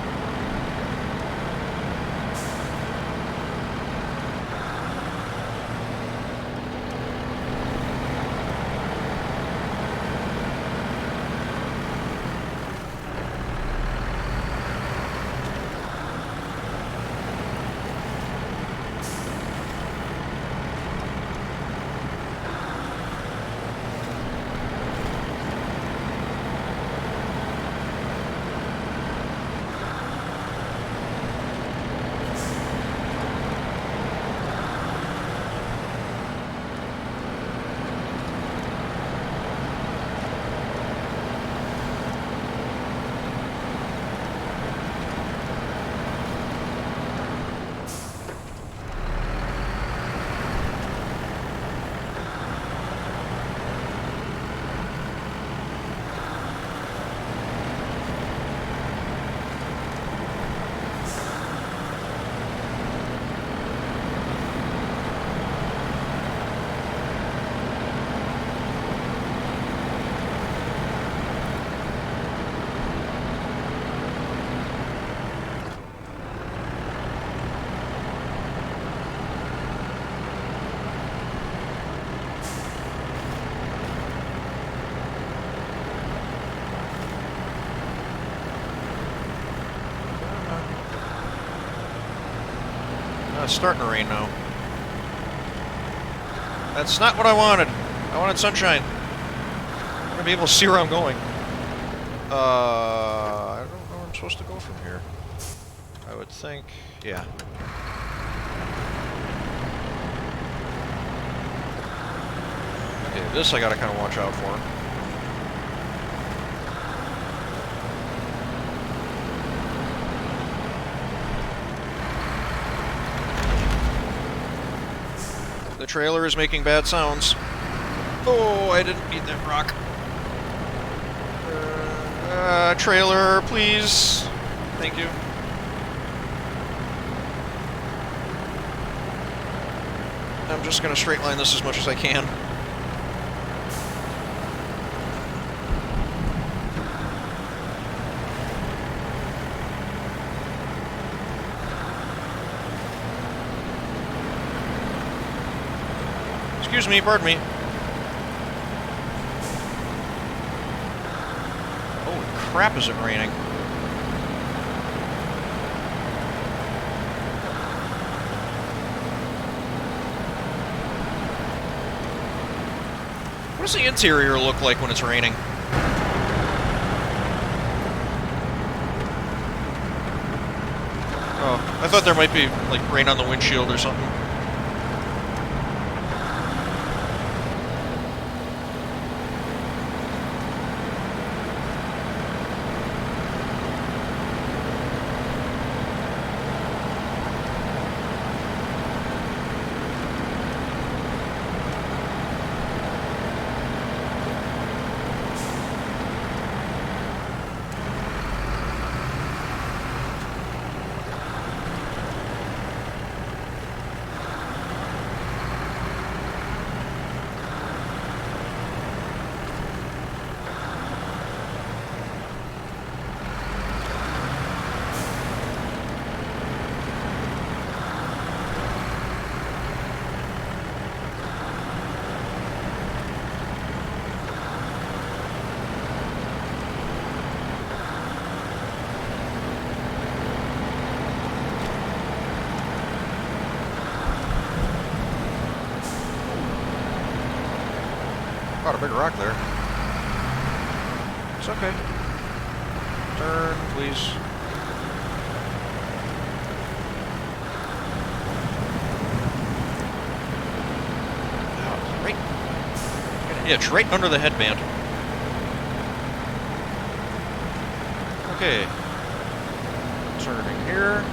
S1: It's starting to rain now. That's not what I wanted. I wanted sunshine. I'm gonna be able to see where I'm going. I don't know where I'm supposed to go from here. I would think, yeah. Okay, this I gotta kind of watch out for. The trailer is making bad sounds. Oh, I didn't beat that rock. Trailer, please. Thank you. I'm just going to straight line this as much as I can. Excuse me, pardon me. Holy crap, is it raining? What does the interior look like when it's raining? Oh, I thought there might be, like, rain on the windshield or something. Caught a big rock there. It's okay. Turn, please. Oh, right. Yeah, it's right under the headband. Okay. Turning here.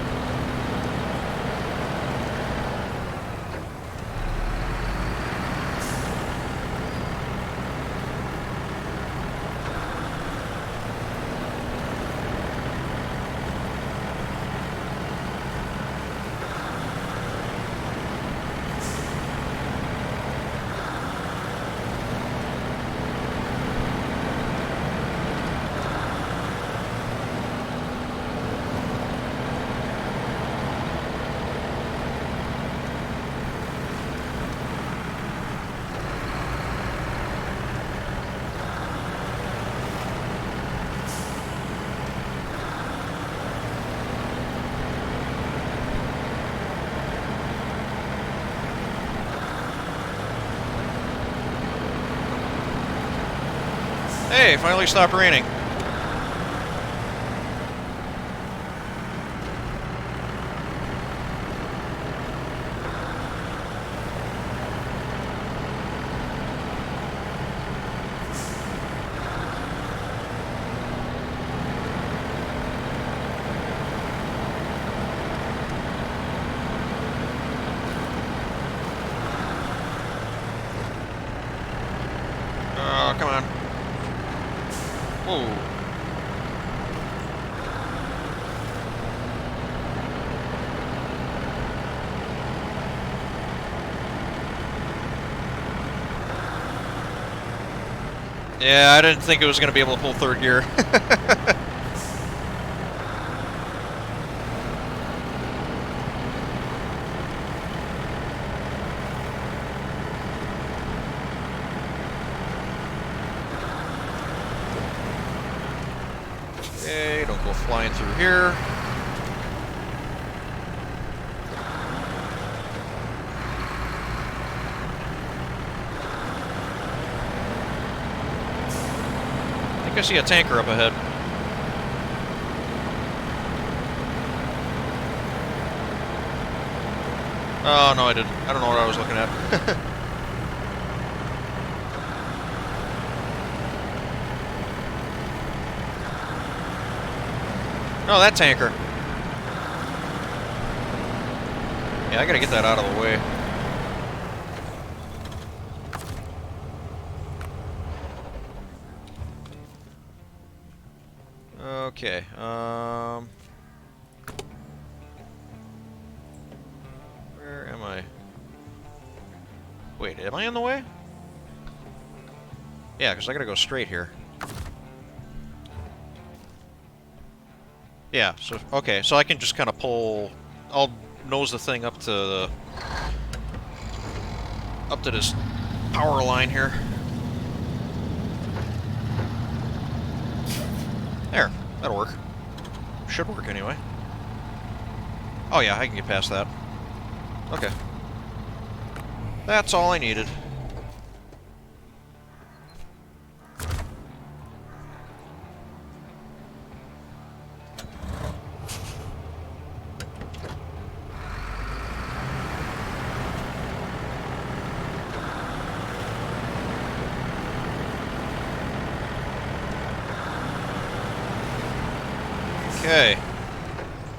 S1: Hey, finally stopped raining. Oh, come on. Whoa. Yeah, I didn't think it was going to be able to pull third gear. Okay, don't go flying through here. I think I see a tanker up ahead. Oh, no, I didn't. I don't know what I was looking at. No, that tanker. Yeah, I gotta get that out of the way. Okay, where am I? Wait, am I in the way? Yeah, because I gotta go straight here. Yeah, so, okay, so I can just kind of pull... I'll nose the thing up to this power line here. There, that'll work. Should work anyway. Oh yeah, I can get past that. Okay. That's all I needed. Okay.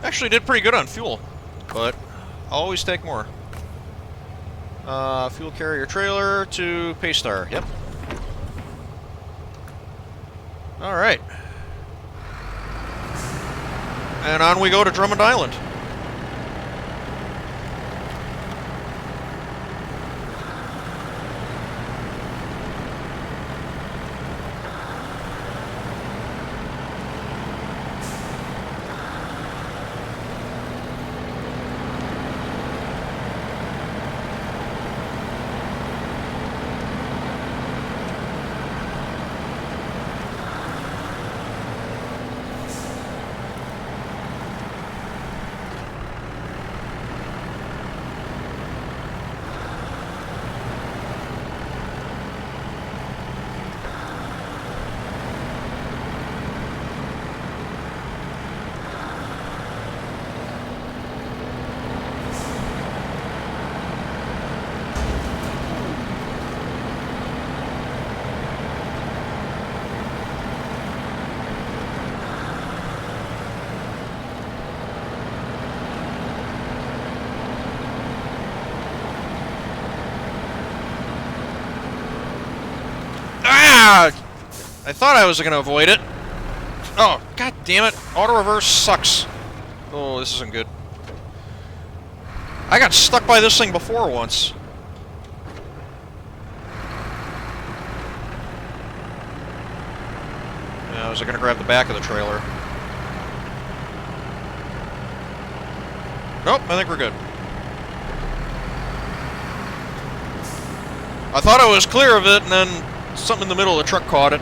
S1: Actually did pretty good on fuel, but I'll always take more. Fuel carrier trailer to Paystar. Yep. Alright. And on we go to Drummond Island. I thought I was going to avoid it. Oh, god damn it. Auto reverse sucks. Oh, this isn't good. I got stuck by this thing before once. Yeah, I was going to grab the back of the trailer. Nope, I think we're good. I thought I was clear of it, and then something in the middle of the truck caught it.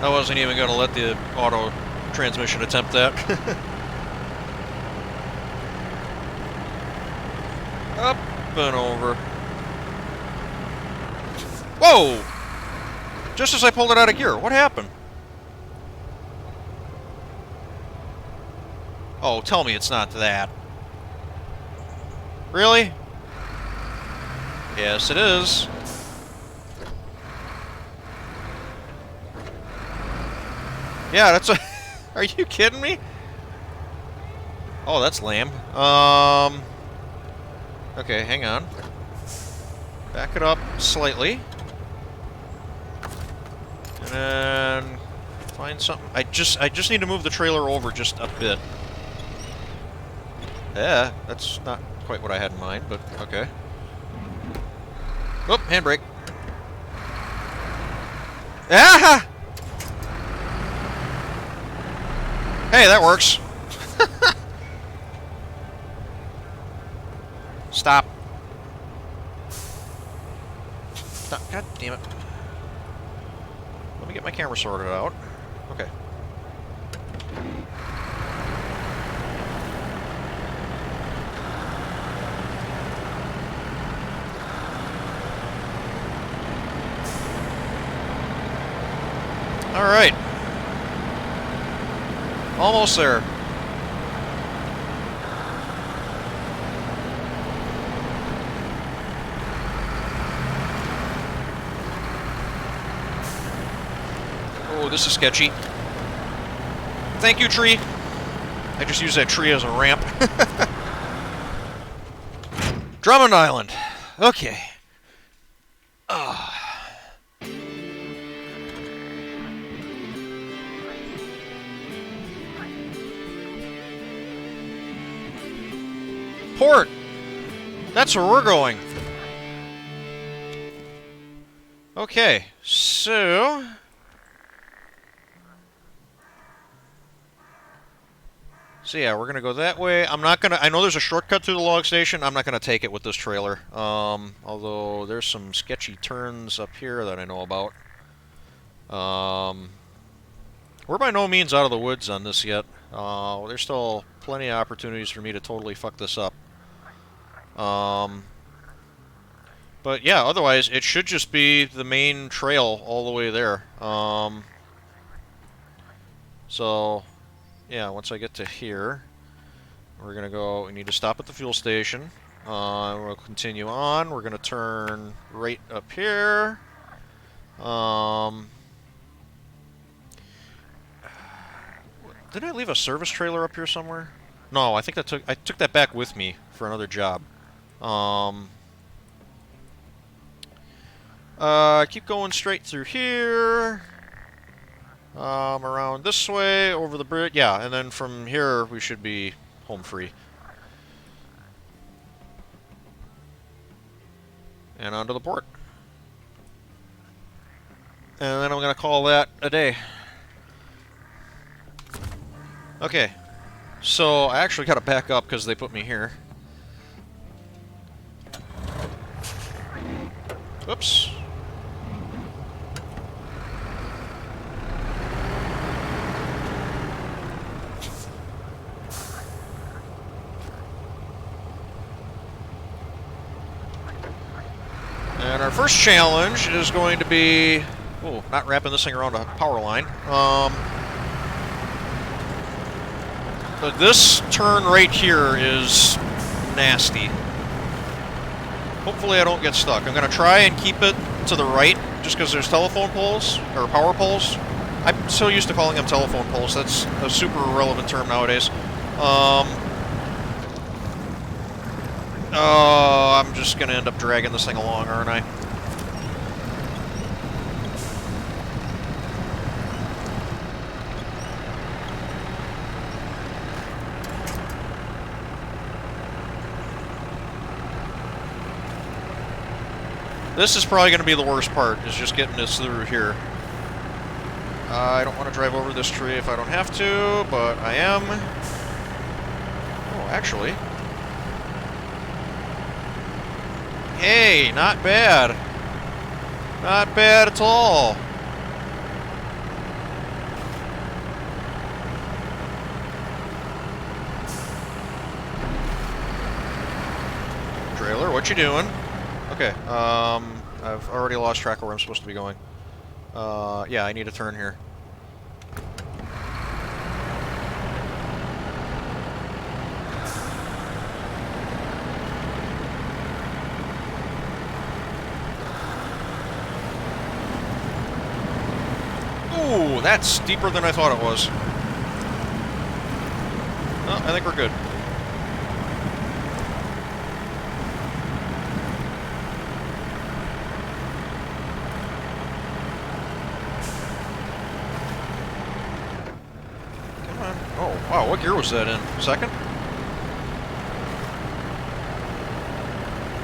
S1: I wasn't even going to let the auto transmission attempt that. Up and over. Whoa! Just as I pulled it out of gear. What happened? Oh, tell me it's not that. Really? Yes, it is. Yeah, that's a... Are you kidding me? Oh, that's lame. Okay, hang on. Back it up slightly. And then... find something... I just need to move the trailer over just a bit. Yeah, that's not quite what I had in mind, but okay. Oh, handbrake. Ah! Hey, that works. Stop. Stop. God damn it. Let me get my camera sorted out. Okay. All right. Almost there. Oh, this is sketchy. Thank you, tree. I just used that tree as a ramp. Drummond Island. Okay. Port. That's where we're going. Okay, so... So yeah, we're gonna go that way. I'm not gonna... I know there's a shortcut to the log station. I'm not gonna take it with this trailer. Although there's some sketchy turns up here that I know about. We're by no means out of the woods on this yet. There's still plenty of opportunities for me to totally fuck this up. But yeah, otherwise it should just be the main trail all the way there. So yeah, once I get to here, we're gonna go. We need to stop at the fuel station. We'll continue on. We're gonna turn right up here. Did I leave a service trailer up here somewhere? No, I think I took that back with me for another job. Keep going straight through here. Around this way, over the bridge. Yeah, and then from here we should be home free. And onto the port. And then I'm gonna call that a day. Okay. So I actually gotta back up because they put me here. Oops. And our first challenge is going to be... Oh, not wrapping this thing around a power line. But this turn right here is nasty. Hopefully I don't get stuck. I'm going to try and keep it to the right, just because there's telephone poles, or power poles. I'm so used to calling them telephone poles. That's a super irrelevant term nowadays. Oh, I'm just going to end up dragging this thing along, aren't I? This is probably going to be the worst part, is just getting this through here. I don't want to drive over this tree if I don't have to, but I am. Oh, actually. Hey, not bad. Not bad at all. Trailer, what you doing? Okay, I've already lost track of where I'm supposed to be going. Yeah, I need a turn here. Ooh, that's deeper than I thought it was. Oh, I think we're good. Wow, what gear was that in? Second?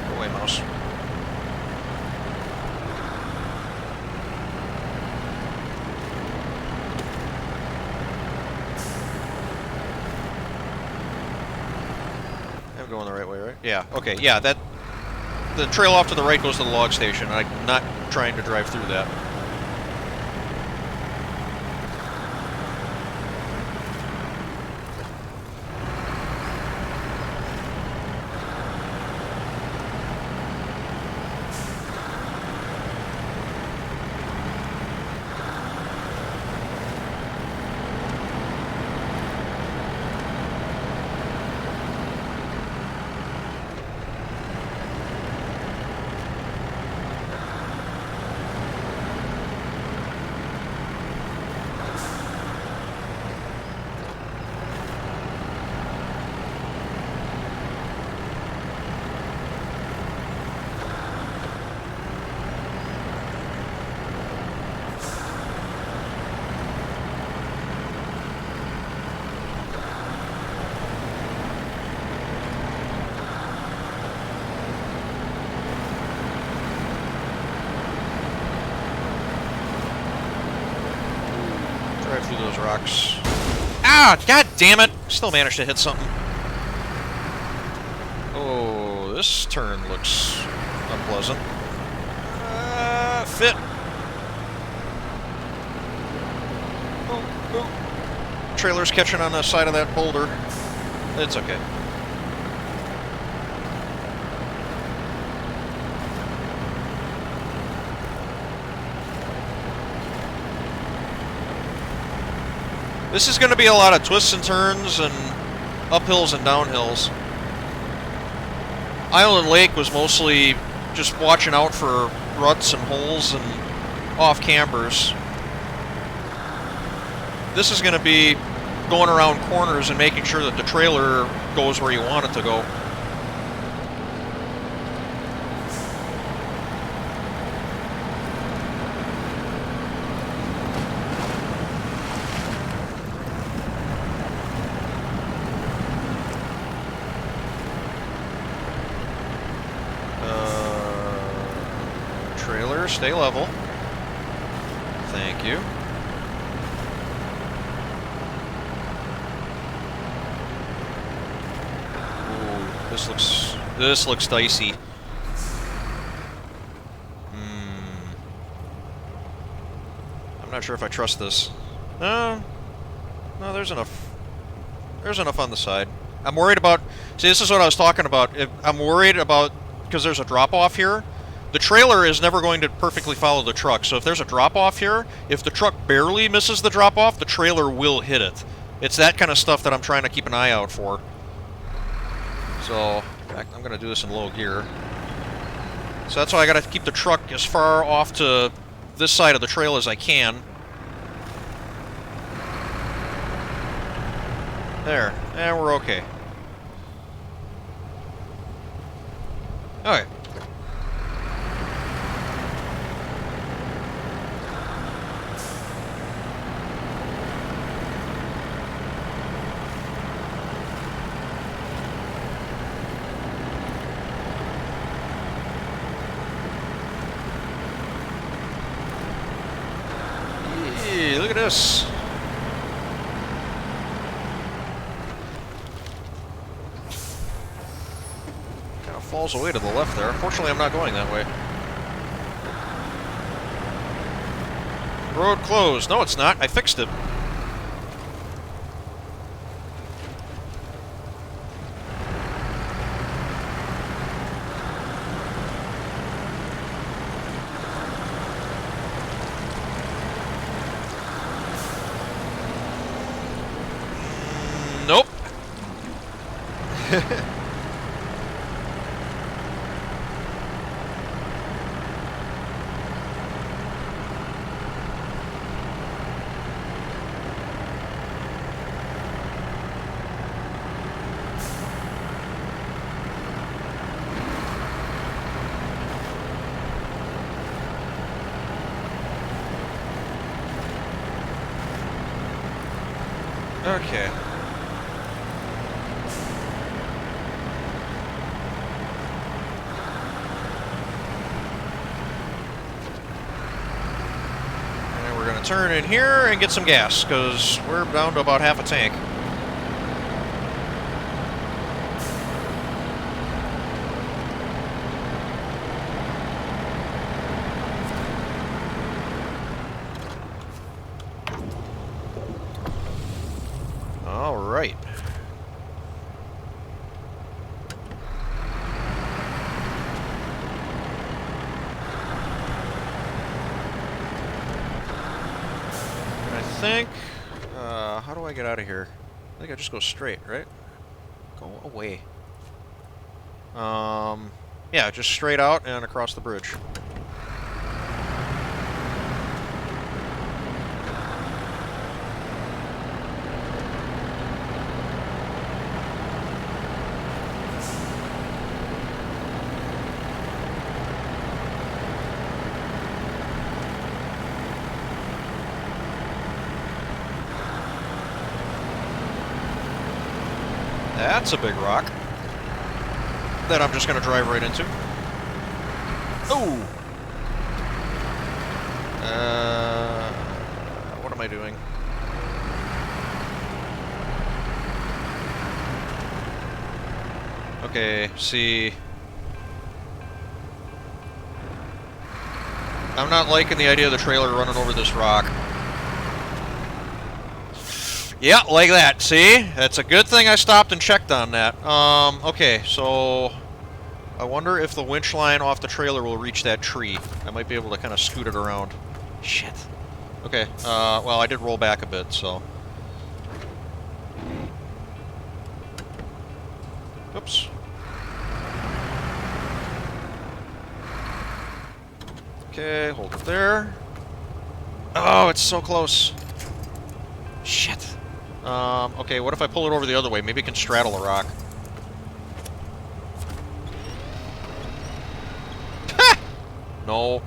S1: Go away, mouse. going the right way, right? Yeah, okay, yeah, that... The trail off to the right goes to the log station. I'm not trying to drive through that. Drive through those rocks. Ah! God damn it! Still managed to hit something. Oh, this turn looks unpleasant. Fit. Oh, oh. Trailer's catching on the side of that boulder. It's okay. This is going to be a lot of twists and turns and uphills and downhills. Island Lake was mostly just watching out for ruts and holes and off campers. This is going to be going around corners and making sure that the trailer goes where you want it to go. Trailer, stay level. Thank you. Ooh, this looks dicey. I'm not sure if I trust this. No, there's enough. There's enough on the side. I'm worried about. See, this is what I was talking about. I'm worried about because there's a drop off here. The trailer is never going to perfectly follow the truck, so if there's a drop-off here, if the truck barely misses the drop-off, the trailer will hit it. It's that kind of stuff that I'm trying to keep an eye out for. So, I'm going to do this in low gear. So that's why I got to keep the truck as far off to this side of the trail as I can. There, and we're okay. Okay. Look at this. Kind of falls away to the left there. Unfortunately, I'm not going that way. Road closed. No, it's not. I fixed it. Nope. Okay. Turn in here and get some gas, because we're down to about half a tank. Alright. I think... how do I get out of here? I think I just go straight, right? Go away. Yeah, just straight out and across the bridge. That's a big rock that I'm just going to drive right into. Oh! What am I doing? Okay, see... I'm not liking the idea of the trailer running over this rock. Yeah, like that. See? That's a good thing I stopped and checked on that. Okay, so... I wonder if the winch line off the trailer will reach that tree. I might be able to kind of scoot it around. Shit. Okay, well, I did roll back a bit, so... Oops. Okay, hold it there. Oh, it's so close. Shit. Okay, what if I pull it over the other way? Maybe it can straddle a rock. Ha! No.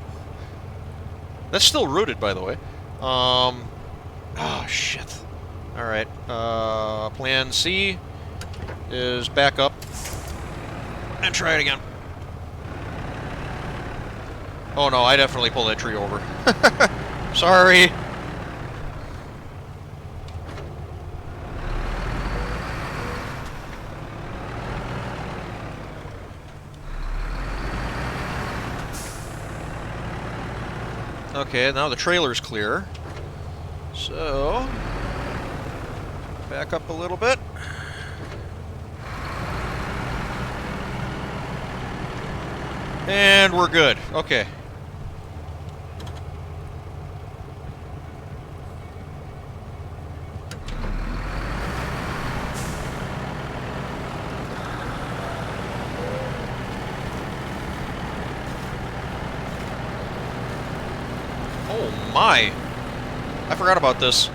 S1: That's still rooted, by the way. Oh, shit. Alright, plan C is back up and try it again. Oh no, I definitely pulled that tree over. Sorry. Okay, now the trailer's clear. So, back up a little bit. And we're good. Okay. Oh my! I forgot about this.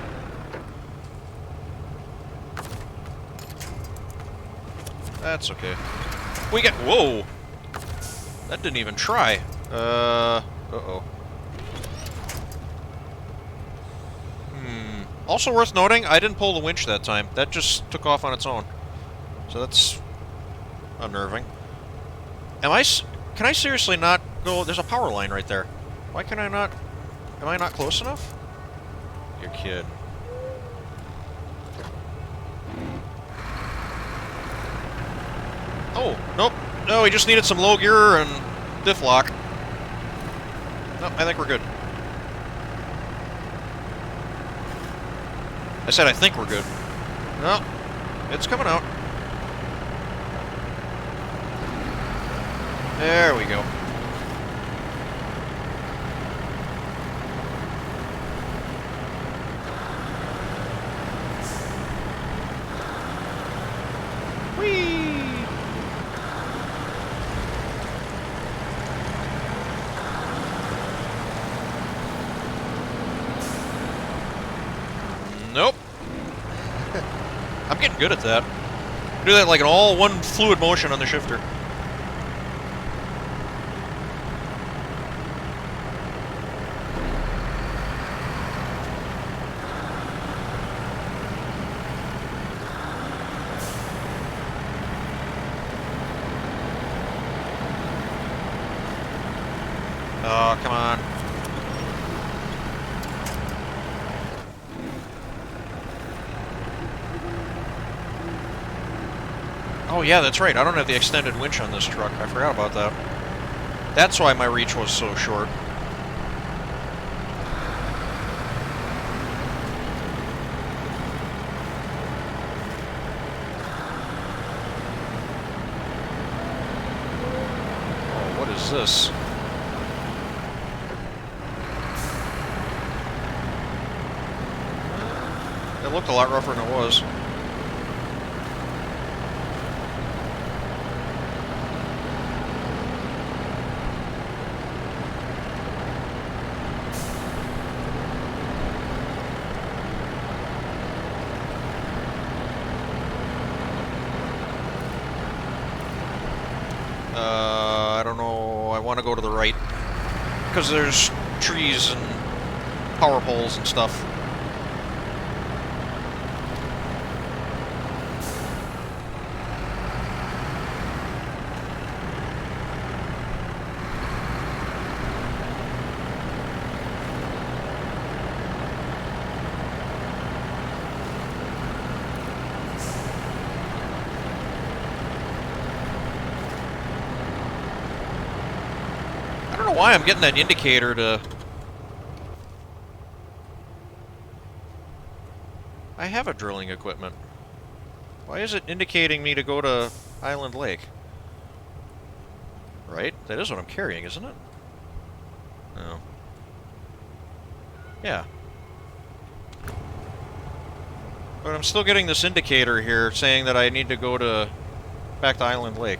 S1: That's okay. We get... Whoa! That didn't even try. Uh-oh. Also worth noting, I didn't pull the winch that time. That just took off on its own. So that's... unnerving. Can I seriously not go... There's a power line right there. Why can I not... Am I not close enough? You're kidding. Oh, nope. No, we just needed some low gear and diff lock. Nope, I think we're good. I said I think we're good. No, it's coming out. There we go. Nope. I'm getting good at that. Do that like an all-one fluid motion on the shifter. Oh, come on. Oh yeah, that's right. I don't have the extended winch on this truck. I forgot about that. That's why my reach was so short. is this? It looked a lot rougher than it was. I don't know. I want to go to the right because there's trees and power poles and stuff. I don't know why I'm getting that indicator to... I have a drilling equipment. Why is it indicating me to go to Island Lake? Right? That is what I'm carrying, isn't it? No. Yeah. But I'm still getting this indicator here saying that I need to go to... back to Island Lake.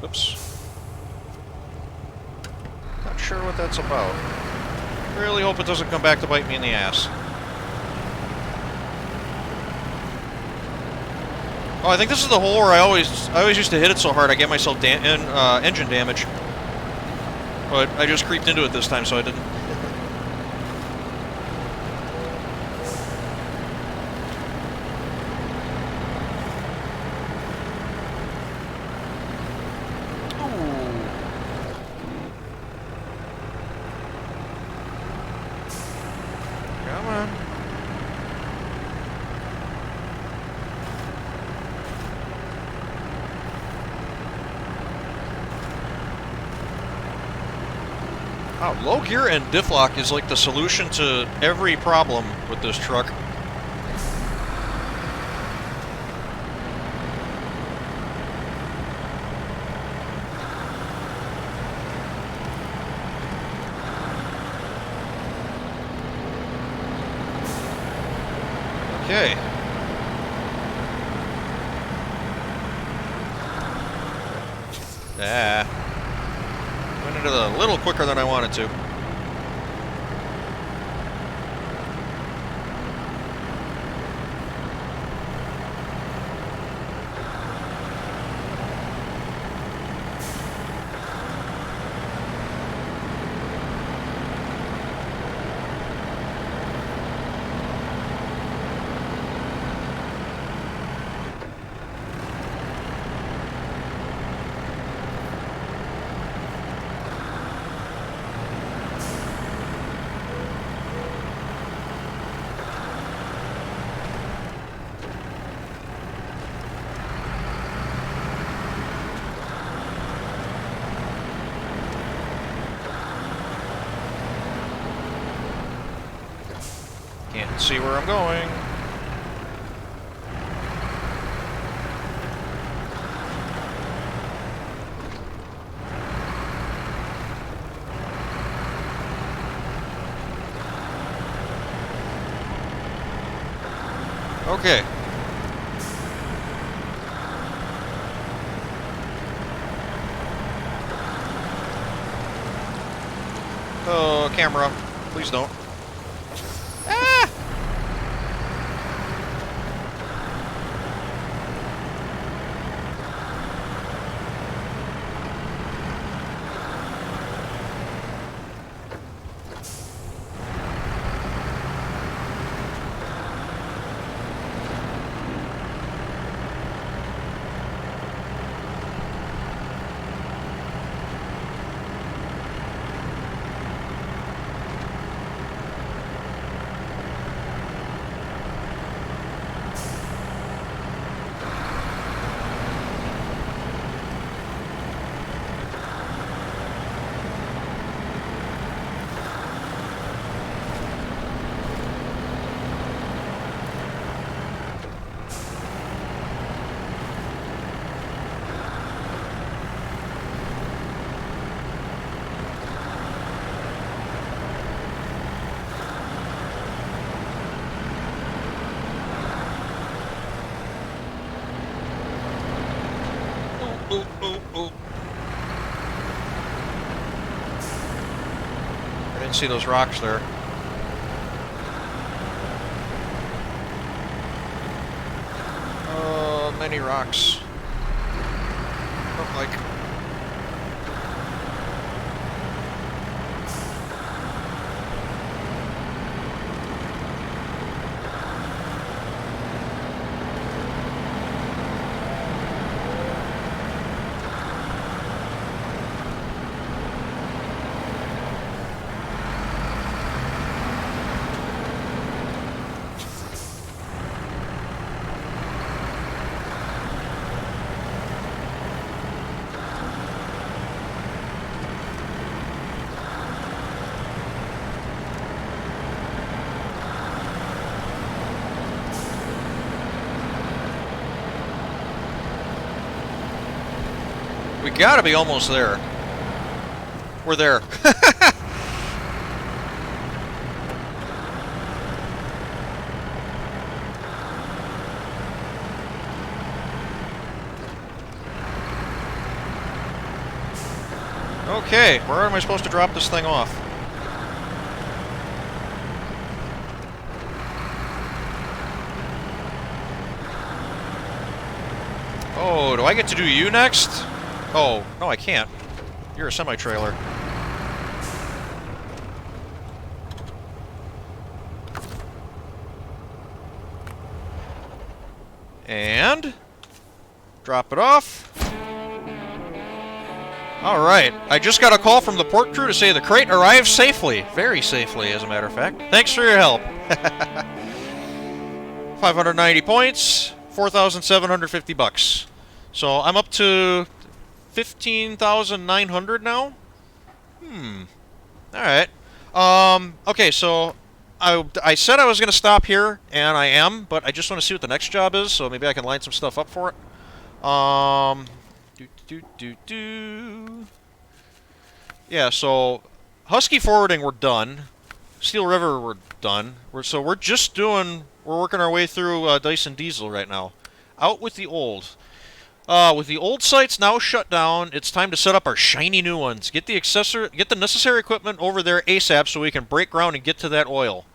S1: Oops. Not sure what that's about. Really hope it doesn't come back to bite me in the ass. Oh, I think this is the hole where I always used to hit it so hard I get myself engine damage. But I just creeped into it this time, so I didn't. Wow, low gear and diff lock is like the solution to every problem with this truck. Okay. Went into it a little quicker than I wanted to. Can't see where I'm going. Okay. Oh, camera. Please don't. Ah! Oh. I didn't see those rocks there. Many rocks. Don't like. We gotta be almost there. We're there. Okay, where am I supposed to drop this thing off? Oh, do I get to do you next? Oh, no, I can't. You're a semi-trailer. And drop it off. Alright, I just got a call from the port crew to say the crate arrived safely. Very safely, as a matter of fact. Thanks for your help. 590 points, 4,750 bucks. So I'm up to 15,900 now? Alright. Okay, so I said I was going to stop here, and I am, but I just want to see what the next job is, so maybe I can line some stuff up for it. Yeah, so Husky Forwarding we're done. Steel River we're done. So we're working our way through Dyson Diesel right now. Out with the old. With the old sites now shut down, it's time to set up our shiny new ones. Get the necessary equipment over there ASAP so we can break ground and get to that oil.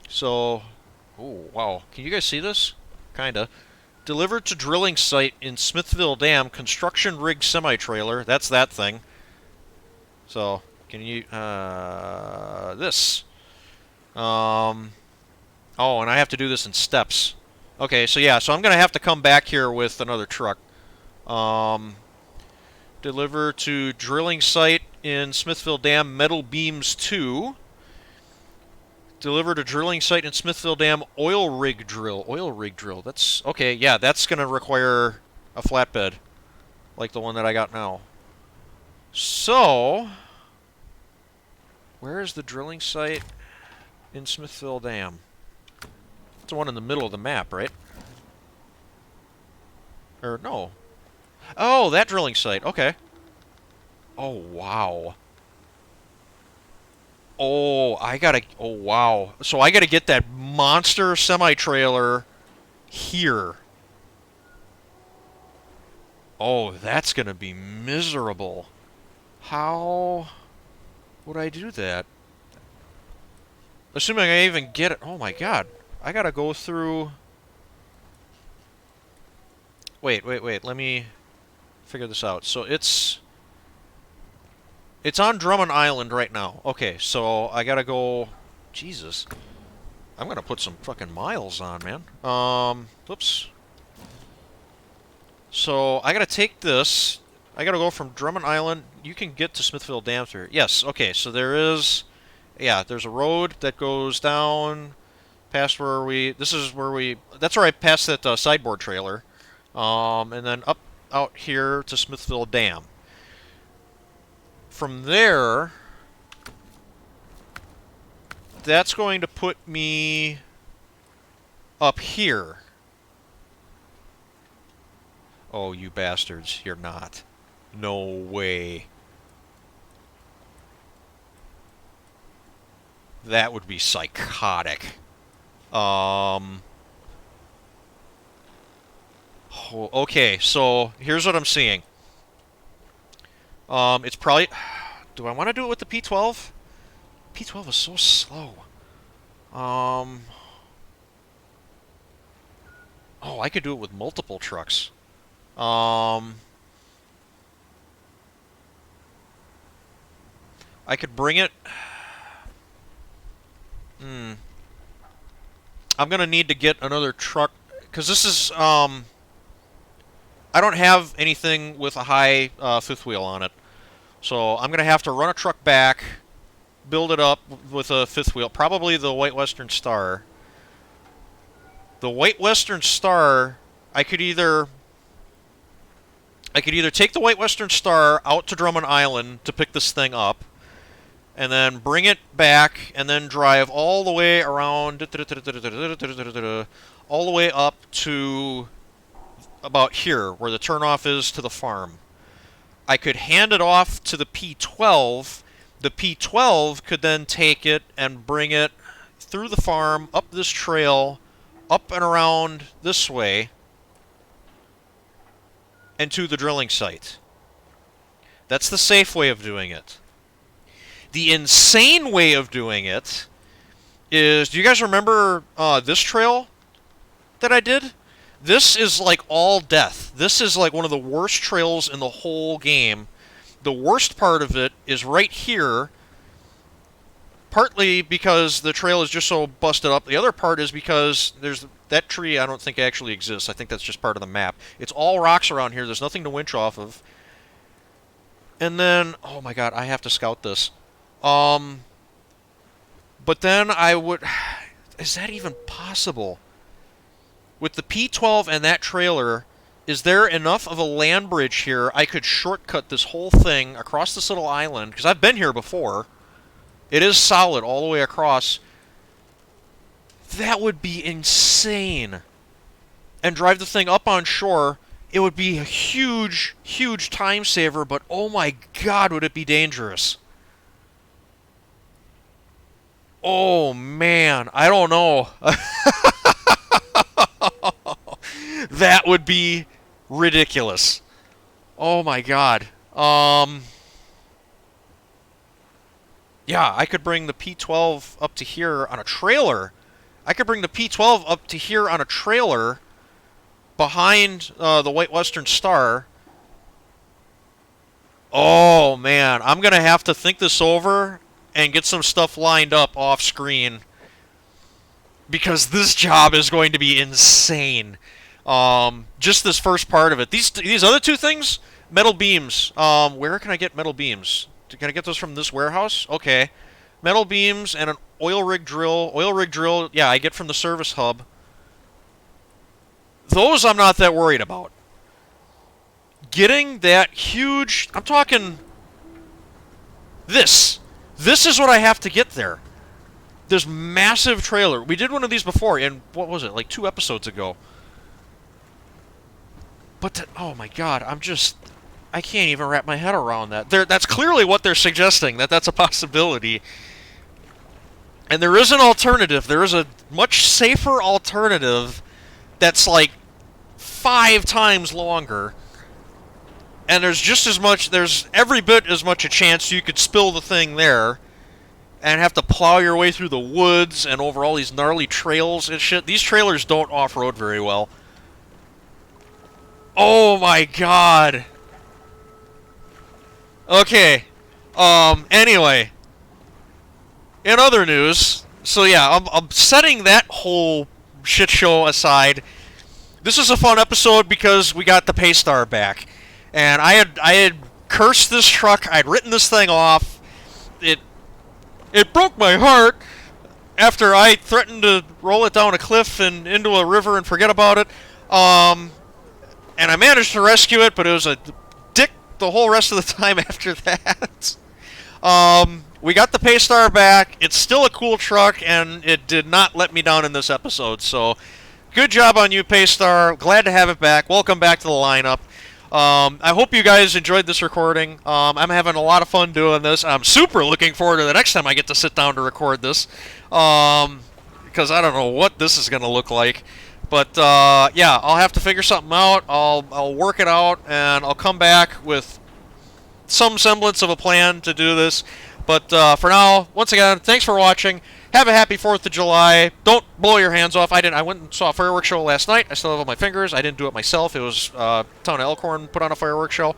S1: So, oh wow, can you guys see this? Kinda. Delivered to drilling site in Smithville Dam, construction rig semi-trailer. That's that thing. So, can you, this. Oh, and I have to do this in steps. Okay, so yeah, so I'm going to have to come back here with another truck. Deliver to drilling site in Smithville Dam, metal beams 2. Deliver to drilling site in Smithville Dam, oil rig drill. Oil rig drill. That's okay. Yeah, that's going to require a flatbed, like the one that I got now. So, where is the drilling site in Smithville Dam? It's the one in the middle of the map, right? Or no? Oh, that drilling site. Okay. Oh wow. Oh, oh, wow. So I gotta get that monster semi-trailer here. Oh, that's gonna be miserable. How would I do that? Assuming I even get it. Oh my god. I gotta go through... Wait. Let me figure this out. So it's on Drummond Island right now. Okay, so I gotta go... Jesus. I'm gonna put some fucking miles on, man. Whoops. So I gotta take this. I gotta go from Drummond Island. You can get to Smithville Dam through. Yes, okay, so there is... Yeah, there's a road that goes down past where we... That's where I passed that sideboard trailer. And then up out here to Smithville Dam. From there, that's going to put me up here. Oh, you bastards, you're not. No way. That would be psychotic. Okay, so here's what I'm seeing. It's probably... Do I want to do it with the P12? P12 is so slow. Um... Oh, I could do it with multiple trucks. I could bring it... I'm gonna need to get another truck, because this is, I don't have anything with a high fifth wheel on it. So I'm gonna have to run a truck back, build it up with a fifth wheel, probably the White Western Star. The White Western Star, I could either take the White Western Star out to Drummond Island to pick this thing up, and then bring it back, and then drive all the way around, all the way up to about here, where the turnoff is to the farm. I could hand it off to the P12. The P12 could then take it and bring it through the farm, up this trail, up and around this way, and to the drilling site. That's the safe way of doing it. The insane way of doing it is, do you guys remember this trail that I did? This is like all death. This is like one of the worst trails in the whole game. The worst part of it is right here, partly because the trail is just so busted up. The other part is because there's that tree I don't think actually exists. I think that's just part of the map. It's all rocks around here. There's nothing to winch off of. And then, oh my god, I have to scout this. But then I would... Is that even possible? With the P12 and that trailer, is there enough of a land bridge here I could shortcut this whole thing across this little island? Because I've been here before. It is solid all the way across. That would be insane. And drive the thing up on shore. It would be a huge, huge time saver, but oh my god, would it be dangerous. Oh man, I don't know. That would be ridiculous. Oh my god. Yeah, I could bring the P12 up to here on a trailer. I could bring the P12 up to here on a trailer behind the White Western Star. Oh man, I'm gonna have to think this over and get some stuff lined up off screen, because this job is going to be insane. Just this first part of it. These other two things, metal beams. Where can I get metal beams? Can I get those from this warehouse? Okay. Metal beams and an oil rig drill. Oil rig drill, yeah, I get from the service hub. Those I'm not that worried about. Getting that huge... I'm talking... This. This is what I have to get there. This massive trailer. We did one of these before, in, what was it, like 2 episodes ago. But, oh my god, I can't even wrap my head around that. That's clearly what they're suggesting, that's a possibility. And there is an alternative. There is a much safer alternative that's like 5 times longer. And there's just as much, there's every bit as much a chance you could spill the thing there and have to plow your way through the woods and over all these gnarly trails and shit. These trailers don't off-road very well. Oh my god. Okay. Anyway. In other news, so yeah, I'm setting that whole shit show aside. This is a fun episode because we got the Paystar back. And I had cursed this truck. I'd written this thing off. It broke my heart after I threatened to roll it down a cliff and into a river and forget about it. And I managed to rescue it, but it was a dick the whole rest of the time after that. We got the Paystar back. It's still a cool truck, and it did not let me down in this episode. So, good job on you, Paystar. Glad to have it back. Welcome back to the lineup. I hope you guys enjoyed this recording. I'm having a lot of fun doing this. I'm super looking forward to the next time I get to sit down to record this. Because I don't know what this is going to look like. But, yeah, I'll have to figure something out. I'll work it out, and I'll come back with some semblance of a plan to do this. But for now, once again, thanks for watching. Have a happy 4th of July. Don't blow your hands off. I went and saw a fireworks show last night. I still have it on my fingers. I didn't do it myself. It was town of Elkhorn put on a fireworks show.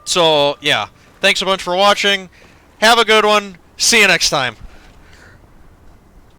S1: So, yeah. Thanks a bunch for watching. Have a good one. See you next time.